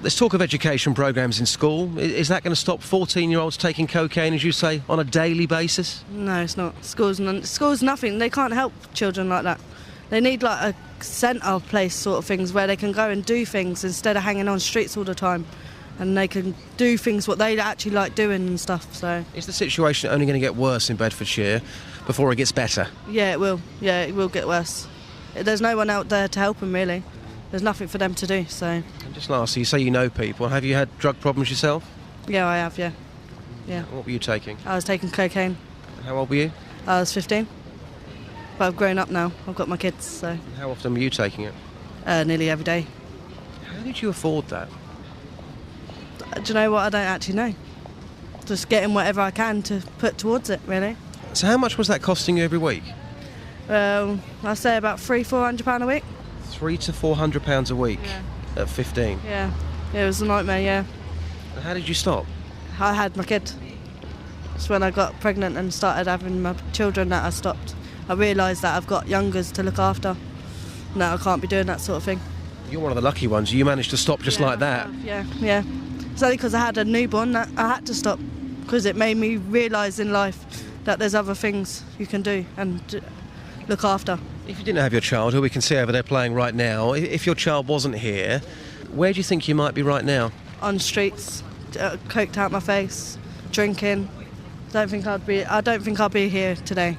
There's talk of education programmes in school. Is that going to stop 14-year-olds taking cocaine, as you say, on a daily basis? No, it's not. School's nothing. They can't help children like that. They need like a centre place sort of things where they can go and do things instead of hanging on streets all the time. And they can do things what they actually like doing and stuff, so... Is the situation only going to get worse in Bedfordshire before it gets better? Yeah, it will. Yeah, it will get worse. There's no one out there to help them, really. There's nothing for them to do, so... And just lastly, you say you know people. Have you had drug problems yourself? Yeah, I have, yeah. What were you taking? I was taking cocaine. And how old were you? I was 15. But I've grown up now. I've got my kids, so... And how often were you taking it? Nearly every day. How did you afford that? Do you know what? I don't actually know. Just getting whatever I can to put towards it, really. So how much was that costing you every week? I'd say about £300-400 a week. £300 to £400 a week at 15? Yeah, it was a nightmare, yeah. And how did you stop? I had my kid. It's when I got pregnant and started having my children that I stopped. I realised that I've got youngers to look after. No, I can't be doing that sort of thing. You're one of the lucky ones. You managed to stop just like that. Yeah. It's only because I had a newborn that I had to stop, because it made me realise in life that there's other things you can do and look after. If you didn't have your child, who we can see over there playing right now, if your child wasn't here, where do you think you might be right now? On streets, coked out my face, drinking. I don't think I'll be here today,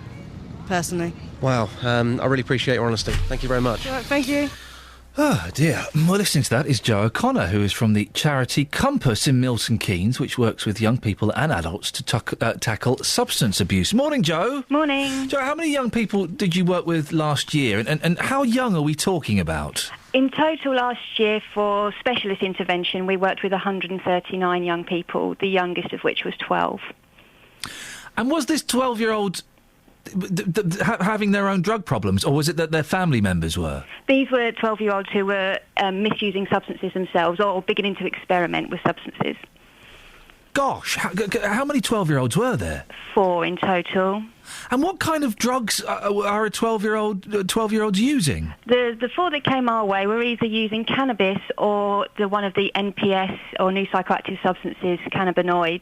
personally. Wow, I really appreciate your honesty. Thank you very much. Right, thank you. Oh, dear. Well, listening to that is Joe O'Connor, who is from the charity Compass in Milton Keynes, which works with young people and adults to tackle substance abuse. Morning, Joe. Morning. Joe, how many young people did you work with last year, and how young are we talking about? In total last year for specialist intervention, we worked with 139 young people, the youngest of which was 12. And was this 12-year-old... having their own drug problems, or was it that their family members were? These were 12-year-olds who were misusing substances themselves or beginning to experiment with substances. Gosh, how many 12-year-olds were there? 4 in total. And what kind of drugs are 12-year-olds using? The 4 that came our way were either using cannabis or one of the NPS or new psychoactive substances, cannabinoids.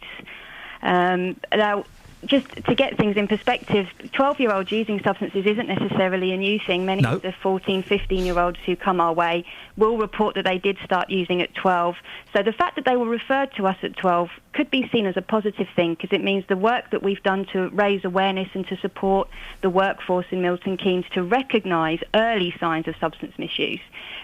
Now, just to get things in perspective, 12-year-olds using substances isn't necessarily a new thing. Many of the 14, 15-year-olds who come our way will report that they did start using at 12. So the fact that they were referred to us at 12 could be seen as a positive thing, because it means the work that we've done to raise awareness and to support the workforce in Milton Keynes to recognise early signs of substance misuse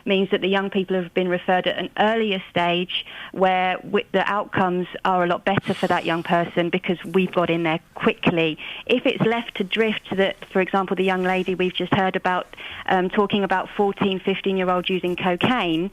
means that the young people have been referred at an earlier stage where the outcomes are a lot better for that young person because we've got in there quickly. If it's left to drift, that, for example, the young lady we've just heard about talking about 14, 15-year-olds using cocaine,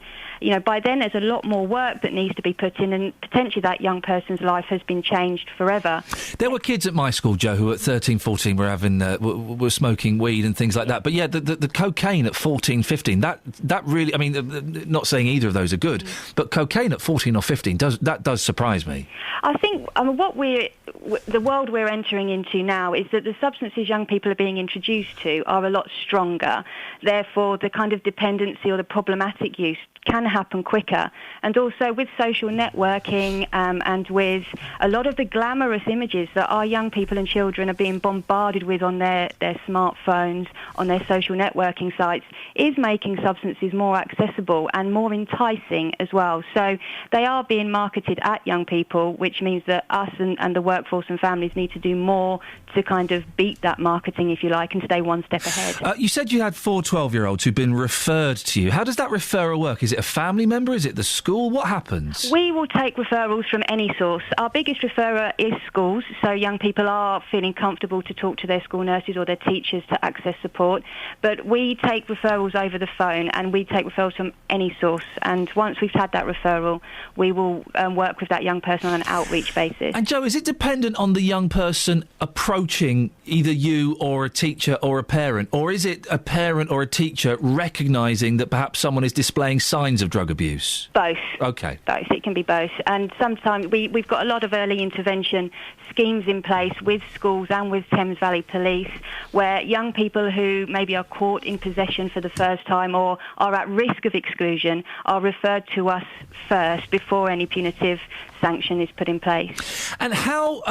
by then there's a lot more work that needs to be put in, and potentially that young person's life has been changed forever. There were kids at my school, Joe, who at 13, 14 were having were smoking weed and things like that. But yeah, the cocaine at 14, 15, that really, I mean, not saying either of those are good, but cocaine at 14 or 15 does surprise me. I think the world we're entering into now is that the substances young people are being introduced to are a lot stronger. Therefore, the kind of dependency or the problematic use can happen quicker. And also with social networking and with a lot of the glamorous images that our young people and children are being bombarded with on their smartphones, on their social networking sites, is making substances more accessible and more enticing as well. So they are being marketed at young people, which means that us and the workforce and families need to do more to kind of beat that marketing, if you like, and stay one step ahead. You said you had 4 12-year-olds who've been referred to you. How does that referral work? Is it a family member? Is it the school? What happens? We will take referrals from any source. Our biggest referrer is schools, so young people are feeling comfortable to talk to their school nurses or their teachers to access support. But we take referrals over the phone, and we take referrals from any source. And once we've had that referral, we will work with that young person on an outreach basis. And Joe, is it dependent on the young person approaching either you or a teacher or a parent? Or is it a parent or a teacher recognising that perhaps someone is displaying signs of drug abuse? Both. OK. Both. It can be both. And sometimes we've got a lot of early intervention schemes in place with schools and with Thames Valley Police, where young people who maybe are caught in possession for the first time or are at risk of exclusion are referred to us first before any punitive sanction is put in place. And how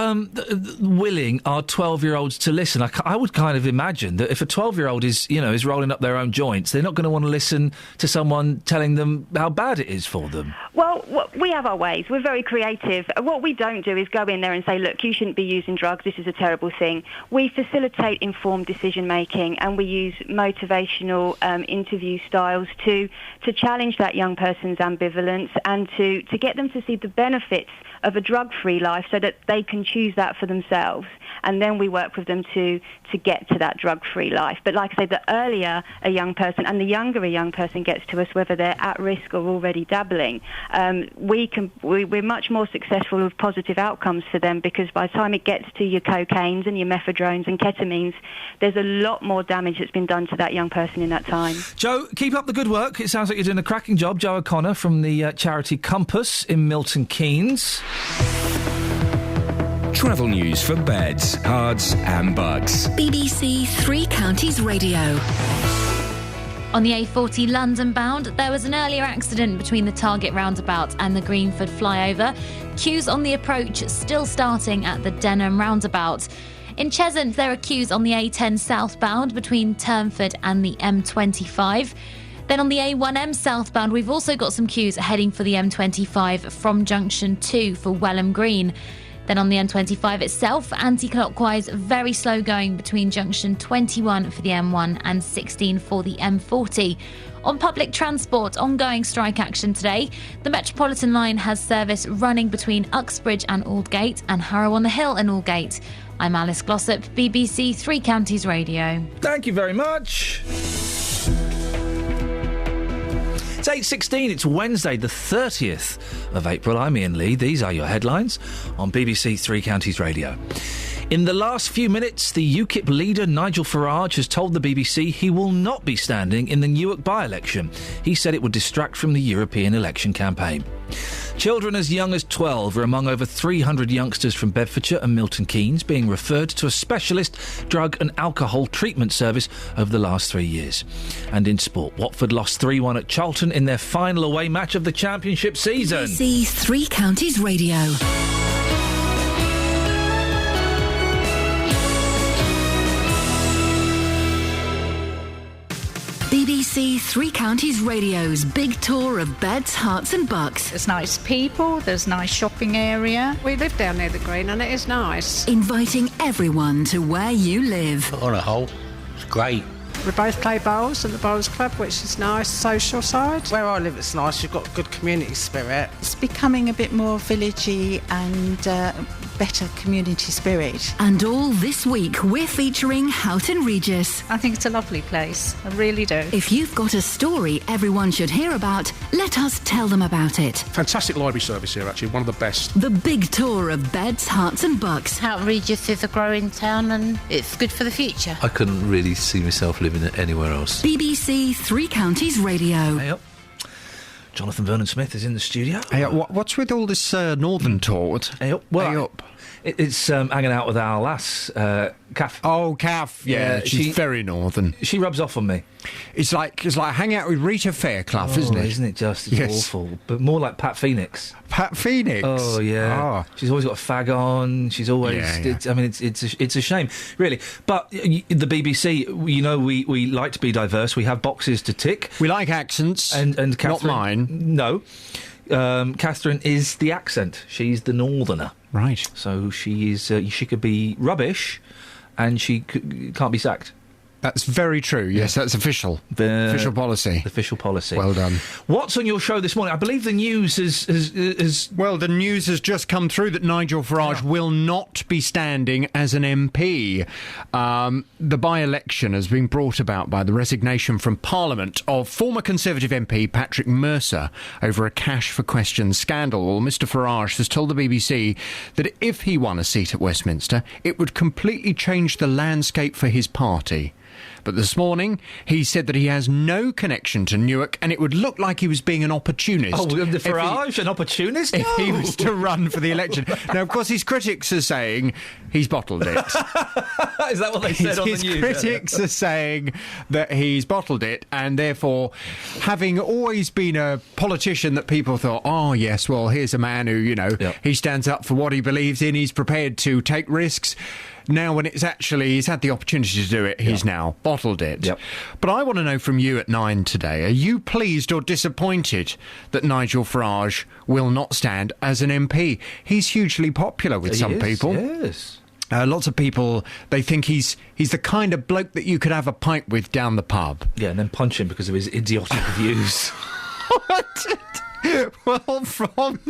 willing are 12-year-olds to listen? I would kind of imagine that if a 12-year-old is rolling up their own joints, they're not going to want to listen to someone telling them how bad it is for them. Well, we have our ways. We're very creative. What we don't do is go in there and say, look, you shouldn't be using drugs. This is a terrible thing. We facilitate informed decision-making, and we use motivational interview styles to challenge that young person's ambivalence and to get them to see the benefits of a drug-free life so that they can choose that for themselves. And then we work with them to get to that drug-free life. But like I say, the earlier a young person and the younger a young person gets to us, whether they're at risk or already dabbling, we're much more successful with positive outcomes for them, because by the time it gets to your cocaines and your mephedrones and ketamines, there's a lot more damage that's been done to that young person in that time. Joe, keep up the good work. It sounds like you're doing a cracking job. Joe O'Connor from the charity Compass in Milton Keynes. Travel news for beds, cards and bugs. BBC Three Counties Radio. On the A40 London bound, there was an earlier accident between the Target roundabout and the Greenford flyover. Queues on the approach still starting at the Denham roundabout. In Cheshunt, there are queues on the A10 southbound between Turnford and the M25. Then on the A1M southbound, we've also got some queues heading for the M25 from Junction 2 for Welham Green. Then on the M25 itself, anti-clockwise, very slow going between junction 21 for the M1 and 16 for the M40. On public transport, ongoing strike action today. The Metropolitan line has service running between Uxbridge and Aldgate and Harrow-on-the-Hill and Aldgate. I'm Alice Glossop, BBC Three Counties Radio. Thank you very much. It's 8:16, it's Wednesday, the 30th of April. I'm Iain Lee. These are your headlines on BBC Three Counties Radio. In the last few minutes, the UKIP leader, Nigel Farage, has told the BBC he will not be standing in the Newark by-election. He said it would distract from the European election campaign. Children as young as 12 are among over 300 youngsters from Bedfordshire and Milton Keynes being referred to a specialist drug and alcohol treatment service over the last 3 years. And in sport, Watford lost 3-1 at Charlton in their final away match of the Championship season. BBC Three Counties Radio. BBC Three Counties Radio's big tour of beds, hearts and bucks. There's nice people, there's nice shopping area. We live down near the Green and it is nice. Inviting everyone to where you live. On a whole, it's great. We both play bowls at the Bowls Club, which is nice, social side. Where I live, it's nice. You've got good community spirit. It's becoming a bit more villagey and better community spirit. And all this week, we're featuring Houghton Regis. I think it's a lovely place. I really do. If you've got a story everyone should hear about, let us tell them about it. Fantastic library service here, actually. One of the best. The big tour of beds, hearts and bucks. Houghton Regis is a growing town and it's good for the future. I couldn't really see myself living anywhere else. BBC Three Counties Radio. Hey up. Jonathan Vernon-Smith is in the studio. Hey, what's with all this northern talk? Hey up. Well, hey up. It's hanging out with our lass, Kath. Oh, Kath. Yeah, she's very northern. She rubs off on me. It's like hanging out with Rita Fairclough, isn't it? Isn't it just? It's awful. But more like Pat Phoenix. Pat Phoenix? Oh, yeah. Oh. She's always got a fag on. She's always... Yeah. I mean, it's a shame, really. But the BBC, you know, we like to be diverse. We have boxes to tick. We like accents. And Catherine... Not mine. No. Catherine is the accent. She's the northerner. Right. So she is. She could be rubbish, and she can't be sacked. That's very true. Yes, that's official. Official policy. Official policy. Well done. What's on your show this morning? I believe the news has... Well, the news has just come through that Nigel Farage will not be standing as an MP. The by-election has been brought about by the resignation from Parliament of former Conservative MP Patrick Mercer over a cash for questions scandal. Well, Mr Farage has told the BBC that if he won a seat at Westminster, it would completely change the landscape for his party. But this morning, he said that he has no connection to Newark and it would look like he was being an opportunist. Oh, the Farage, an opportunist? If he was to run for the election. Now, of course, his critics are saying he's bottled it. Is that what they said on the news? His critics are saying that he's bottled it and therefore, having always been a politician that people thought, oh, yes, well, here's a man who, you know, he stands up for what he believes in, he's prepared to take risks. Now, when it's actually, he's had the opportunity to do it, he's now bottled it. Yep. But I want to know from you at 9 today, are you pleased or disappointed that Nigel Farage will not stand as an MP? He's hugely popular with some people. Yes. Lots of people, they think he's the kind of bloke that you could have a pint with down the pub. Yeah, and then punch him because of his idiotic views. What? Well, from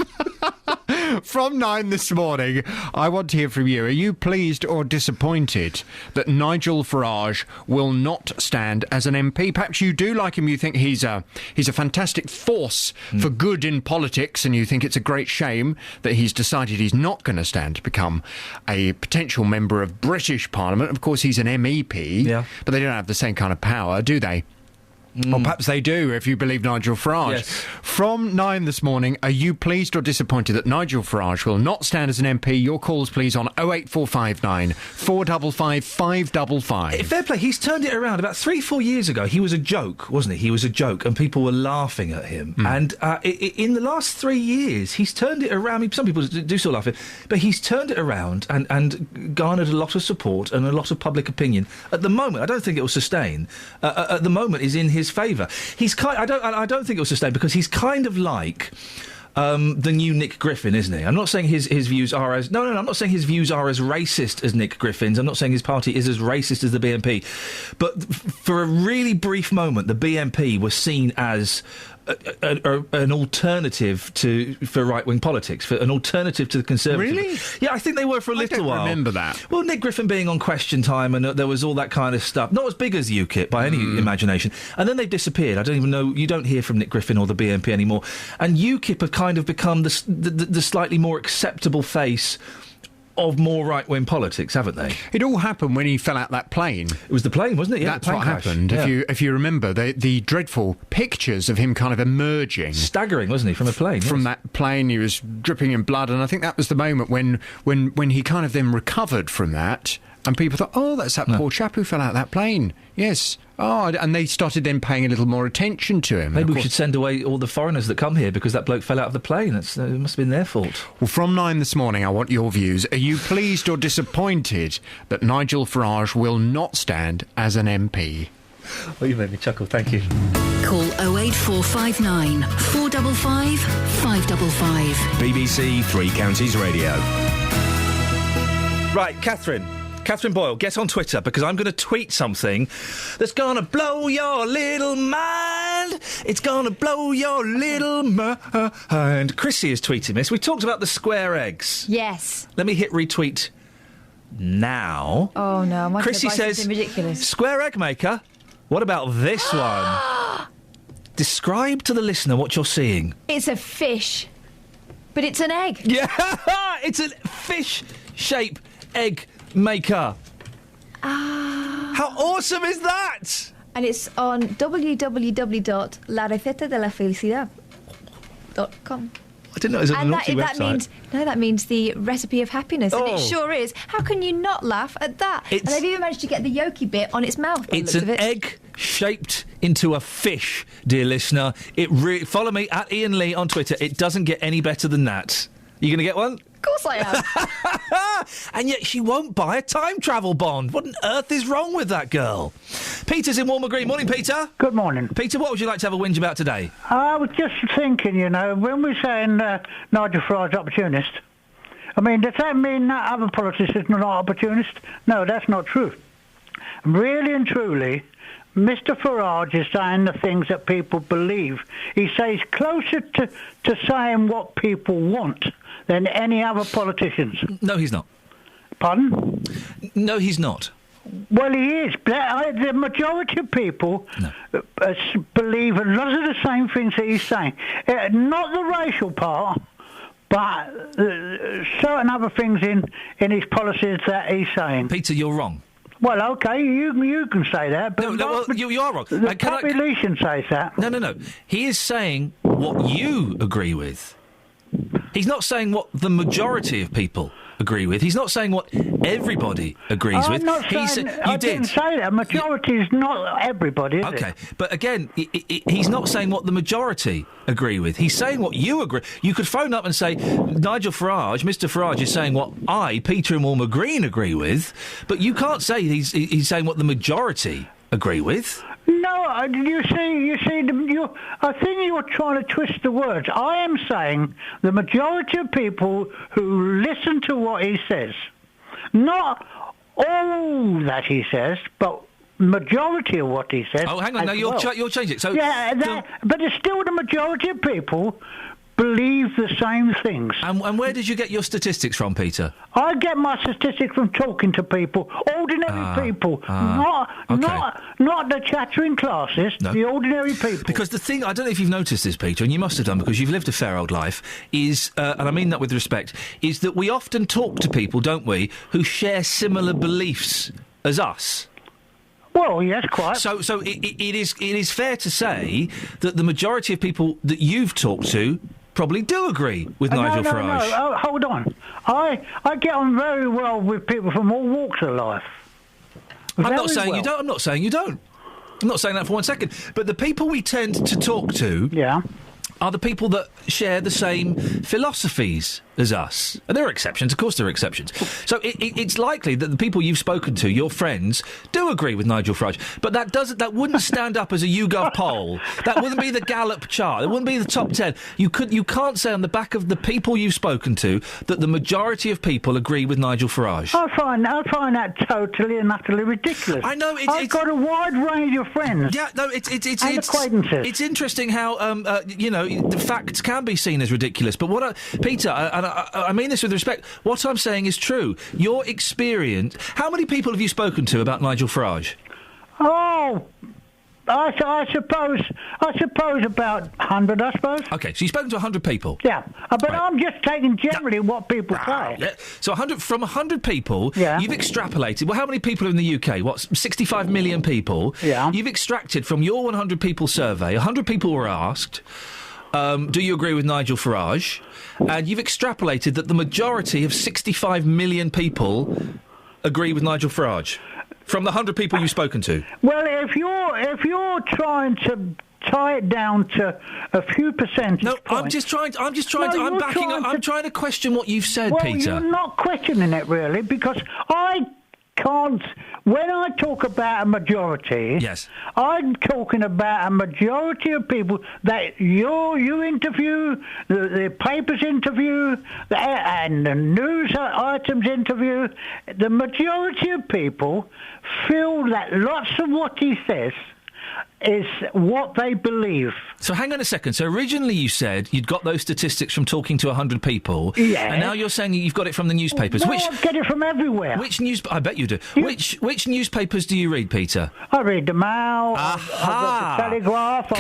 9 this morning, I want to hear from you. Are you pleased or disappointed that Nigel Farage will not stand as an MP? Perhaps you do like him. You think he's a fantastic force for good in politics, and you think it's a great shame that he's decided he's not going to stand to become a potential member of British Parliament. Of course, he's an MEP, but they don't have the same kind of power, do they? Or perhaps they do, if you believe Nigel Farage. Yes. From 9 this morning, are you pleased or disappointed that Nigel Farage will not stand as an MP? Your calls, please, on 08459 455 555. Fair play. He's turned it around. About 3-4 years ago, he was a joke, wasn't he? He was a joke, and people were laughing at him. And in the last 3 years, he's turned it around. I mean, some people do still laugh at him, but he's turned it around and garnered a lot of support and a lot of public opinion. At the moment, I don't think it will sustain. At the moment, is in his favour. I don't think it will sustain because he's kind of like the new Nick Griffin, isn't he? I'm not saying his views are as... No, I'm not saying his views are as racist as Nick Griffin's. I'm not saying his party is as racist as the BNP. But for a really brief moment, the BNP was seen as an alternative for right-wing politics, for an alternative to the Conservatives. Really? Yeah, I think they were for a little while. I don't remember that. Well, Nick Griffin being on Question Time, and there was all that kind of stuff. Not as big as UKIP, by any imagination. And then they disappeared. I don't even know... You don't hear from Nick Griffin or the BNP anymore. And UKIP have kind of become the slightly more acceptable face of more right-wing politics, haven't they? It all happened when he fell out that plane. It was the plane, wasn't it? Yeah, that's what happened. Yeah. If you remember, the dreadful pictures of him kind of emerging. Staggering, wasn't he, from a plane? From that plane, he was dripping in blood, and I think that was the moment when he kind of then recovered from that, and people thought, oh, that's that poor chap who fell out that plane. Yes. Oh, and they started then paying a little more attention to him. Maybe we should send away all the foreigners that come here because that bloke fell out of the plane. It must have been their fault. Well, from 9 this morning, I want your views. Are you pleased or disappointed that Nigel Farage will not stand as an MP? Well, you made me chuckle. Thank you. Call 08459 455 555. BBC Three Counties Radio. Right, Catherine Boyle, get on Twitter because I'm going to tweet something that's going to blow your little mind. It's going to blow your little mind. Chrissy is tweeting this. We talked about the square eggs. Yes. Let me hit retweet now. Oh, no. Am I Chrissy gonna buy says, something ridiculous? Square egg maker. What about this one? Describe to the listener what you're seeing. It's a fish, but it's an egg. Yeah, it's a fish-shaped egg maker. How awesome is that? And it's on www.larecetadelafelicidad.com. I didn't know it was a naughty website. That means the recipe of happiness, and Oh. it sure is. How can you not laugh at that? And they've even managed to get the yolky bit on its mouth. It's an egg shaped into a fish, dear listener. Follow me at Iain Lee on Twitter. It doesn't get any better than that. You going to get one? Of course I am. And yet she won't buy a time travel bond. What on earth is wrong with that girl? Peter's in Walmer Green. Morning, Peter. Good morning. Peter, what would you like to have a whinge about today? I was just thinking, when we're saying Nigel Farage opportunist, I mean, does that mean that other politicians are not opportunists? No, that's not true. Really and truly, Mr. Farage is saying the things that people believe. He says closer to saying what people want than any other politicians. No, he's not. Pardon? No, he's not. Well, he is. The majority of people believe a lot of the same things that he's saying. Not the racial part, but certain other things in his policies that he's saying. Peter, you're wrong. Well, OK, you can say that, but you are wrong. The population says that. No. He is saying what you agree with. He's not saying what the majority of people agree with. He's not saying what everybody agrees with. I didn't say that. Majority is not everybody, is it? OK, but again, he's not saying what the majority agree with. He's saying what you agree. You could phone up and say, Nigel Farage, Mr. Farage is saying what I, Peter in Walmer Green, agree with, but you can't say he's saying what the majority agree with. No, you see, I think you're trying to twist the words. I am saying the majority of people who listen to what he says, not all that he says, but majority of what he says. Oh, hang on, now you'll change it. So but it's still the majority of people believe the same things. And where did you get your statistics from, Peter? I get my statistics from talking to people, ordinary people, not the chattering classes, the ordinary people. Because the thing, I don't know if you've noticed this, Peter, and you must have done because you've lived a fair old life, is, and I mean that with respect, is that we often talk to people, don't we, who share similar beliefs as us. Well, yes, quite. So it is fair to say that the majority of people that you've talked to probably do agree with Nigel Farage. No, hold on. I get on very well with people from all walks of life. I'm not saying you don't. I'm not saying you don't. I'm not saying that for 1 second. But the people we tend to talk to are the people that share the same philosophies as us. And there are exceptions, of course there are exceptions. So it's likely that the people you've spoken to, your friends, do agree with Nigel Farage. But that wouldn't stand up as a YouGov poll. That wouldn't be the Gallup chart. It wouldn't be the top 10. You can't say on the back of the people you've spoken to that the majority of people agree with Nigel Farage. I find that totally and utterly ridiculous. I know I've got a wide range of friends. Yeah, no, it's acquaintances. It's interesting how the facts can be seen as ridiculous. But Peter, and I mean this with respect, what I'm saying is true. Your experience. How many people have you spoken to about Nigel Farage? Oh, I suppose about 100, I suppose. OK, so you've spoken to 100 people? Yeah, but right. I'm just taking generally what people say. Yeah. So from 100 people, you've extrapolated. Well, how many people are in the UK? 65 million people? Yeah. You've extracted from your 100 people survey, 100 people were asked, do you agree with Nigel Farage? And you've extrapolated that the majority of 65 million people agree with Nigel Farage. From the 100 people you've spoken to? Well, if you're trying to tie it down to a few percentage points... I'm trying to question what you've said, Peter. Well, you're not questioning it, really, because I can't. When I talk about a majority, yes, I'm talking about a majority of people that you interview, the papers interview, and the news items interview. The majority of people feel that lots of what he says is what they believe. So hang on a second. So originally you said you'd got those statistics from talking to 100 people. Yeah. And now you're saying you've got it from the newspapers. No, I get it from everywhere. Which I bet you do. Which newspapers do you read, Peter? I read the Mail. I've read the Telegraph.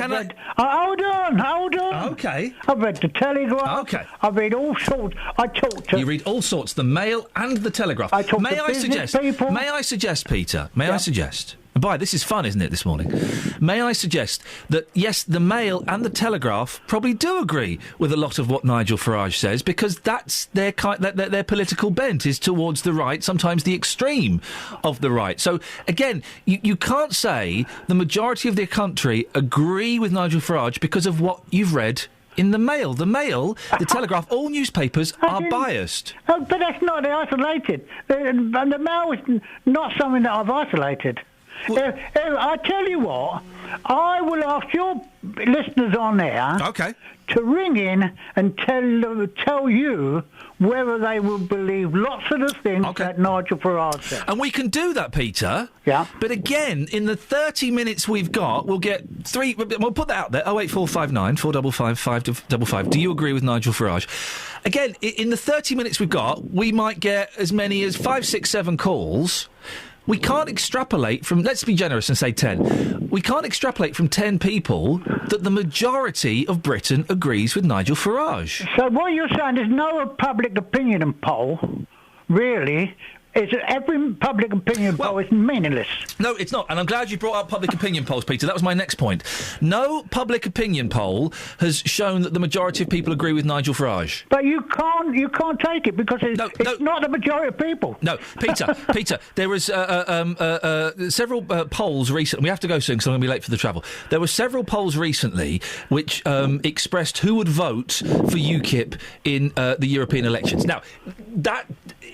Hold on. Okay. I've read the Telegraph. Okay. I read all sorts. I talk to... You read all sorts. The Mail and the Telegraph. I talk to business people. May I suggest, Peter? I suggest... This is fun, isn't it, this morning? May I suggest that, yes, the Mail and the Telegraph probably do agree with a lot of what Nigel Farage says, because that's their political bent is towards the right, sometimes the extreme of the right. So, again, you can't say the majority of the country agree with Nigel Farage because of what you've read in the Mail. The Mail, the Telegraph, all newspapers are biased. Oh, but that's not isolated. And the Mail is not something that I've isolated. I tell you what, I will ask your listeners on air to ring in and tell you whether they will believe lots of the things that Nigel Farage said. And we can do that, Peter. Yeah. But again, in the 30 minutes we've got, we'll get three... We'll put that out there. 08459 455 555. Do you agree with Nigel Farage? Again, in the 30 minutes we've got, we might get as many as 5, 6, 7 calls... We can't extrapolate from, let's be generous and say 10. We can't extrapolate from 10 people that the majority of Britain agrees with Nigel Farage. So what you're saying is no public opinion poll, really, is every public opinion poll is meaningless. No, it's not. And I'm glad you brought up public opinion polls, Peter. That was my next point. No public opinion poll has shown that the majority of people agree with Nigel Farage. But you can't take it because it's not the majority of people. No, Peter, there was several polls recently. We have to go soon because I'm going to be late for the travel. There were several polls recently which expressed who would vote for UKIP in the European elections. Now, that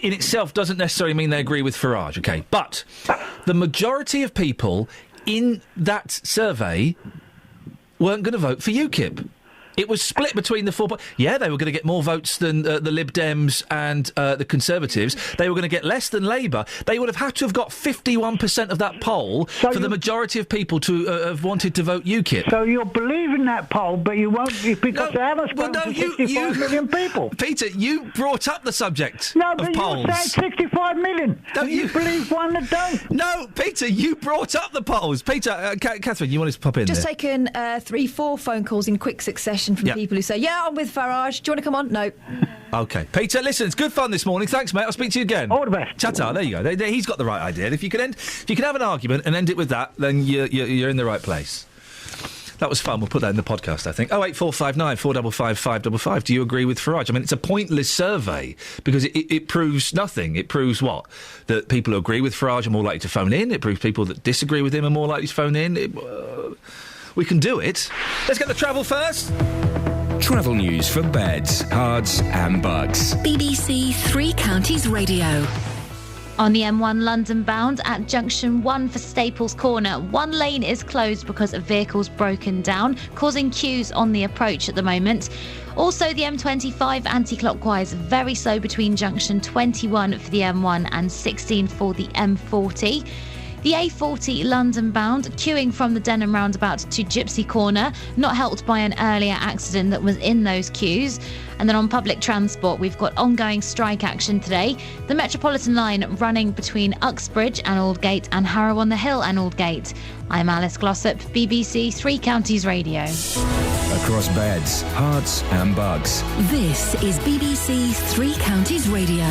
in itself doesn't necessarily mean they agree with Farage, okay? But the majority of people in that survey weren't going to vote for UKIP. It was split between the four... Yeah, they were going to get more votes than the Lib Dems and the Conservatives. They were going to get less than Labour. They would have had to have got 51% of that poll for the majority of people to have wanted to vote UKIP. So you'll believe in that poll, but you won't because they haven't spoken to 65 million people. Peter, you brought up the subject of polls. You said 65 million. No, you believe one that don't. No, Peter, you brought up the polls. Peter, Catherine, you wanted to pop in Just there. taken 3-4 phone calls in quick succession from people who say, yeah, I'm with Farage. Do you want to come on? No. OK. Peter, listen, it's good fun this morning. Thanks, mate. I'll speak to you again. All the best. Ta-ta, there you go. He's got the right idea. If you can have an argument and end it with that, then you're in the right place. That was fun. We'll put that in the podcast, I think. 08459 455 555. Do you agree with Farage? I mean, it's a pointless survey because it proves nothing. It proves what? That people who agree with Farage are more likely to phone in. It proves people that disagree with him are more likely to phone in. We can do it. Let's get the travel first. Travel news for beds, cards and bugs. BBC Three Counties Radio. On the M1 London bound at junction 1 for Staples Corner, one lane is closed because a vehicle's broken down, causing queues on the approach at the moment. Also, the M25 anti-clockwise very slow between junction 21 for the M1 and 16 for the M40. The A40 London bound, queuing from the Denham roundabout to Gypsy Corner, not helped by an earlier accident that was in those queues. And then on public transport, we've got ongoing strike action today. The Metropolitan line running between Uxbridge and Aldgate and Harrow-on-the-Hill and Aldgate. I'm Alice Glossop, BBC Three Counties Radio. Across beds, hearts and bugs. This is BBC Three Counties Radio.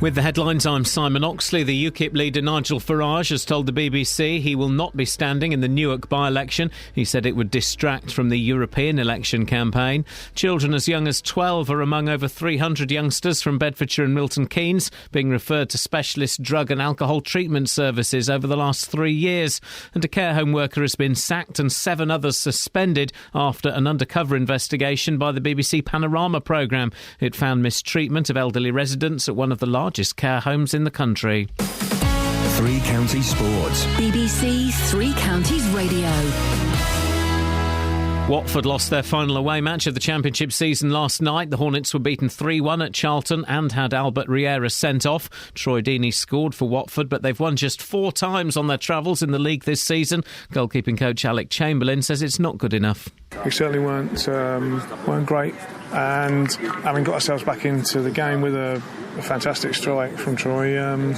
With the headlines, I'm Simon Oxley. The UKIP leader Nigel Farage has told the BBC he will not be standing in the Newark by-election. He said it would distract from the European election campaign. Children as young as 12 are among over 300 youngsters from Bedfordshire and Milton Keynes being referred to specialist drug and alcohol treatment services over the last 3 years. And a care home worker has been sacked and 7 others suspended after an undercover investigation by the BBC Panorama programme. It found mistreatment of elderly residents at one of the largest care homes in the country. 3 Counties Sports. BBC 3 Counties Radio. Watford lost their final away match of the Championship season last night. The Hornets were beaten 3-1 at Charlton and had Albert Riera sent off. Troy Deeney scored for Watford, but they've won just 4 times on their travels in the league this season. Goalkeeping coach Alec Chamberlain says it's not good enough. We certainly weren't great, and having got ourselves back into the game with a fantastic strike from Troy, and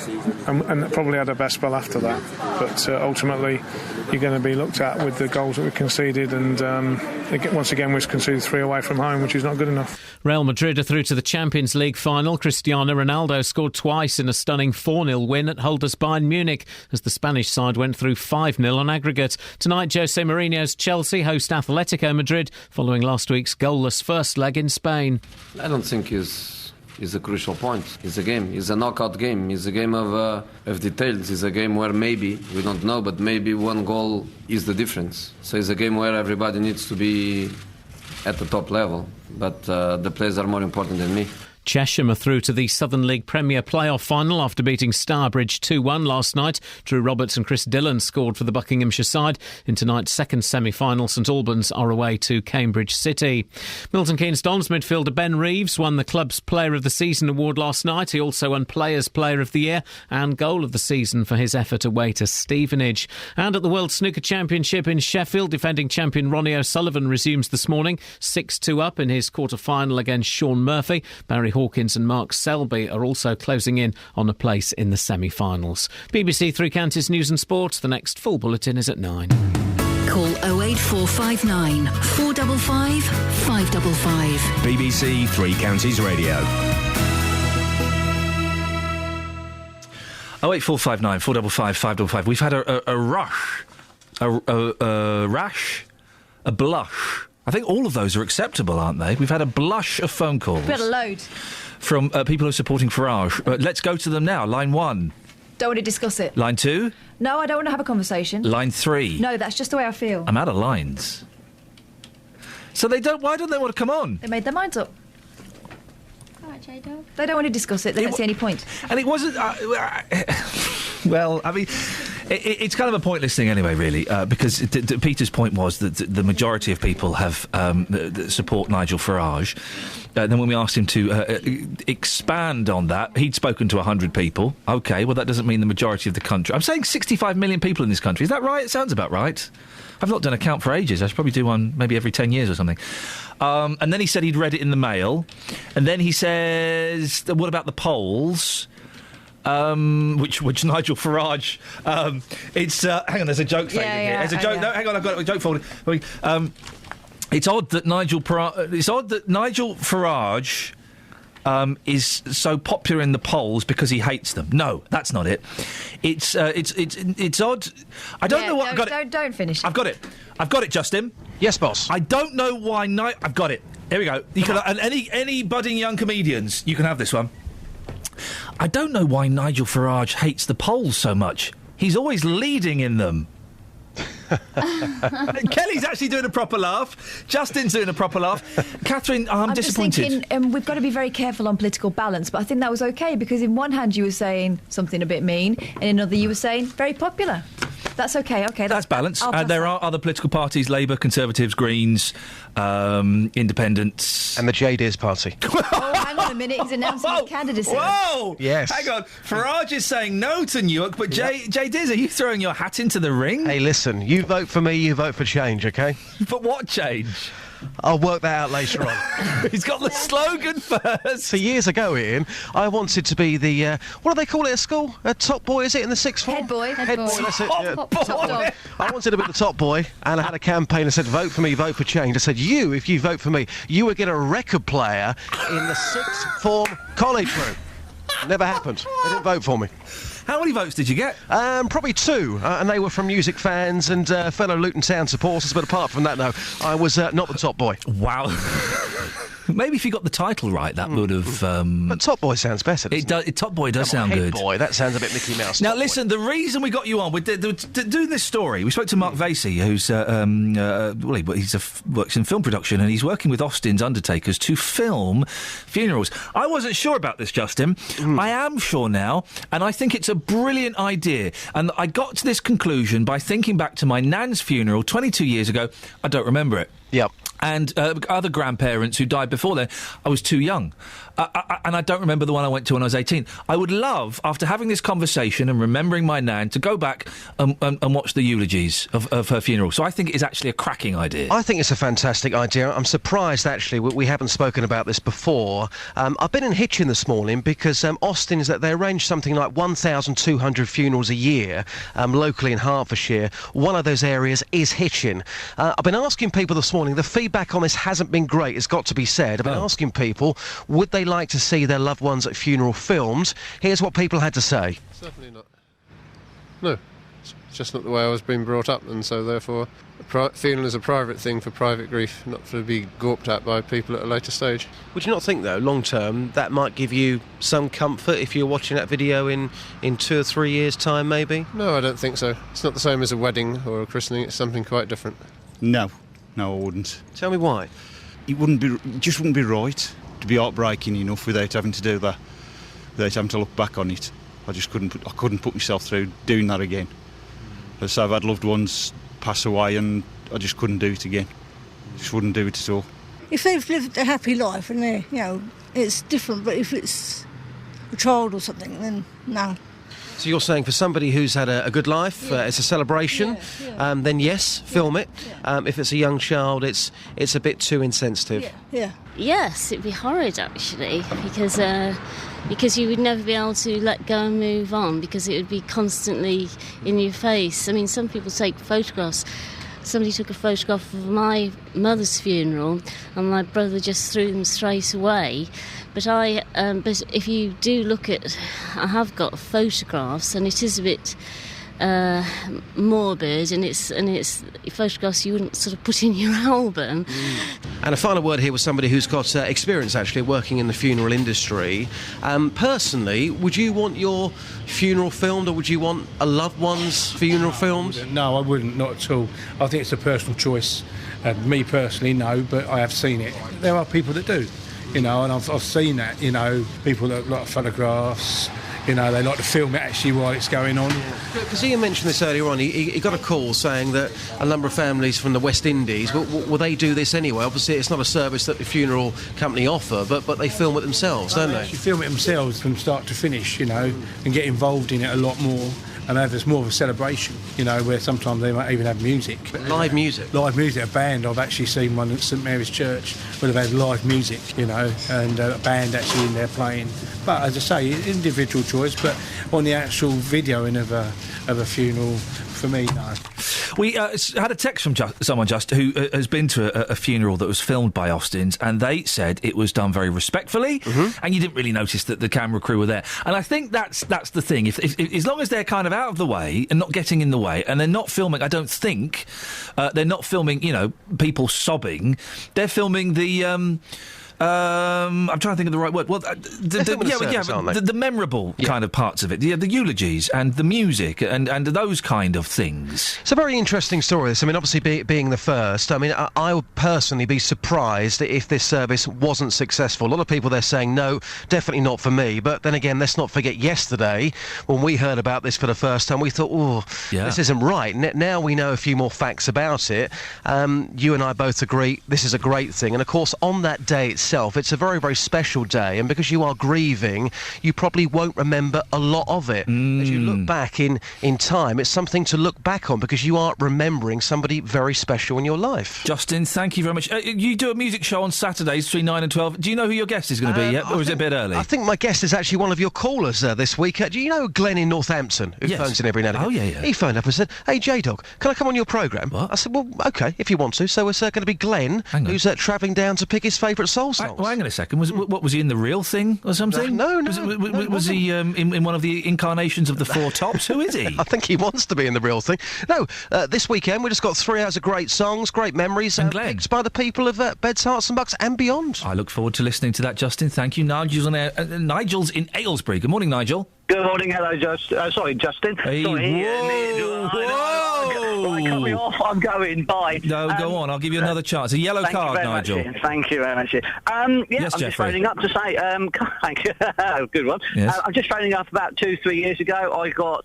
probably had our best spell after that. But ultimately, you're going to be looked at with the goals that we conceded, and once again we've conceded 3 away from home, which is not good enough. Real Madrid are through to the Champions League final. Cristiano Ronaldo scored twice in a stunning 4-0 win at holders Bayern Munich as the Spanish side went through 5-0 on aggregate. Tonight, Jose Mourinho's Chelsea host Atletico Madrid following last week's goalless first leg in Spain. I don't think is a crucial point. It's a game. It's a knockout game. It's a game of details. It's a game where maybe, we don't know, but maybe one goal is the difference. So it's a game where everybody needs to be at the top level. But the players are more important than me. Chesham are through to the Southern League Premier playoff final after beating Starbridge 2-1 last night. Drew Roberts and Chris Dillon scored for the Buckinghamshire side. In tonight's second semi-final, St Albans are away to Cambridge City. Milton Keynes Dons midfielder Ben Reeves won the club's Player of the Season award last night. He also won Players Player of the Year and Goal of the Season for his effort away to Stevenage. And at the World Snooker Championship in Sheffield, defending champion Ronnie O'Sullivan resumes this morning, 6-2 up in his quarter-final against Sean Murphy. Barry Hawkins and Mark Selby are also closing in on a place in the semi-finals. BBC 3 Counties News and Sport. The next full bulletin is at 9. Call 08459 455 555. BBC 3 Counties Radio. 08459 455 555. We've had a rush, a rash, a blush. I think all of those are acceptable, aren't they? We've had a blush of phone calls. We've had a load. From people who are supporting Farage. Let's go to them now. Line 1. Don't want to discuss it. Line 2. No, I don't want to have a conversation. Line 3. No, that's just the way I feel. I'm out of lines. So they don't. Why don't they want to come on? They made their minds up. They don't want to discuss it. They don't see any point. And it wasn't... well, I mean... It's kind of a pointless thing anyway, really, because Peter's point was that the majority of people have support Nigel Farage. Then when we asked him to expand on that, he'd spoken to 100 people. OK, well, that doesn't mean the majority of the country. I'm saying 65 million people in this country. Is that right? It sounds about right. I've not done a count for ages. I should probably do one maybe every 10 years or something. And then he said he'd read it in the Mail. And then he says, what about the polls? Which Nigel Farage, hang on, there's a joke fading here. There's a joke. No, hang on, I've got a joke folded. It's odd that Nigel Farage is so popular in the polls because he hates them. No, that's not it. It's odd. I don't know what. Don't finish it. I've got it, Justin. Yes, boss. I don't know why. I've got it. Here we go. You can, and any budding young comedians, you can have this one. I don't know why Nigel Farage hates the polls so much. He's always leading in them. Kelly's actually doing a proper laugh. Justin's doing a proper laugh. Catherine, I'm disappointed. I'm just thinking, we've got to be very careful on political balance, but I think that was OK, because in one hand you were saying something a bit mean, and in another you were saying very popular. That's OK. That's balanced. There are other political parties, Labour, Conservatives, Greens, Independents. And the JD's party. Oh, hang on a minute. He's announcing his candidacy. Whoa! Yes. Hang on. Farage is saying no to Newark, but JD's, are you throwing your hat into the ring? Hey, listen, you vote for me, you vote for change, OK? But what change? I'll work that out later on. He's got the slogan first. So years ago, Ian, I wanted to be the, what do they call it at school? A top boy, is it, in the sixth form? Head boy. That's it. Top boy. I wanted to be the top boy, and I had a campaign that said, vote for me, vote for change. I said, if you vote for me, you will get a record player in the sixth form college room. Never happened. They didn't vote for me. How many votes did you get? Probably 2, and they were from music fans and fellow Luton Town supporters, but apart from that, no, I was not the top boy. Wow. Maybe if you got the title right, that would have... But Top Boy sounds better, doesn't it? Top Boy does sound good. Boy, that sounds a bit Mickey Mouse. Now, listen, the reason we got you on, we're doing this story, we spoke to Mark Vasey, who's, works in film production, and he's working with Austin's undertakers to film funerals. I wasn't sure about this, Justin. I am sure now, and I think it's a brilliant idea. And I got to this conclusion by thinking back to my nan's funeral 22 years ago. I don't remember it. Yep. And other grandparents who died before then, I was too young. And I don't remember the one I went to when I was 18. I would love, after having this conversation and remembering my nan, to go back and watch the eulogies of her funeral. So I think it is actually a cracking idea. I think it's a fantastic idea. I'm surprised, actually, we haven't spoken about this before. I've been in Hitchin this morning because Austin's, they arrange something like 1,200 funerals a year locally in Hertfordshire. One of those areas is Hitchin. I've been asking people this morning, the feedback on this hasn't been great, it's got to be said. I've been asking people, would they like to see their loved ones at funeral filmed? Here's what people had to say. Certainly not. No, it's just not the way I was being brought up, and so therefore funeral is a private thing for private grief, not to be gawped at by people at a later stage. Would you not think, though, long term, that might give you some comfort if you're watching that video in 2 or 3 years' time, maybe? No, I don't think so. It's not the same as a wedding or a christening, it's something quite different. No, I wouldn't. Tell me why. It just wouldn't be right to be heartbreaking enough without having to do that, without having to look back on it. I couldn't put myself through doing that again. So I've had loved ones pass away and I just couldn't do it again. Just wouldn't do it at all. If they've lived a happy life and it's different, but if it's a child or something, then no. So you're saying for somebody who's had a good life, it's a celebration, then yes, film it. If it's a young child, it's a bit too insensitive. Yeah. Yes, it'd be horrid actually, because you would never be able to let go and move on, because it would be constantly in your face. I mean, some people take photographs. Somebody took a photograph of my mother's funeral and my brother just threw them straight away. But but if you do look at, I have got photographs, and it is a bit morbid, and it's photographs you wouldn't sort of put in your album. And a final word here with somebody who's got experience actually working in the funeral industry. Personally, would you want your funeral filmed, or would you want a loved one's funeral filmed? No, I wouldn't, not at all. I think it's a personal choice. Me personally, no, but I have seen it. There are people that do, and I've seen that, people that like photographs. They like to film it actually while it's going on. Because Iain mentioned this earlier on, he got a call saying that a number of families from the West Indies, will they do this anyway? Obviously, it's not a service that the funeral company offer, but they film it themselves, don't they? They film it themselves from start to finish, and get involved in it a lot more. And there's more of a celebration, where sometimes they might even have music. Live music? Live music, a band. I've actually seen one at St Mary's Church where they've had live music, and a band actually in there playing. But as I say, individual choice, but on the actual videoing of a funeral, for me, no. We had a text from someone who has been to a funeral that was filmed by Austin's, and they said it was done very respectfully, and you didn't really notice that the camera crew were there. And I think that's the thing. If as long as they're kind of out of the way and not getting in the way, and they're not filming, I don't think they're not filming, people sobbing. They're filming the. I'm trying to think of the right word. Well, the memorable kind of parts of it, the eulogies and the music and those kind of things. It's a very interesting story, this. I mean, obviously being the first, I mean, I would personally be surprised if this service wasn't successful. A lot of people there saying, no, definitely not for me. But then again, let's not forget yesterday, when we heard about this for the first time, we thought, this isn't right. Now we know a few more facts about it. You and I both agree this is a great thing. And of course, on that day it's a very, very special day, and because you are grieving, you probably won't remember a lot of it. As you look back in time, it's something to look back on, because you are remembering somebody very special in your life. Justin, thank you very much. You do a music show on Saturdays between 9 and 12. Do you know who your guest is going to be yet, or is it a bit early? I think my guest is actually one of your callers this week. Do you know Glenn in Northampton, who phones in every now and again? Oh, yeah. He phoned up and said, hey, J-Dog, can I come on your programme? I said, well, OK, if you want to. So it's going to be Glenn, who's travelling down to pick his favourite soul songs. Well, hang on a second. What was he in the real thing or something? No. Was he in one of the incarnations of the Four Tops? Who is he? I think he wants to be in the real thing. No, this weekend we just got 3 hours of great songs, great memories, and picked by the people of Beds, Hearts and Bucks and beyond. I look forward to listening to that, Justin. Thank you. Nigel's in Aylesbury. Good morning, Nigel. Good morning. Hello, Sorry, Justin. Hey, sorry, whoa. Right, cut me off. I'm going. Bye. No, go on. I'll give you another chance. A yellow card, Nigel. Thank you very much. Yes, I'm Jeffrey. just phoning up to say, thank you. Good one. Yes. I'm just phoning up about 2-3 years ago. I got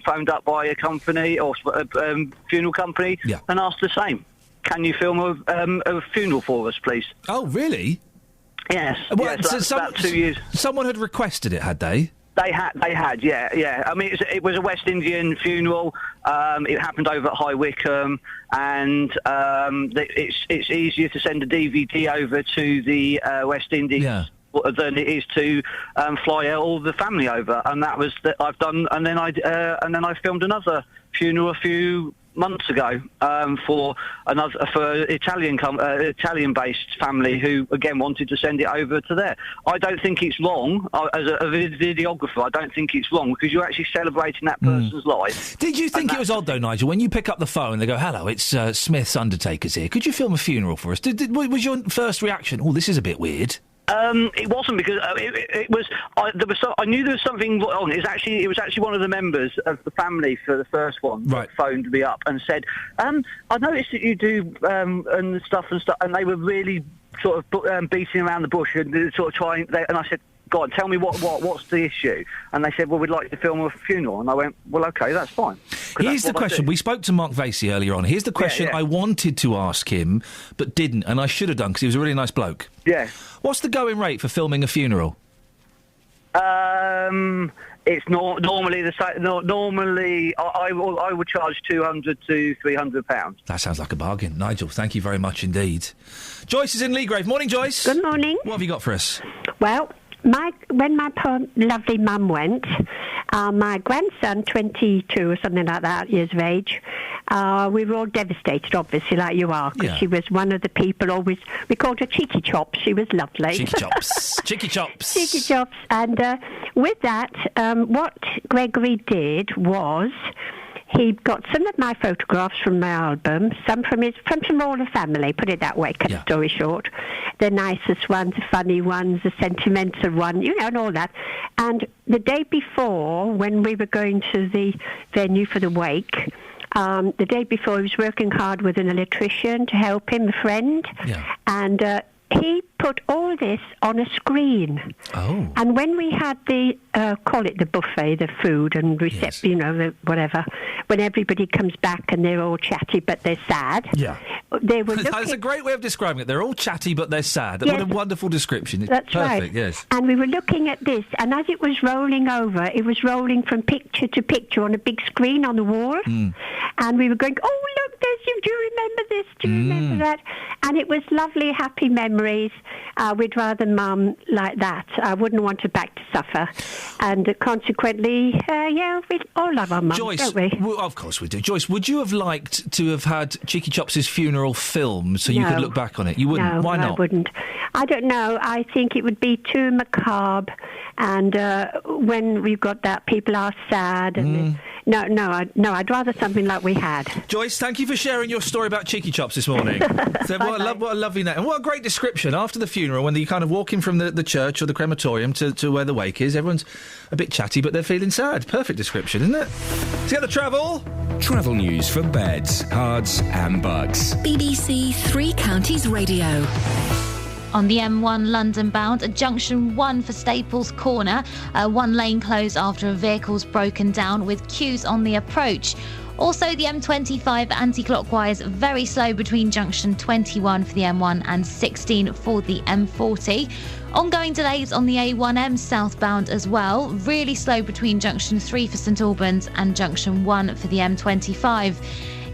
phoned up by a company or funeral company and asked the same. Can you film a funeral for us, please? Oh, really? Yes. Well, yes, about 2 years. Someone had requested it, had they? They had, yeah. I mean, it was a West Indian funeral. It happened over at High Wycombe, and it's easier to send a DVD over to the West Indies than it is to fly all the family over. And that was that I've done. And then I filmed another funeral a few months ago for Italian-based family who again wanted to send it over to there. I don't think it's wrong as a videographer. I don't think it's wrong because you're actually celebrating that person's life. Did you think it was odd though, Nigel, when you pick up the phone and they go, "Hello, it's Smith's Undertakers here. Could you film a funeral for us?" Was your first reaction, "Oh, this is a bit weird"? It wasn't because it was. I knew there was something wrong. It was actually one of the members of the family for the first one that phoned me up and said, "I noticed that you do and stuff," and they were really sort of beating around the bush and sort of trying. And I said, "Go on, tell me what's the issue?" And they said, "Well, we'd like to film a funeral." And I went, "Well, okay, that's fine." Here's the question. We spoke to Mark Vasey earlier on. Here's the question I wanted to ask him, but didn't, and I should have done because he was a really nice bloke. Yeah. What's the going rate for filming a funeral? It's normally the same. Normally, I would charge £200 to £300. That sounds like a bargain. Nigel, thank you very much indeed. Joyce is in Leagrave. Morning, Joyce. Good morning. What have you got for us? Well, when my poor lovely mum went, my grandson, 22 or something like that, years of age, we were all devastated, obviously, like you are, because she was one of the people always, we called her Cheeky Chops. She was lovely. Cheeky Chops. Cheeky Chops. Cheeky Chops. And with that, what Gregory did was he got some of my photographs from my album, some from all the family, put it that way, cut the story short. The nicest ones, the funny ones, the sentimental one, and all that. And the day before, when we were going to the venue for the wake, the day before he was working hard with an electrician to help him, a friend. Yeah. And he put all this on a screen. Oh. And when we had the, call it the buffet, the food and the whatever, when everybody comes back and they're all chatty but they're sad. Yeah. They were That's a great way of describing it. They're all chatty but they're sad. Yes. What a wonderful description. It's That's perfect, right. Yes. And we were looking at this, and as it was rolling over, it was rolling from picture to picture on a big screen on the wall. Mm. And we were going, "Oh, look, do you remember this? Do you remember that?" And it was lovely, happy memories. We'd rather Mum like that. I wouldn't want her back to suffer. And consequently, we all love our mum, Joyce, don't we? Well, of course we do. Joyce, would you have liked to have had Cheeky Chops' funeral filmed so you could look back on it? You wouldn't? No, Why not? I wouldn't. I don't know. I think it would be too macabre. And when we've got that, people are sad. And No, I'd rather something like we had. Joyce, thank you for sharing your story about Cheeky Chops this morning. So what a lovely name. And what a great description. After the funeral, when you kind of walk in from the church or the crematorium to where the wake is, everyone's a bit chatty, but they're feeling sad. Perfect description, isn't it? Together travel. Travel news for beds, cards and bugs. BBC Three Counties Radio. On the M1 London bound at junction 1 for Staples Corner, one lane closed after a vehicle's broken down with queues on the approach. Also, the M25 anti-clockwise very slow between junction 21 for the M1 and 16 for the M40. Ongoing delays on the A1M southbound as well. Really slow between junction 3 for St Albans and junction 1 for the M25.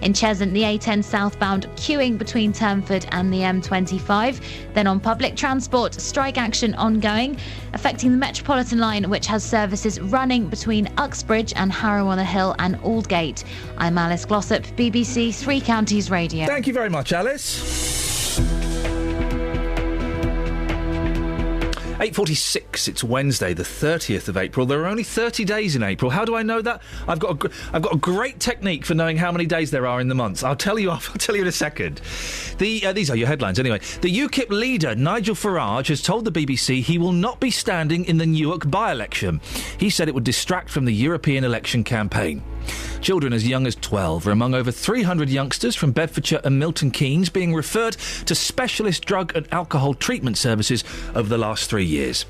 In Cheshunt, the A10 southbound queuing between Turnford and the M25. Then on public transport, strike action ongoing, affecting the Metropolitan line, which has services running between Uxbridge and Harrow-on-the-Hill and Aldgate. I'm Alice Glossop, BBC Three Counties Radio. Thank you very much, Alice. 8:46. It's Wednesday, the 30th of April. There are only 30 days in April. How do I know that? I've got a great technique for knowing how many days there are in the months. I'll tell you in a second. These are your headlines anyway. The UKIP leader, Nigel Farage, has told the BBC he will not be standing in the Newark by-election. He said it would distract from the European election campaign. Children as young as 12 are among over 300 youngsters from Bedfordshire and Milton Keynes being referred to specialist drug and alcohol treatment services over the last 3 years.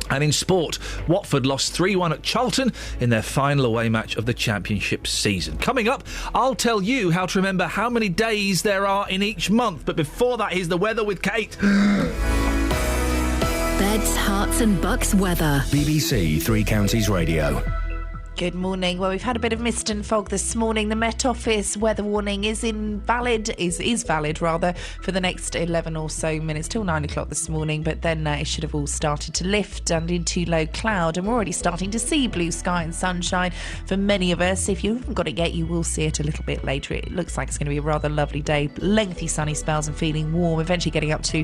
And in sport, Watford lost 3-1 at Charlton in their final away match of the Championship season. Coming up, I'll tell you how to remember how many days there are in each month. But before that, here's the weather with Kate. Beds, Hearts and Bucks weather. BBC Three Counties Radio. Good morning. Well, we've had a bit of mist and fog this morning. The Met Office weather warning is valid for the next 11 or so minutes till 9 o'clock this morning, but then it should have all started to lift and into low cloud, and we're already starting to see blue sky and sunshine for many of us. If you haven't got it yet, you will see it a little bit later. It looks like it's going to be a rather lovely day, lengthy sunny spells and feeling warm, eventually getting up to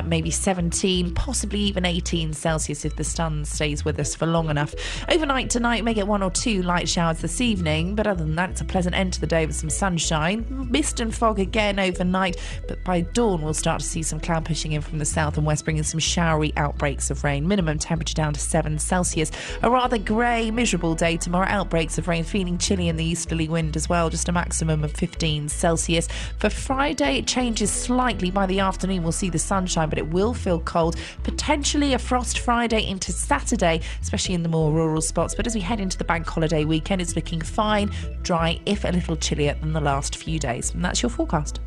maybe 17, possibly even 18 Celsius if the sun stays with us for long enough. Overnight tonight, may get 1 or 2 light showers this evening, but other than that, it's a pleasant end to the day with some sunshine. Mist and fog again overnight, but by dawn we'll start to see some cloud pushing in from the south and west, bringing some showery outbreaks of rain. Minimum temperature down to 7 Celsius. A rather grey, miserable day tomorrow. Outbreaks of rain, feeling chilly in the easterly wind as well, just a maximum of 15 Celsius. For Friday, it changes slightly. By the afternoon, we'll see the sunshine, but it will feel cold. Potentially a frost Friday into Saturday, especially in the more rural spots. But as we head into the bank holiday weekend, it's looking fine, dry, if a little chillier than the last few days. And that's your forecast.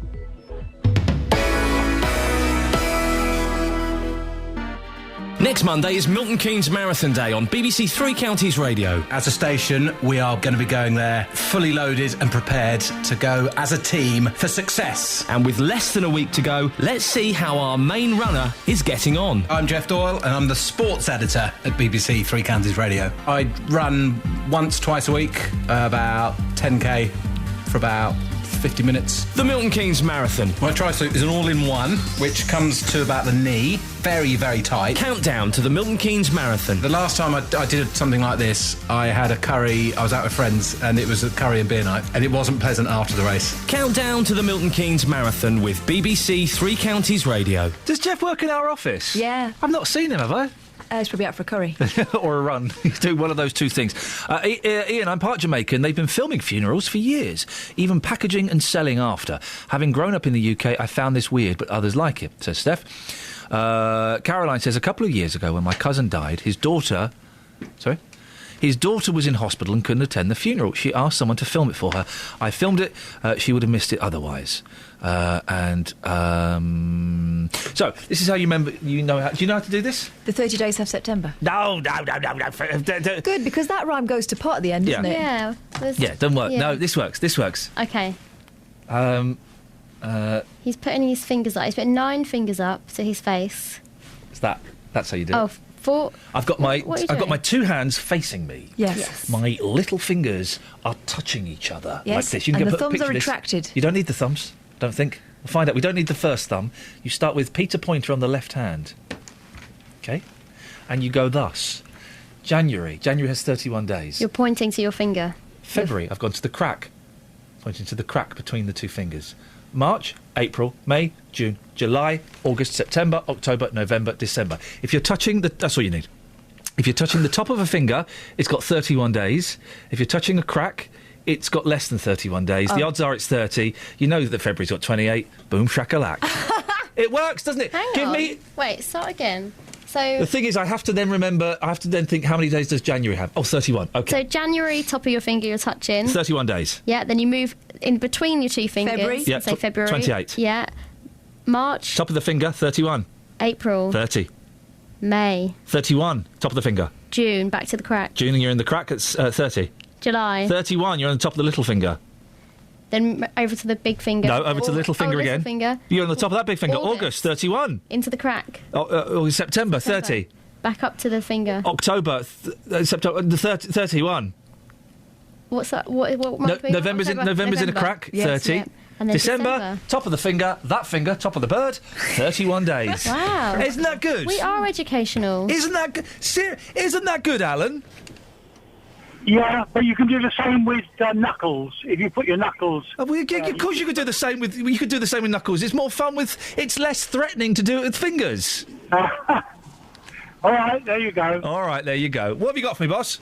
Next Monday is Milton Keynes Marathon Day on BBC Three Counties Radio. As a station, we are going to be going there fully loaded and prepared to go as a team for success. And with less than a week to go, let's see how our main runner is getting on. I'm Jeff Doyle and I'm the sports editor at BBC Three Counties Radio. I run once, twice a week, about 10k for about 50 minutes. The Milton Keynes Marathon. My tri-suit is an all-in-one, which comes to about the knee. Very, very tight. Countdown to the Milton Keynes Marathon. The last time I did something like this, I had a curry. I was out with friends, and it was a curry and beer night, and it wasn't pleasant after the race. Countdown to the Milton Keynes Marathon with BBC Three Counties Radio. Does Jeff work in our office? Yeah. I've not seen him, have I? He's probably out for a curry. Or a run. He's doing one of those two things. Iain, I'm part Jamaican. They've been filming funerals for years, even packaging and selling after. Having grown up in the UK, I found this weird, but others like it, says Steph. Caroline says, a couple of years ago when my cousin died, his daughter was in hospital and couldn't attend the funeral. She asked someone to film it for her. I filmed it. She would have missed it otherwise. So this is how you remember. Do you know how to do this? The 30 days of September. No. Good, because that rhyme goes to pot at the end, doesn't it? Yeah. Yeah, doesn't work. Yeah. No, this works. Okay. He's putting his fingers up. He's putting 9 fingers up to his face. That's how you do it. 4. I've got my 2 hands facing me. Yes. My little fingers are touching each other like this. You can and the put a thumbs picture are of this. retracted. You don't need the thumbs. Don't think. We'll find out. We don't need the first thumb. You start with Peter Pointer on the left hand. Okay? And you go thus. January has 31 days. You're pointing to your finger. February, I've gone to the crack. Pointing to the crack between the 2 fingers. March, April, May, June, July, August, September, October, November, December. If you're touching that's all you need. If you're touching the top of a finger, it's got 31 days. If you're touching a crack, it's got less than 31 days. The odds are it's 30. You know that February's got 28. Boom, shakalak. It works, doesn't it? Hang on. Wait, start again. So the thing is, I have to then think, how many days does January have? Oh, 31. Okay. So January, top of your finger, you're touching. 31 days. Yeah, then you move in between your 2 fingers. February. Yeah, say February. 28. Yeah. March. Top of the finger, 31. April. 30. May. 31. Top of the finger. June, back to the crack. June, you're in the crack, it's 30. July. 31, you're on the top of the little finger. Then over to the big finger. No, over to the little finger again. Little finger. You're on the top of that big finger. August 31. Into the crack. September 30. Back up to the finger. October, September, 31. What's that? What month November's in a crack, Yes, 30. yeah. And then December. Top of the finger, that finger, top of the bird, 31 days. Wow. Isn't that good? We are educational. Isn't that good? Isn't that good, Alan? Yeah, but you can do the same with knuckles. If you put your knuckles... Of course you could do the same with... You could do the same with knuckles. It's more fun with... It's less threatening to do it with fingers. All right, there you go. All right, there you go. What have you got for me, boss?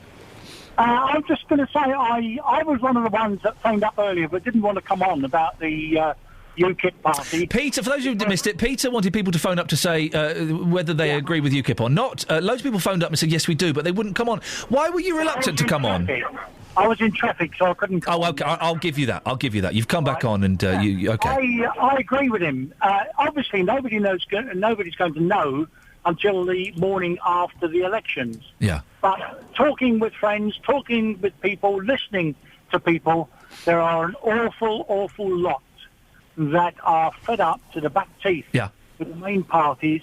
I'm just going to say I was one of the ones that phoned up earlier but didn't want to come on about the UKIP party. Peter, for those who missed it, Peter wanted people to phone up to say whether they agree with UKIP or not. Loads of people phoned up and said, yes, we do, but they wouldn't come on. Why were you reluctant to come on? I was in traffic, so I couldn't come on. I'll give you that. You've come back on and okay. I agree with him. Obviously, nobody's going to know until the morning after the elections. Yeah. But talking with friends, talking with people, listening to people, there are an awful lot that are fed up to the back teeth with the main parties,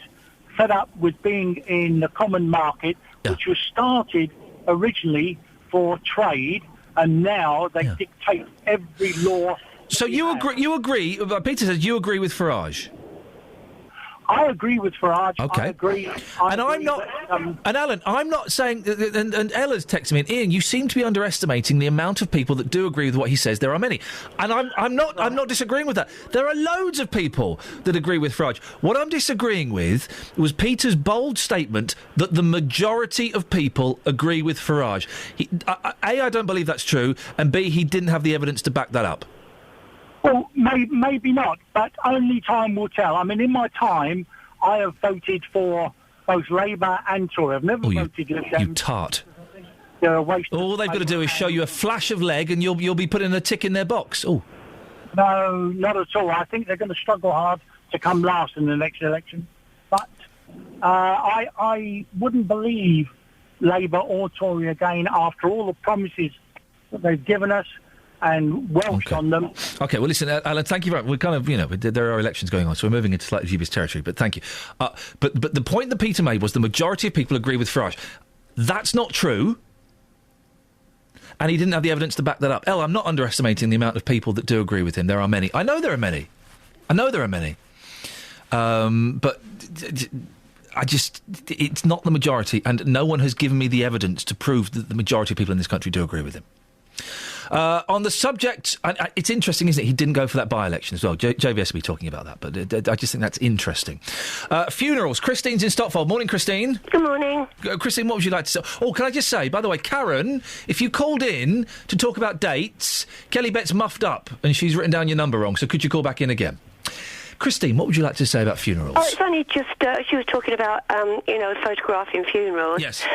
fed up with being in the common market, which was started originally for trade, and now they dictate every law. So you agree, Peter says you agree with Farage? I agree with Farage. Okay. I agree. I'm not. And Alan, I'm not saying. And Ella's texting me, and Iain, you seem to be underestimating the amount of people that do agree with what he says. There are many, and I'm not disagreeing with that. There are loads of people that agree with Farage. What I'm disagreeing with was Peter's bold statement that the majority of people agree with Farage. I don't believe that's true, and B, he didn't have the evidence to back that up. Well, maybe not, but only time will tell. I mean, in my time, I have voted for both Labour and Tory. I've never voted Lib Dem. You tart. They're a waste. All they've got to do is show you a flash of leg, and you'll be putting a tick in their box. Oh. No, not at all. I think they're going to struggle hard to come last in the next election. But I wouldn't believe Labour or Tory again after all the promises that they've given us and Welsh on them. Okay, well, listen, Alan, thank you very much. We're kind of, there are elections going on, so we're moving into slightly dubious territory, but thank you. But the point that Peter made was the majority of people agree with Farage. That's not true, and he didn't have the evidence to back that up. I'm not underestimating the amount of people that do agree with him. There are many. I know there are many. But it's not the majority, and no one has given me the evidence to prove that the majority of people in this country do agree with him. On the subject, it's interesting, isn't it? He didn't go for that by-election as well. JVS will be talking about that, but I just think that's interesting. Funerals. Christine's in Stotfold. Morning, Christine. Good morning. Christine, what would you like to say? Oh, can I just say, by the way, Karen, if you called in to talk about dates, Kelly Bett's muffed up and she's written down your number wrong, so could you call back in again? Christine, what would you like to say about funerals? Oh, it's only just, she was talking about, photographing funerals. Yes.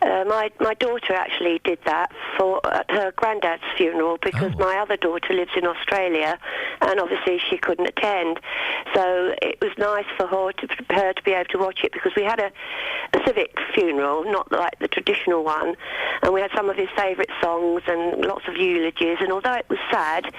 My daughter actually did that at her granddad's funeral because my other daughter lives in Australia and obviously she couldn't attend. So it was nice for her to be able to watch it because we had a civic funeral, not like the traditional one, and we had some of his favourite songs and lots of eulogies, and although it was sad,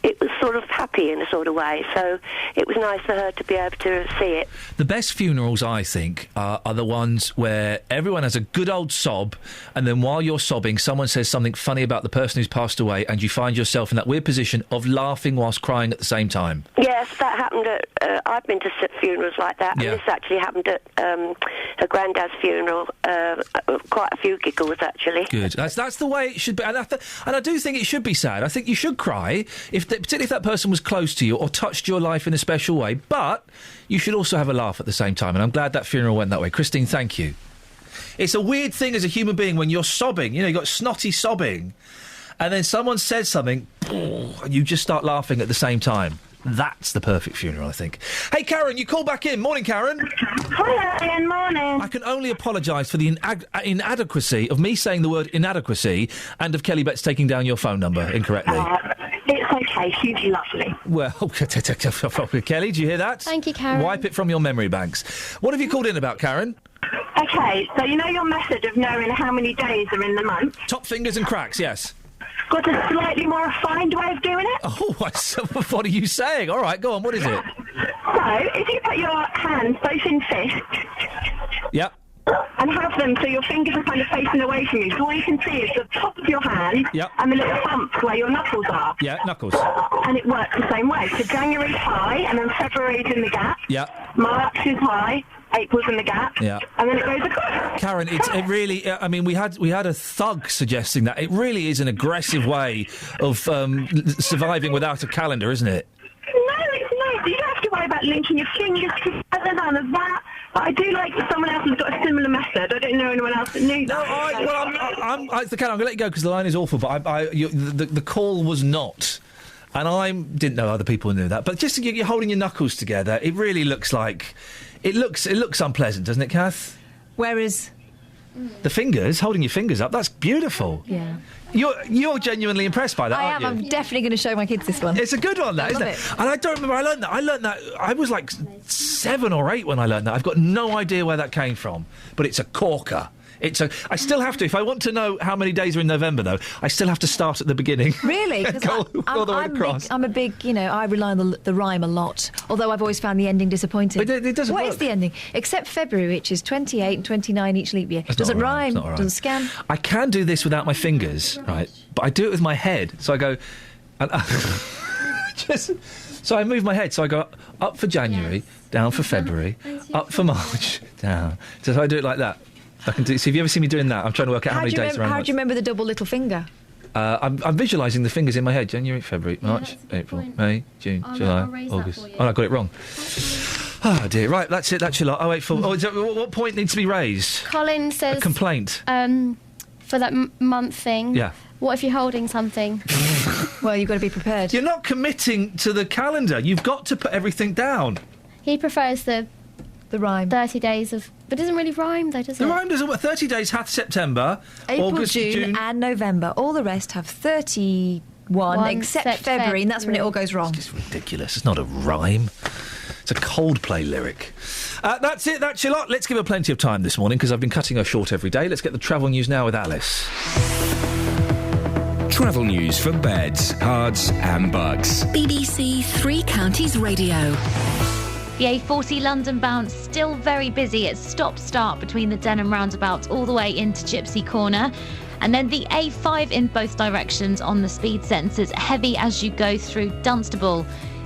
it was sort of happy in a sort of way. So it was nice for her to be able to see it. The best funerals, I think, are the ones where everyone has a good old sob, and then while you're sobbing, someone says something funny about the person who's passed away, and you find yourself in that weird position of laughing whilst crying at the same time. Yes, that happened at... I've been to funerals like that, and this actually happened at her granddad's funeral. Quite a few giggles, actually. Good. That's the way it should be. And I do think it should be sad. I think you should cry, particularly if that person was close to you or touched your life in a special way, but you should also have a laugh at the same time, and I'm glad that funeral went that way. Christine, thank you. It's a weird thing as a human being when you're sobbing, you've got snotty sobbing, and then someone says something, and you just start laughing at the same time. That's the perfect funeral, I think. Hey, Karen, you call back in. Morning, Karen. Hello, Ian. Morning. I can only apologise for the inadequacy of me saying the word inadequacy and of Kelly Betts taking down your phone number incorrectly. It's okay. She's lovely. Well, Kelly, do you hear that? Thank you, Karen. Wipe it from your memory banks. What have you called in about, Karen? Okay, so you know your method of knowing how many days are in the month? Top fingers and cracks, yes. Got a slightly more refined way of doing it? Oh, what are you saying? All right, go on, what is it? So, if you put your hands both in fists... Yep. and have them so your fingers are kind of facing away from you. So all you can see is the top of your hand and the little bumps where your knuckles are. Yeah, knuckles. And it works the same way. So January's high, and then February's in the gap. Yeah. March is high, April's in the gap. Yeah. And then it goes across. Karen, it really. I mean, we had a thug suggesting that it really is an aggressive way of surviving without a calendar, isn't it? No, it's not. You don't have to worry about linking your fingers together, none of that. But I do like that someone else has got a similar method. I don't know anyone else that knew that. I'm going to let you go because the line is awful, but the call was not. And I didn't know other people knew that. But just you're holding your knuckles together, it really looks like... It looks unpleasant, doesn't it, Kath? Whereas... The fingers, holding your fingers up, that's beautiful. Yeah. You're genuinely impressed by that, aren't you? I'm definitely going to show my kids this one. It's a good one, that, isn't it? And I don't remember, I learned that, I was like 7 or 8 when I learned that. I've got no idea where that came from, but it's a corker. I still have to, if I want to know how many days are in November, though, I still have to start at the beginning. Really? Go all the way across. I'm a big, I rely on the rhyme a lot, although I've always found the ending disappointing. But it doesn't work. What is the ending? Except February, which is 28 and 29 each leap year. Doesn't rhyme, doesn't scan. I can do this without my fingers, right? But I do it with my head. So I go... So I move my head. So I go up for January, down for February, up for March, down. So I do it like that. I can do. So have you ever seen me doing that? I'm trying to work out how many days around. How do you remember the double little finger? I'm visualising the fingers in my head. January, February, March, April, May, June, July, August. Oh, I got it wrong. Oh dear. Right, that's it. That's your lot. 084. What point needs to be raised? Colin says... A complaint. For that month thing. Yeah. What if you're holding something? Well, you've got to be prepared. You're not committing to the calendar. You've got to put everything down. He prefers the rhyme. 30 days of... But it doesn't really rhyme, though, does it? The rhyme doesn't work. 30 days hath September, April, August, June and November. All the rest have 31 except February, and that's when it all goes wrong. It's ridiculous. It's not a rhyme. It's a Coldplay lyric. That's it. That's your lot. Let's give her plenty of time this morning because I've been cutting her short every day. Let's get the travel news now with Alice. Travel news for beds, cards and bugs. BBC Three Counties Radio. The A40 London bound still very busy. It's stop-start between the Denham roundabout all the way into Gypsy Corner. And then the A5 in both directions on the speed sensors, heavy as you go through Dunstable.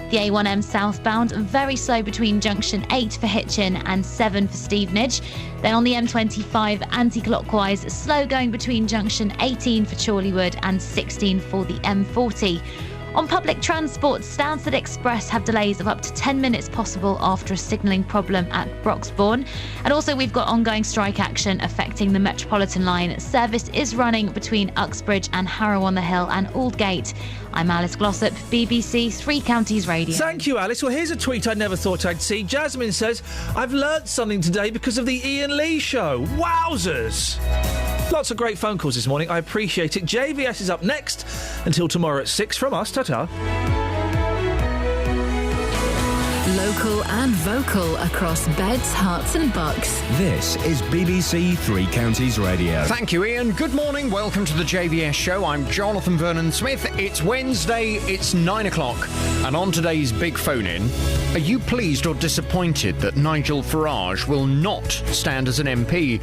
The A1M southbound, very slow between junction 8 for Hitchin and 7 for Stevenage. Then on the M25 anti-clockwise, slow going between junction 18 for Chorleywood and 16 for the M40. On public transport, Stansted Express have delays of up to 10 minutes possible after a signalling problem at Broxbourne. And also we've got ongoing strike action affecting the Metropolitan line. Service is running between Uxbridge and Harrow-on-the-Hill and Aldgate. I'm Alice Glossop, BBC Three Counties Radio. Thank you, Alice. Well, here's a tweet I never thought I'd see. Jasmine says, I've learnt something today because of the Iain Lee show. Wowzers! Lots of great phone calls this morning. I appreciate it. JVS is up next. Until tomorrow at 6 from us. Ta-ta. Local and vocal across beds, hearts and bucks. This is BBC Three Counties Radio. Thank you, Ian. Good morning. Welcome to the JVS show. I'm Jonathan Vernon Smith. It's Wednesday. It's 9 o'clock. And on today's big phone-in, are you pleased or disappointed that Nigel Farage will not stand as an MP?